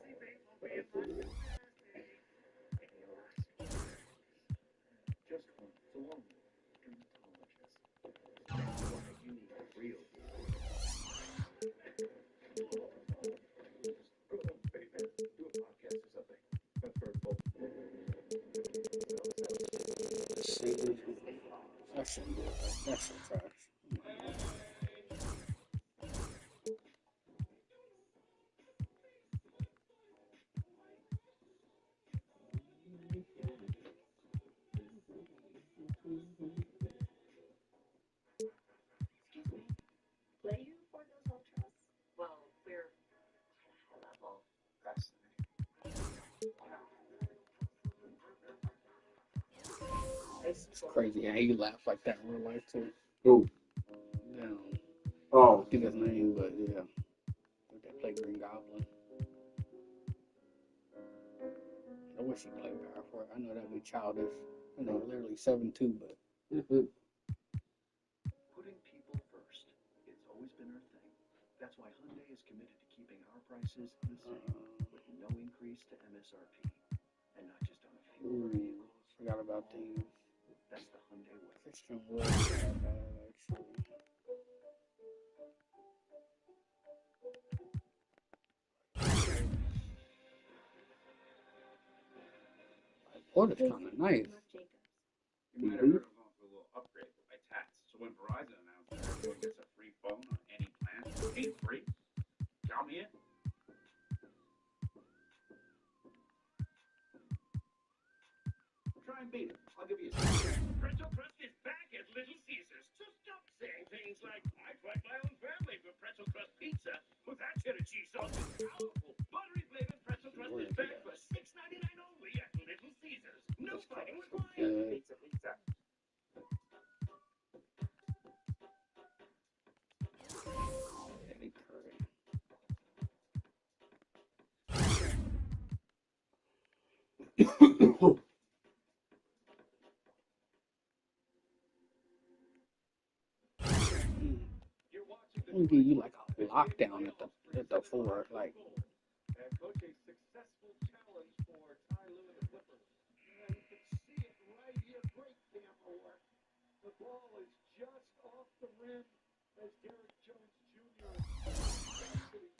See, that shouldn't do it. That shit trash. It's crazy how he laughs like that in real life too. Who? Yeah. Oh. I think his name, but yeah. They play Green Goblin. I wish he played power for it. I know that'd be childish. I know literally 7'2", but. committed to keeping our prices the same with no increase to MSRP. And not just on a few of our vehicles. Forgot about these. That's the Hyundai way. Christian Wood, that bad, actually. Porter's kind of nice. You might have heard of going for a little upgrade with my tats. So when Verizon announced that everyone gets a free phone on any plan, paid free, count me in. Try and beat it. I'll give you a second. Pretzel Crust is back at Little Caesars. So stop saying things like, I'd fight my own family for Pretzel Crust pizza. With that cheddar cheese sauce, it's powerful. Buttery flavored Pretzel Crust is back for $6.99 only at Little Caesars. No fighting required. Pizza, pizza. Eddie Curry. I'm gonna give you like a lockdown at the 4, like. Coach, a successful challenge for Ty Lue and the Clippers. Yeah, you can see it right here. Great camera work. The ball is just off the rim as Derek Jones Jr.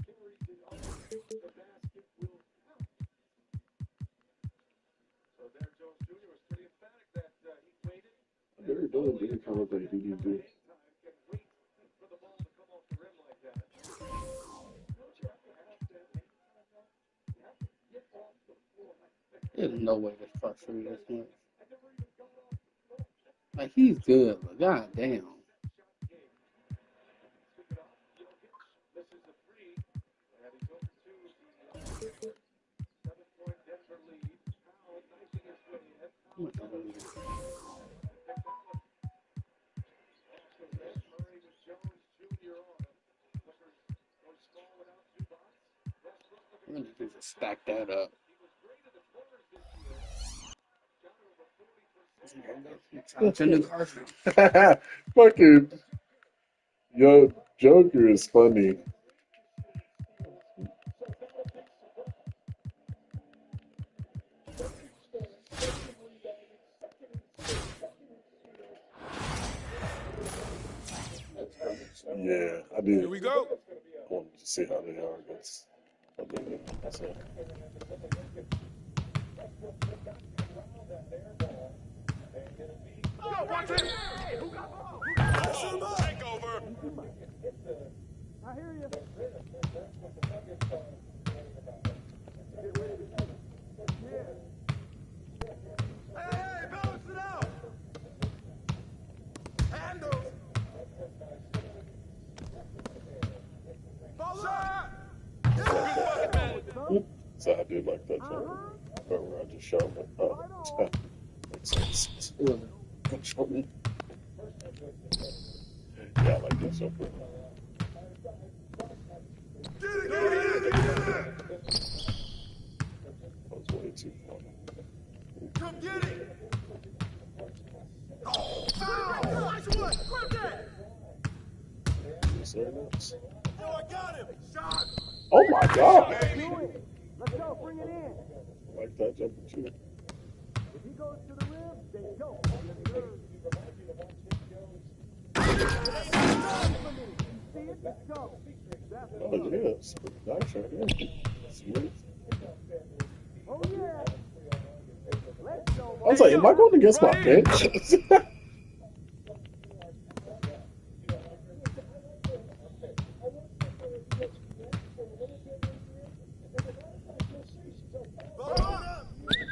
carries it under the basket will count. So Derek Jones Jr. was pretty emphatic that he waited. They're doing the kind of thing he can do. For the ball to come off the rim like that. Don't you have to have that anytime though? You have to get off the floor. There's no way this frustrated this much. Like, he's good, but goddamn. I'm gonna just stack that up. Fucking yo, Joker is funny. Yeah, I did. Here we go. I wanted to see how they are against. So. Oh, watch it! Take over. I hear you. Hey, balance it out. Handle. So I did like that jump. But where I just showed it. Oh, makes sense. Good shot. Yeah, I like that so far. That was way too funny. Come get it. Oh, grab that. Oh, I got him. Shot. Oh my God! Let's go. Bring it in. I like that jumper too. If he goes to the rim, then go. Let's go. Oh yeah, it's pretty nice right here. Smooth. Oh yeah. Let's go. I was like, am I going against my bench?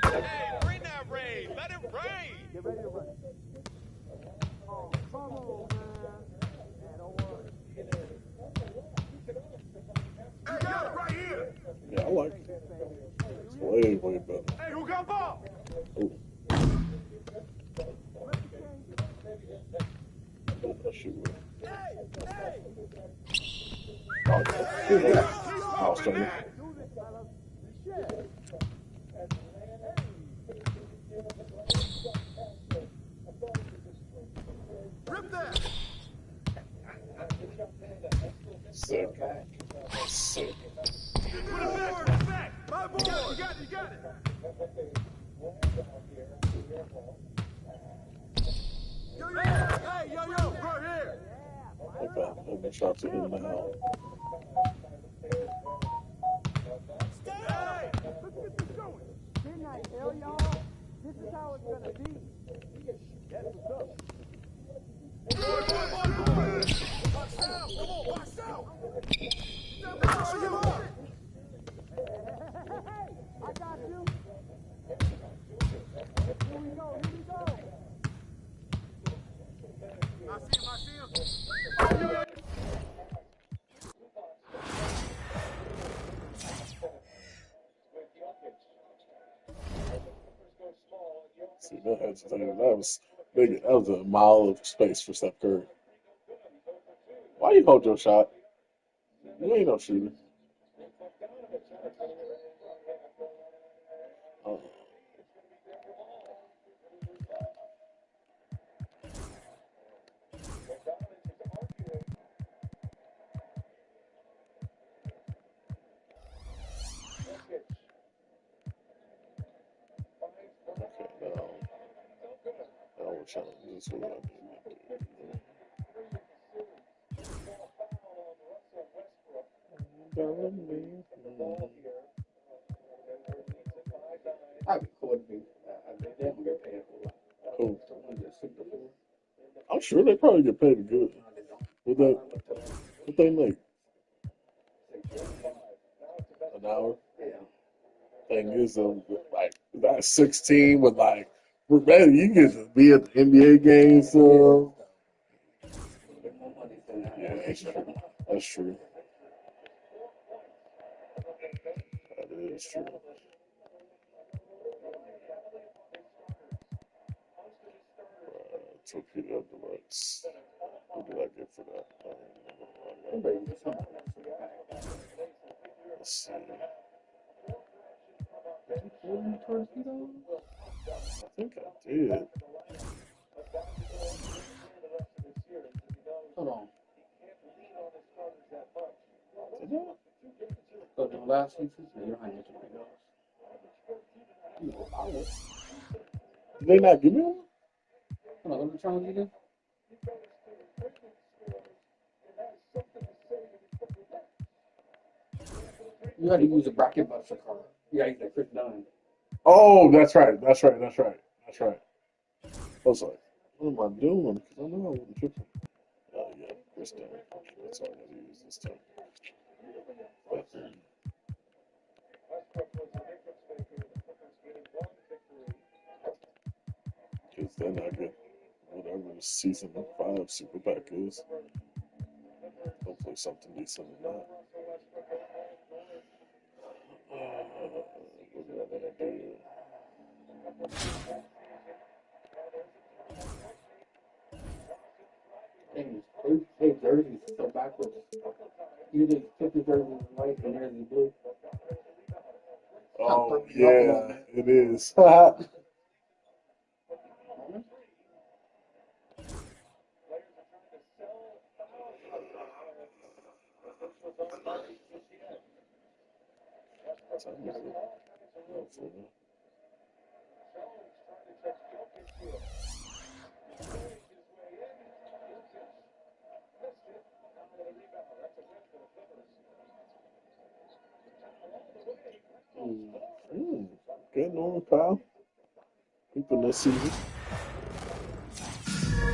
Hey, bring that rain. Let it rain. Get ready to run. Oh, come on, man. Don't worry. Hey, got it right here. Yeah, I like it. It's way, way better. Hey, who got ball? Oh. I should win. Oh, yeah. I'll start it. Rip that. Sick. Sick. My boy. You got it. Hey, yo, right here. If the shots are hitting now. Hey, let's get this going. Didn't I tell y'all? This is how it's gonna be. That's what's up. Box out! Come on, box out! Hey, I got you. Here we go. I see him. See, that hesitated. That was big. That was a mile of space for Steph Curry. Why you hold your shot? You ain't no shooter. Now we're trying to do this one. Cool. I'm sure they probably get paid good. What they make? An hour? Thing is, like that 16 with like, man, you get to be at the NBA games. Yeah, that's true. That's true. That is true. Torpedo Deluxe. What did I get for that? Let's see. I think I did. Hold on. Did I? So the last few seasons, you don't have to $2. Did they not give me one? Hold on, let me try one again. You had to use a bracket buster card. You gotta use that Chris Dunn. Oh, that's right. I was like, what am I doing? Because I know I wasn't tripping. Oh, yeah, Chris Dunn. That's all I got to use this time. Because then I get whatever the season 5 super pack is. Hopefully something decent in that. What did I want to do? His jersey is so backwards. You just took his jersey white and there's the blue. Oh, yeah, it is. Good on, Kyle. Keeping this season.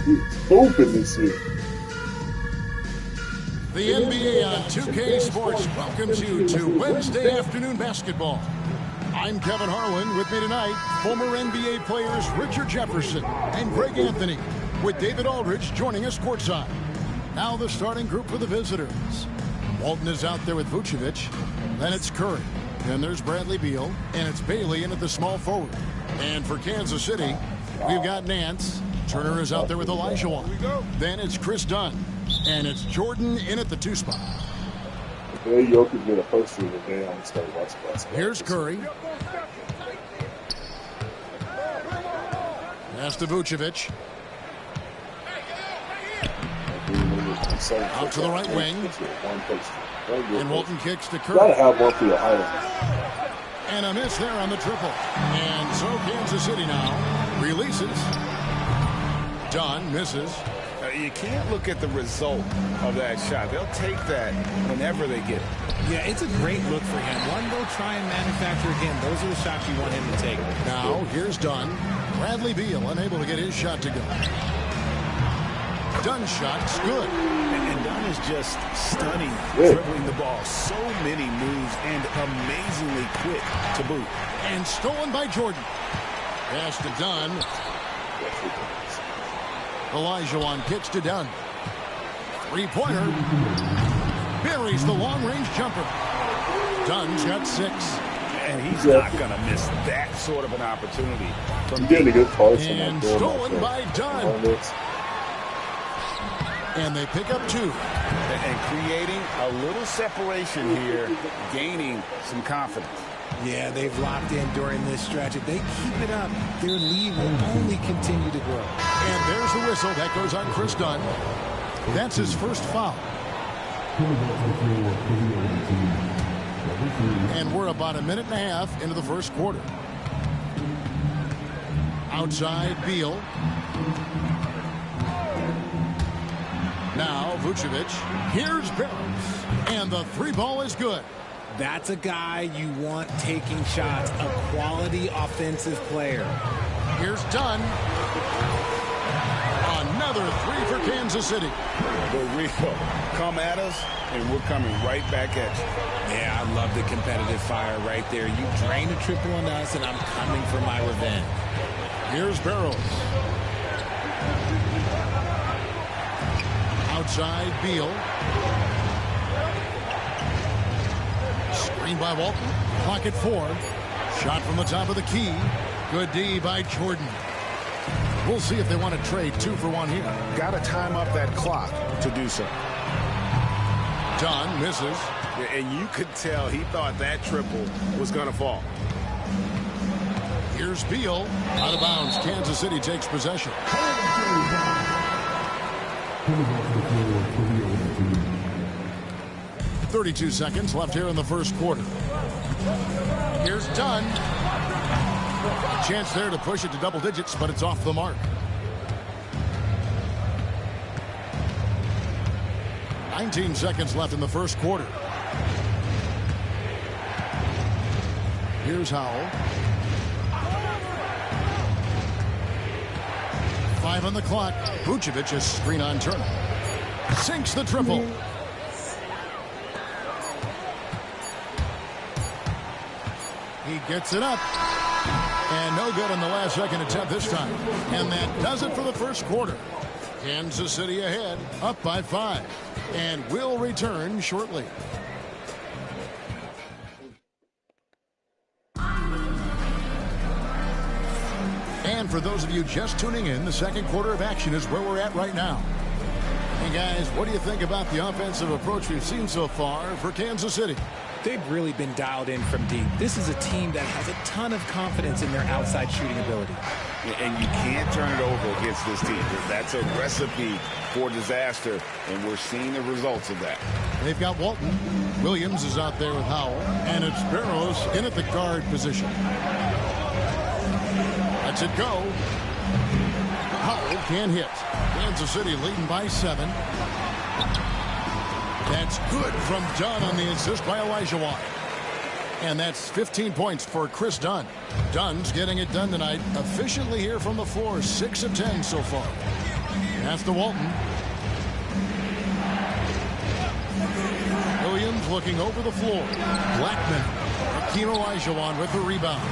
He's hooping this year. The NBA on 2K Sports welcomes you to Wednesday afternoon basketball. I'm Kevin Harlan. With me tonight, former NBA players Richard Jefferson and Greg Anthony, with David Aldridge joining us courtside. Now the starting group for the visitors. Walton is out there with Vucevic. Then it's Curry. Then there's Bradley Beal. And it's Bailey in at the small forward. And for Kansas City, we've got Nance. Turner is out there with Elijah. Then it's Chris Dunn. And it's Jordan in at the 2 spot. There you could get a first of the day on start watching basketball. Here's Curry. Pass to Vucevic. Out to the right wing. And Walton kicks to Kirk. Gotta have one for your highlight. And a miss there on the triple. And so Kansas City now releases. Dunn misses. You can't look at the result of that shot. They'll take that whenever they get it. Yeah, it's a great look for him. One, go try and manufacture again. Those are the shots you want him to take. Now, here's Dunn. Bradley Beal unable to get his shot to go. Dunn's shot's good. And Dunn is just stunning, dribbling the ball. So many moves and amazingly quick to boot. And stolen by Jordan. Pass to Dunn. Olajuwon kicks to Dunn. Three-pointer. Buries the long-range jumper. Dunn's got 6. And he's not going to miss that sort of an opportunity. From getting a good pass. And stolen by Dunn. And they pick up 2. And creating a little separation here, gaining some confidence. Yeah, they've locked in during this stretch. If they keep it up, their lead will only continue to grow. And there's the whistle. That goes on Chris Dunn. That's his first foul. And we're about a minute and a half into the first quarter. Outside, Beal. Now, Vucevic. Here's Barrows. And the 3-ball is good. That's a guy you want taking shots, a quality offensive player. Here's Dunn. Another 3 for Kansas City. But Rico, come at us, and we're coming right back at you. Yeah, I love the competitive fire right there. You drain a triple on us, and I'm coming for my revenge. Here's Barrows. Outside, Beal. Screen by Walton. Clock at 4. Shot from the top of the key. Good D by Jordan. We'll see if they want to trade 2 for 1 here. Got to time up that clock to do so. Dunn misses. And you could tell he thought that triple was going to fall. Here's Beal. Out of bounds. Kansas City takes possession. 32 seconds left here in the first quarter. Here's Dunn. A chance there to push it to double digits, but it's off the mark. 19 seconds left in the first quarter. Here's Howell. 5 on the clock. Vucevic is screen on Turner. Sinks the triple. He gets it up. And no good on the last second attempt this time. And that does it for the first quarter. Kansas City ahead, up by 5. And will return shortly. And for those of you just tuning in, the second quarter of action is where we're at right now. Hey guys, what do you think about the offensive approach we've seen so far for Kansas City? They've really been dialed in from deep. This is a team that has a ton of confidence in their outside shooting ability. And you can't turn it over against this team. That's a recipe for disaster, and we're seeing the results of that. They've got Walton. Williams is out there with Howell, and it's Barrows in at the guard position. Lets it go. Howell can't hit. Kansas City leading by 7. That's good from Dunn on the assist by Olajuwon. And that's 15 points for Chris Dunn. Dunn's getting it done tonight efficiently here from the floor. 6 of 10 so far. Pass to Walton. Williams looking over the floor. Blackman. Hakeem Olajuwon with the rebound.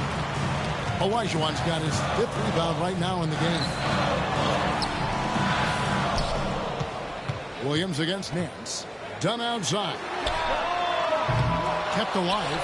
Olajuwon's got his 5th rebound right now in the game. Williams against Nance. Dunn outside. Kept alive.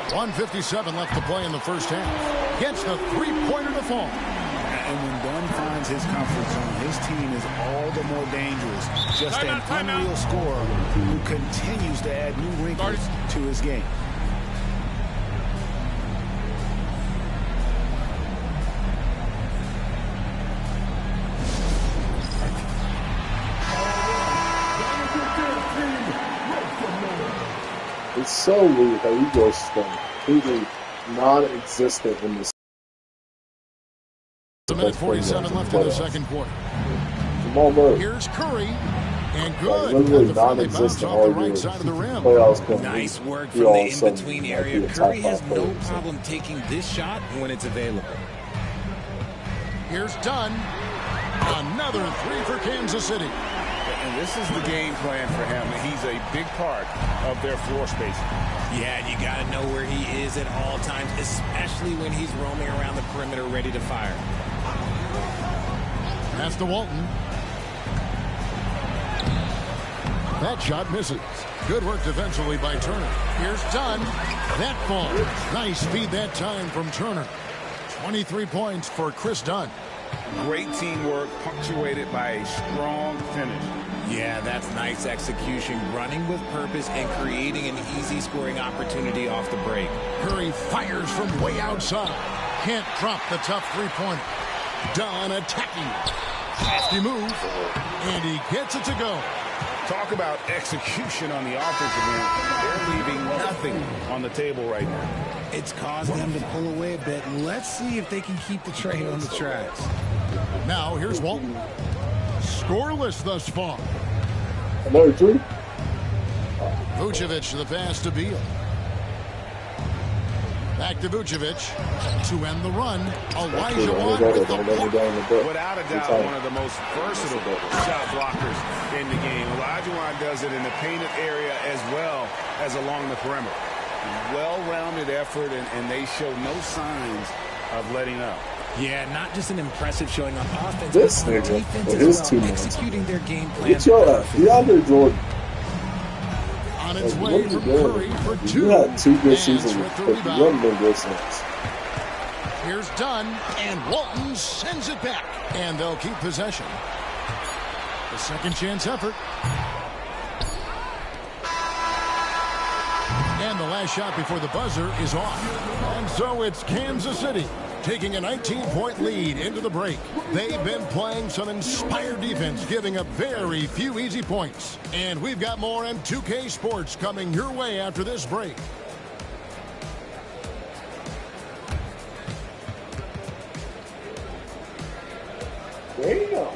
1:57 left to play in the first half. Gets the 3-pointer to fall. And when Dunn finds his comfort zone, his team is all the more dangerous. Just an unreal scorer who continues to add new wrinkles to his game. It's so weird how you just completely non-existent in this. A minute 47 left in the second quarter. Jamal Murray. Here's Curry. And good. Like, literally At the front, they bounce non-existent off the all right year. side of the rim. Nice work from the in-between area. Curry has no problem taking this shot when it's available. Here's Dunn. Another three for Kansas City. And this is the game plan for him. He's a big part of their floor spacing. Yeah, and you got to know where he is at all times, especially when he's roaming around the perimeter ready to fire. Pass to Walton. That shot misses. Good work defensively by Turner. Here's Dunn. That falls. Nice speed that time from Turner. 23 points for Chris Dunn. Great teamwork punctuated by a strong finish. Yeah, that's nice execution. Running with purpose and creating an easy scoring opportunity off the break. Curry fires from way outside. Can't drop the tough three-pointer. Dunn attacking. Nasty move. And he gets it to go. Talk about execution on the offensive end. They're leaving nothing on the table right now. It's caused them to pull away a bit. Let's see if they can keep the train on the tracks. Now here's Walton. Scoreless thus far. Another three. Vucevic the pass to Beal. Back to Vucevic to end the run. Elijah Wan with the block. Without a doubt, one of the most versatile shot blockers in the game. Elijah Wan does it in the painted area as well as along the perimeter. Well-rounded effort, and they show no signs of letting up. Yeah, not just an impressive showing on offense. This nigga, with his 2 minutes. Executing their game plan. Get your DeAndre Jordan. On its way from Curry for two. You had 2 good seasons, but you haven't been good since. Here's Dunn, and Walton sends it back. And they'll keep possession. The second chance effort. And the last shot before the buzzer is off. And so it's Kansas City taking a 19-point lead into the break. They've been playing some inspired defense, giving up very few easy points. And we've got more M2K Sports coming your way after this break. Damn.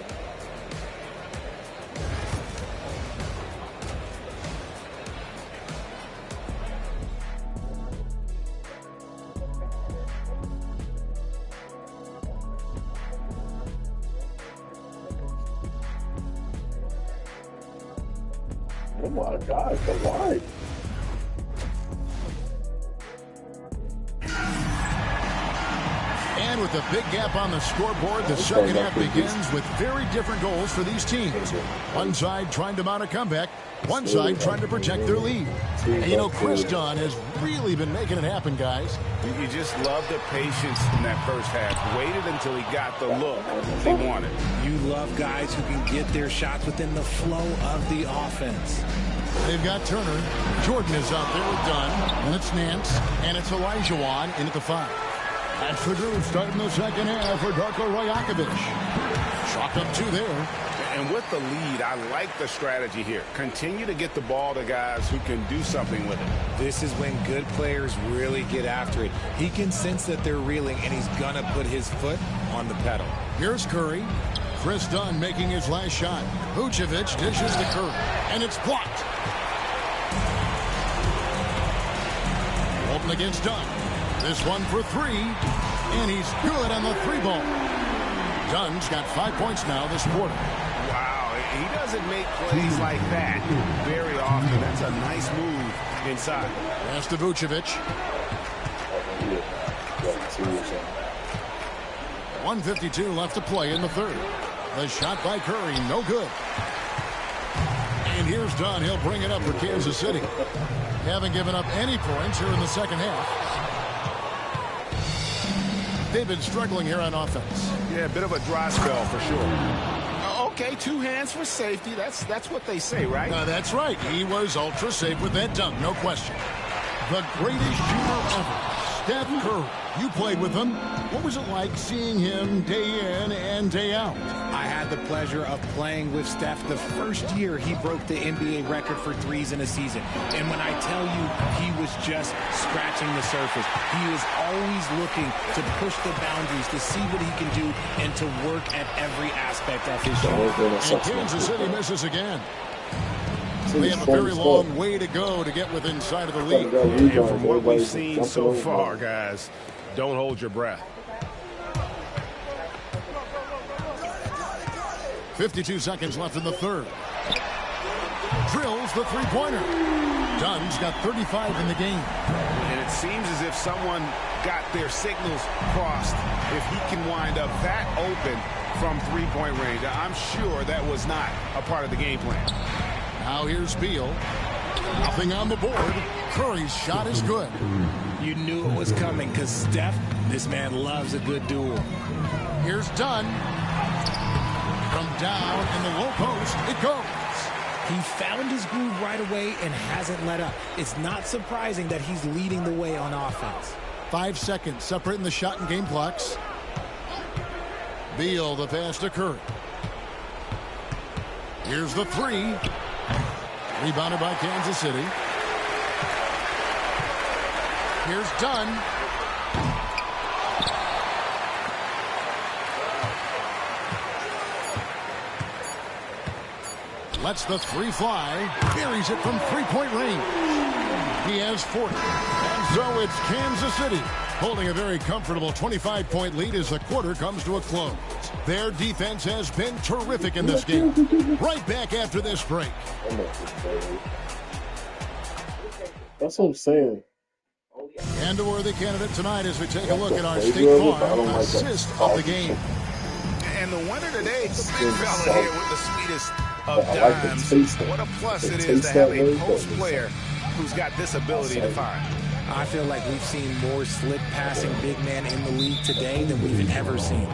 Oh my God, the light. And with a big gap on the scoreboard, the second half begins with very different goals for these teams. One side trying to mount a comeback, one side trying to protect their lead. And you know, Chris Dunn has really been making it happen, guys. You just love the patience in that first half. Waited until he got the look they wanted. You love guys who can get their shots within the flow of the offense. They've got Turner. Jordan is out there with Dunn. And it's Nance. And it's Elijah Wan in at the 5. That's the group starting the second half for Darko Rajakovic. Chalk up 2 there. And with the lead, I like the strategy here. Continue to get the ball to guys who can do something with it. This is when good players really get after it. He can sense that they're reeling, and he's going to put his foot on the pedal. Here's Curry. Chris Dunn making his last shot. Vucevic dishes to Curry, and it's blocked. Walton against Dunn. This one for 3, and he's good on the 3-ball. Dunn's got 5 points now this quarter. Wow, he doesn't make plays like that very often. That's a nice move inside. Pass to Vucevic. 1:52 left to play in the third. The shot by Curry, no good. And here's Dunn. He'll bring it up for Kansas City. Haven't given up any points here in the second half. They've been struggling here on offense. Yeah, a bit of a dry spell for sure. Okay, 2 hands for safety. That's what they say, right? That's right. He was ultra safe with that dunk, no question. The greatest shooter ever, Steph Curry. You played with him. What was it like seeing him day in and day out? I had had the pleasure of playing with Steph the first year he broke the NBA record for threes in a season. And when I tell you he was just scratching the surface, he is always looking to push the boundaries, to see what he can do, and to work at every aspect of his shot. And Kansas City misses again. They have a very long way to go to get within sight of the lead. And from what we've seen so far, guys, don't hold your breath. 52 seconds left in the third. Drills the three-pointer. Dunn's got 35 in the game. And it seems as if someone got their signals crossed. If he can wind up that open from three-point range, I'm sure that was not a part of the game plan. Now here's Beal. Nothing on the board. Curry's shot is good. You knew it was coming because Steph, this man loves a good duel. Here's Dunn. From down in the low post, it goes. He found his groove right away and hasn't let up. It's not surprising that he's leading the way on offense. 5 seconds separating the shot and game clocks. Beal, the pass to Curry. Here's the three. Rebounded by Kansas City. Here's Dunn. Lets the three fly. Buries it from three-point range. He has 40. And so it's Kansas City holding a very comfortable 25-point lead as the quarter comes to a close. Their defense has been terrific in this game. Right back after this break. That's what I'm saying. And a worthy candidate tonight as we take a look at our State Farm assist of the game. And the winner today, big fella here with the sweetest of dimes. What a plus it is to have a post player who's got this ability to find. I feel like we've seen more slip passing big man in the league today than we've ever seen.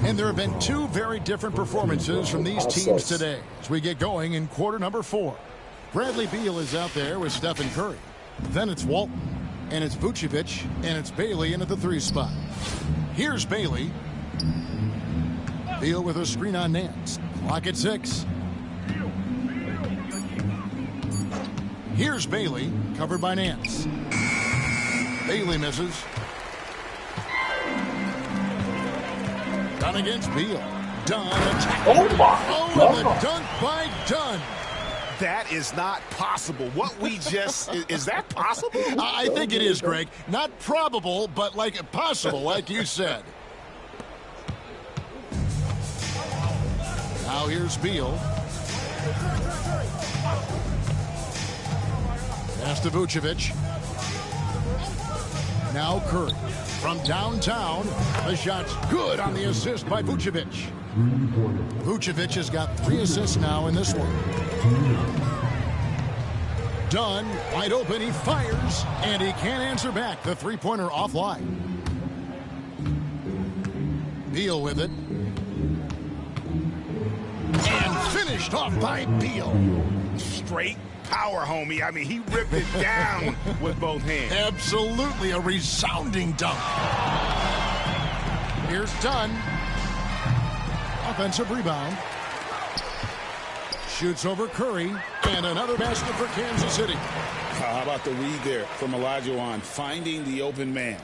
And there have been two very different performances from these teams today as we get going in quarter number 4. Bradley Beal is out there with Stephen Curry. Then it's Walton, and it's Vucevic, and it's Bailey in at the 3 spot. Here's Bailey. Beal with a screen on Nance. Clock at 6. Here's Bailey, covered by Nance. Bailey misses. Dunn against Beal. Dunn attacking. Oh, my God. And the dunk by Dunn. That is not possible. What we just, is that possible? I think it is, Greg. Not probable, but like possible, like you said. Now here's Beal. Pass to Vucevic. Now Curry. From downtown, the shot's good on the assist by Vucevic. Vucevic has got 3 assists now in this one. Dunn, wide open, he fires, and he can't answer back. The three-pointer offline. Beal with it. And finished off by Beal. Straight power, homie. I mean, he ripped it down with both hands. Absolutely a resounding dunk. Here's Dunn. Offensive rebound. Shoots over Curry. And another basket for Kansas City. How about the read there from Olajuwon, finding the open man.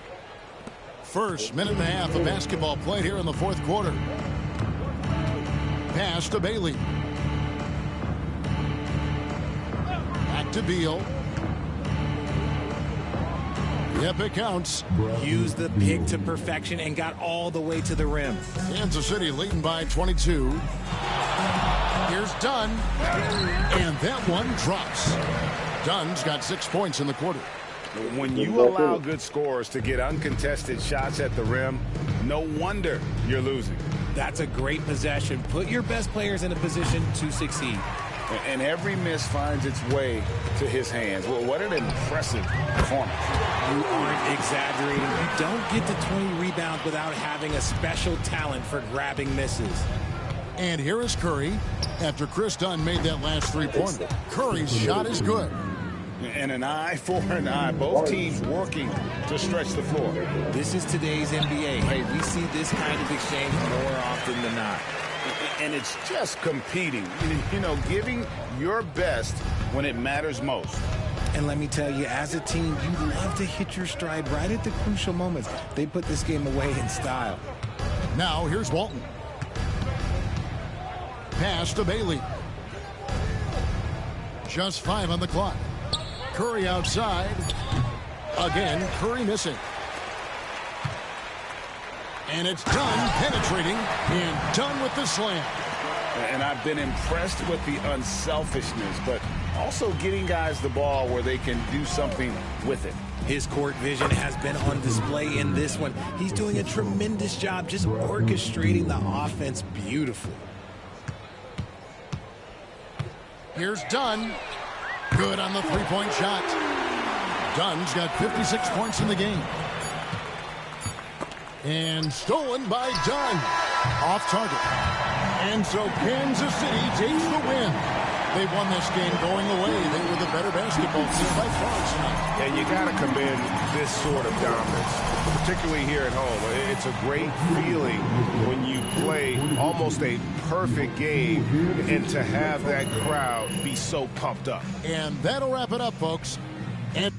First minute and a half of basketball played here in the 4th quarter. Pass to Bailey. Back to Beal. Yep, it counts. Used the pick to perfection and got all the way to the rim. Kansas City leading by 22. Here's Dunn. And that one drops. Dunn's got 6 points in the quarter. When you allow good scorers to get uncontested shots at the rim, no wonder you're losing. That's a great possession. Put your best players in a position to succeed. And every miss finds its way to his hands. Well, what an impressive performance. You aren't exaggerating. You don't get to 20 rebounds without having a special talent for grabbing misses. And here is Curry after Chris Dunn made that last three-pointer. Curry's shot is good. And an eye for an eye. Both teams working to stretch the floor. This is today's NBA. Hey, we see this kind of exchange more often than not. And it's just competing, you know, giving your best when it matters most. And let me tell you, as a team, you love to hit your stride right at the crucial moments. They put this game away in style. Now, here's Walton. Pass to Bailey. Just 5 on the clock. Curry outside. Again, Curry missing. And it's done penetrating and done with the slam. And I've been impressed with the unselfishness, but also getting guys the ball where they can do something with it. His court vision has been on display in this one. He's doing a tremendous job just orchestrating the offense beautifully. Here's Dunn. Good on the three-point shot. Dunn's got 56 points in the game. And stolen by Dunn. Off target. And so Kansas City takes the win. They won this game going away. They were the better basketball team by far tonight. And you got to commend this sort of dominance, particularly here at home. It's a great feeling when you play almost a perfect game and to have that crowd be so pumped up. And that'll wrap it up, folks. And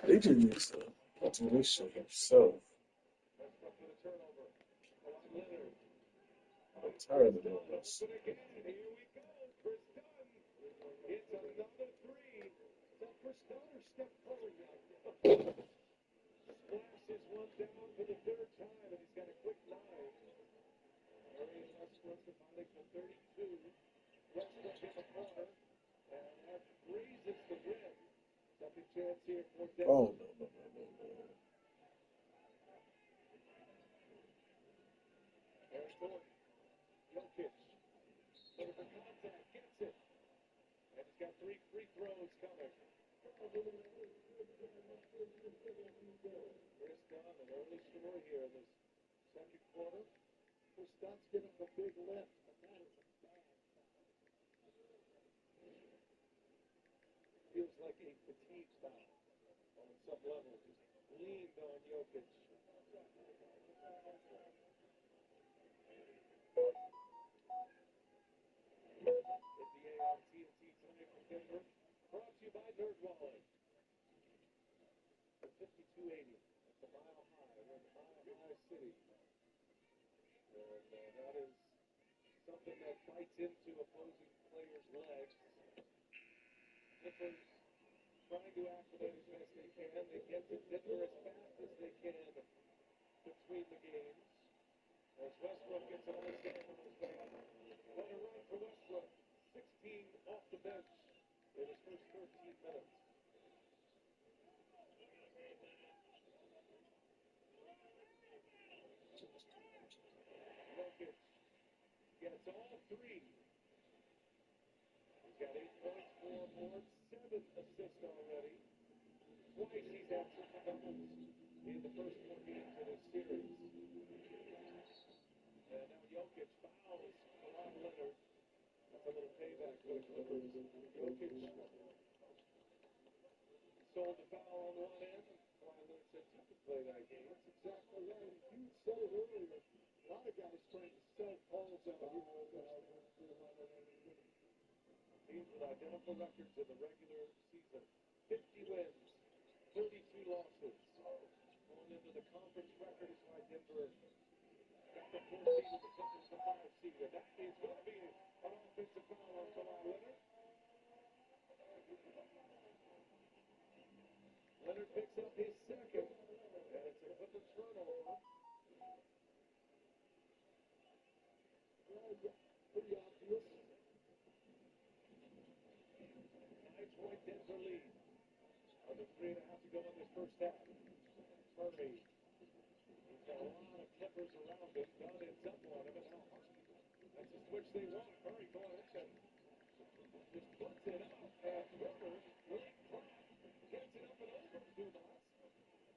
They just used to do this shit himself. I'm tired of doing this. Oh, no. Leonard picks up his second, and it's a Clipper turnover. Pretty obvious. 5-point Denver lead. Under 3.5 to go in this first half. Murray. He's got a lot of Clippers around him. Dunn ends up on him, and now Husky. That's the switch they want. Murray going in. Just puts it up, and Porter, great drop. Gets it up and over to Dumas.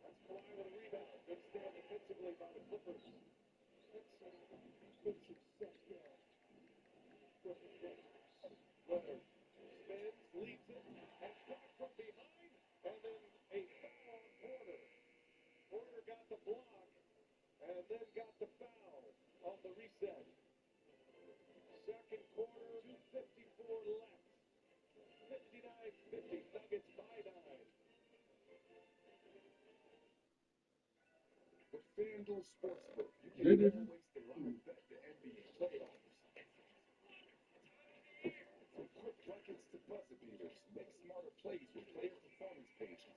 That's Kawhi with a rebound. Good stand defensively by the Clippers. That's some good success there. Leonard spins, leads it, and back from behind, and then a foul on Porter. Porter got the block, and then got the foul on the reset. Second quarter, 2:54 left. 59-50, Nuggets by 9. With FanDuel Sportsbook, you can always the live bet the NBA playoffs. From quick buckets to buzzer beaters, make smarter plays with player performance pages.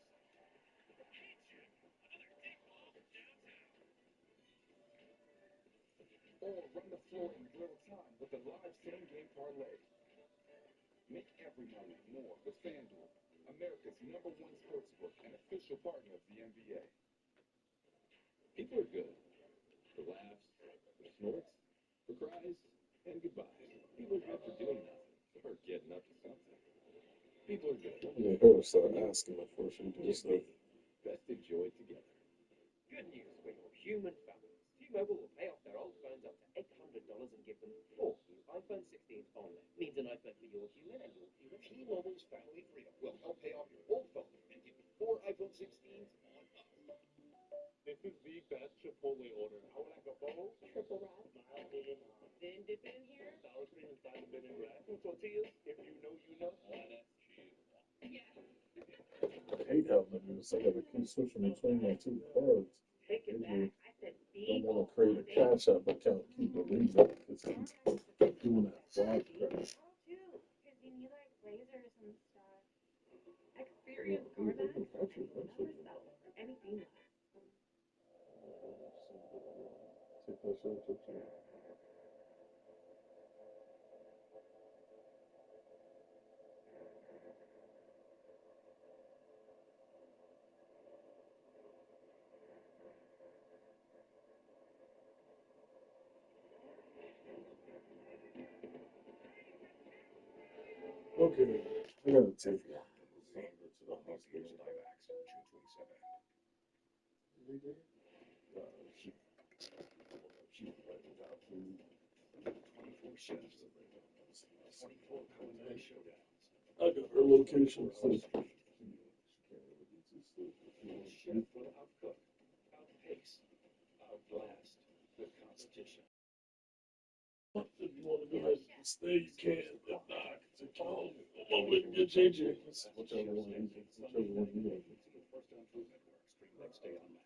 Or run the floor in real time with the live same-game parlay. Make every moment more with FanDuel, America's #1 sportsbook and official partner of the NBA. People are good. For laughs, for snorts, for cries, and goodbyes. People are good for doing nothing, or getting up to something. People are good. Yeah, her start asking before she do stuff. Best enjoy together. Good news for your human families. T-Mobile will pay off their old phones up to $800 and give them 4 new iPhone 16s on them. Means an iPhone for your human and your human. T-Mobile's Family Freedom will help pay off your old phone and give you 4 iPhone 16s on us. This is the best Chipotle order. I would like a bowl. Triple wrap. Mild medium. Then dip it in here. Sour cream inside the vinaigrette. Wrap. Two tortillas. If you know, you know. Lettuce. Cheese. Yeah. I hate how niggas I gotta keep switching between my two cards. Take it back. I said Don't want to create a cash app account, keep deleting it. It's doing that fraud crap. Because you need like lasers and stuff. Experience CarMax and you'll never settle for anything less. Take that shit. Okay, I gotta take it. To the hospital. I got her location. Chef will outcook, outpace, outlast the competition. If you want to go ahead and stay, you can. If not, it's a call. Well, we can get JJ. Whichever one you want. First on Food Network. Stream next day on Max.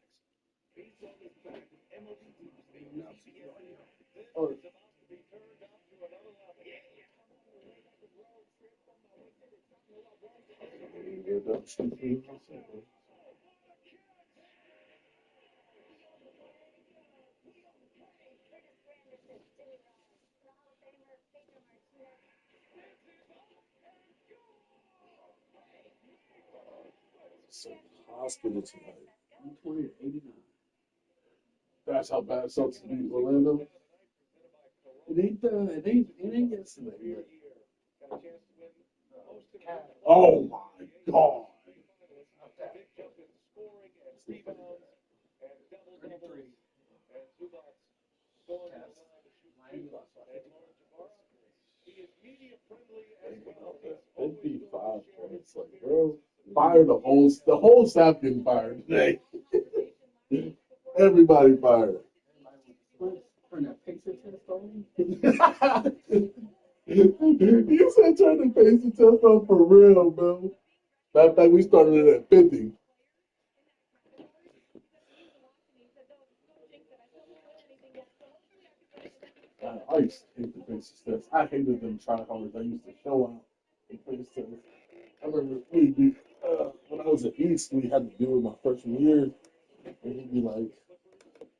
Baseball is back. MLB Tuesday. This is about to be turned up to another level. Some hospital tonight. 120-89. That's how bad it sucks to be Orlando. It ain't yesterday. Oh my God. 33. They beat 5 points. Like, bro, fire the whole staff getting fired today. Everybody fired. Turn that pizza test on. You said turn the pacing test on for real, bro. Matter of fact, we started it at 50. I used to hate the basic tests. I hated them try hards. I used to show out in basic tests. I remember when I was at East, we had to do it my freshman year, and he'd be like,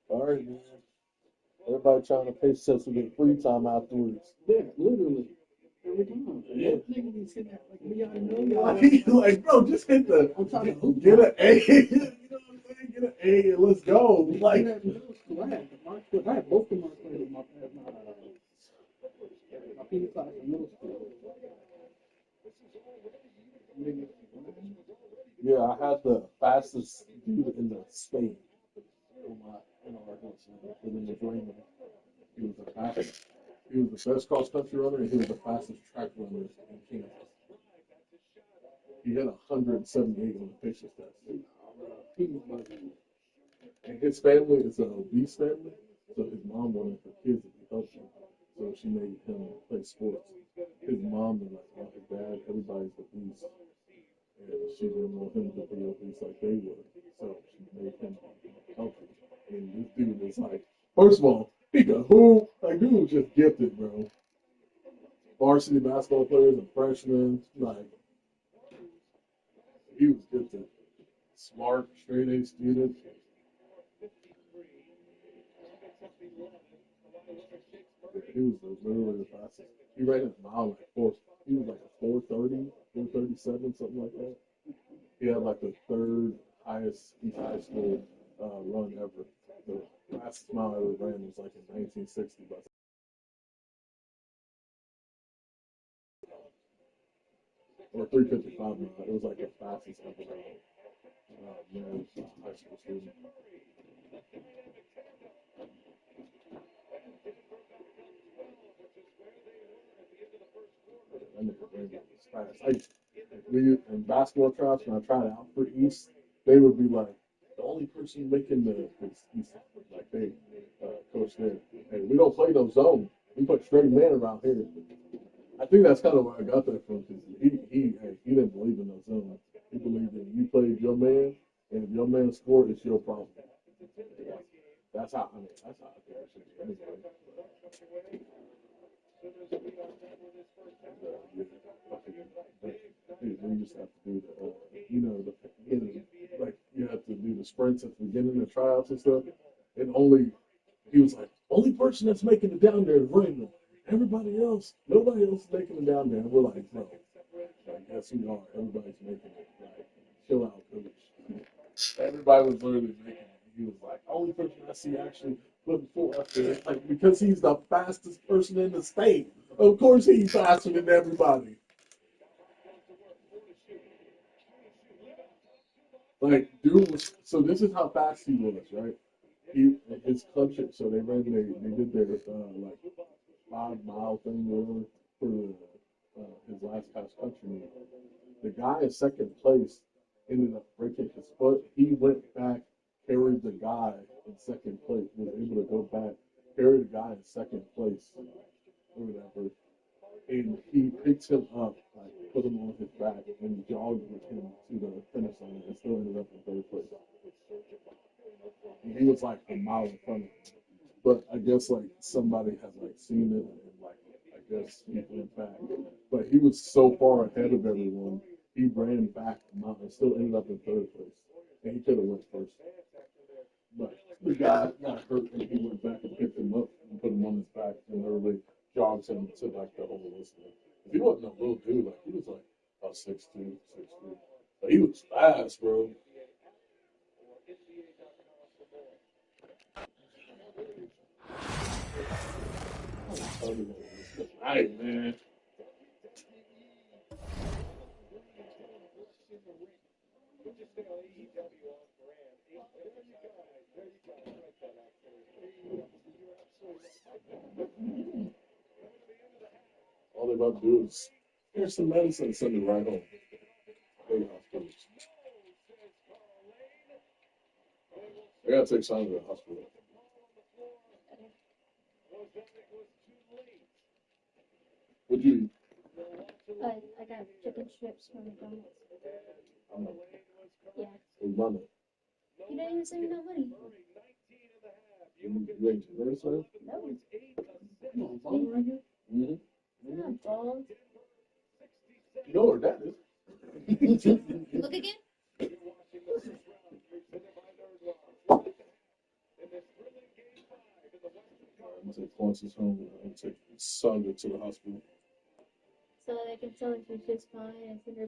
"All right, man, everybody trying to pace test to get free time afterwards." Yeah, literally. Every time. Yeah. Nigga be sitting there like, we already know y'all. Like, bro, just hit the I'm trying to hoop. get an A. You know what I'm saying? Get an A and let's go. Like, I had both of my classes in my PE class in middle school. yeah, I had the fastest dude in the state in our house, within the Grindind. He was the fastest. He was the best cross country runner, and he was the fastest track runner in Kansas. He had 178 on the paces test. And his family is an obese family, so his mom wanted her kids to be healthy, so she made him play sports. His mom and like his dad, everybody's obese, and she didn't want him to be obese like they were, so she made him healthy. And this dude was like, first of all, he could hoop. Like, dude was just gifted, bro. Varsity basketball players and freshmen, like, he was gifted. Smart, straight A student. He was literally the fastest. He ran a mile like four. He was like a 4:30, 4:37, something like that. He had like the third highest East High School run ever. The fastest mile I ever ran was like in 1960, or 3:55 mile. It was like the fastest ever ran high school student. That nigga ran was fast. In basketball tryouts, when I tried out for East, they would be like, the only person making the East, like they, coach there, hey, we don't play no zone. We put straight man around here. I think that's kind of where I got that from, because he didn't believe in no zone. He believed in you played your man, and if your man scored, it's your problem. That's how I think it should be anyway. We used to have to do like you have to do the sprints at the beginning of tryouts and stuff. And he was like, only person that's making it down there is Raymond. Everybody else, nobody else is making it down there. And we're like, bro, yes, we are. Everybody's making it. Like, chill out, coach. Everybody was literally making it. He was like, only person I see actually putting full effort, like, because he's the fastest person in the state. Of course, he's faster than everybody. Like, dude was, so this is how fast he was, right? His country, so they did their like 5 mile thing or whatever for his last cross country meet. The guy in second place ended up breaking his foot. He went back, carried the guy in second place, was able to go back, carry the guy in second place or whatever, and he picked him up, like put him on his back, and jogged with him to the finish line, and still ended up in third place. And he was like a mile in front of him, but I guess like somebody had like seen it, and like I guess he went back, but he was so far ahead of everyone, he ran back a mile and still ended up in third place, and he could have went first. But the guy got hurt, and he went back and picked him up and put him on his back, and literally jogged him to like the whole listening. If he wasn't a little dude, like he was like about 6'2", 6'3". But he was fast, bro. Right, man. All they about to do is here's some medicine and send it right home. Big hospitals. They gotta take Simon to the hospital. What'd you eat? I got chicken strips from McDonald's. Yeah. We run it. You didn't even send me no money. Wait, where's that? No. Come on, ball right here? Mm-hmm. It's not balls. You know where that is. Look again. I'm gonna take Francis home and I'm gonna take Saga to the hospital. So they can tell if she's just fine and send her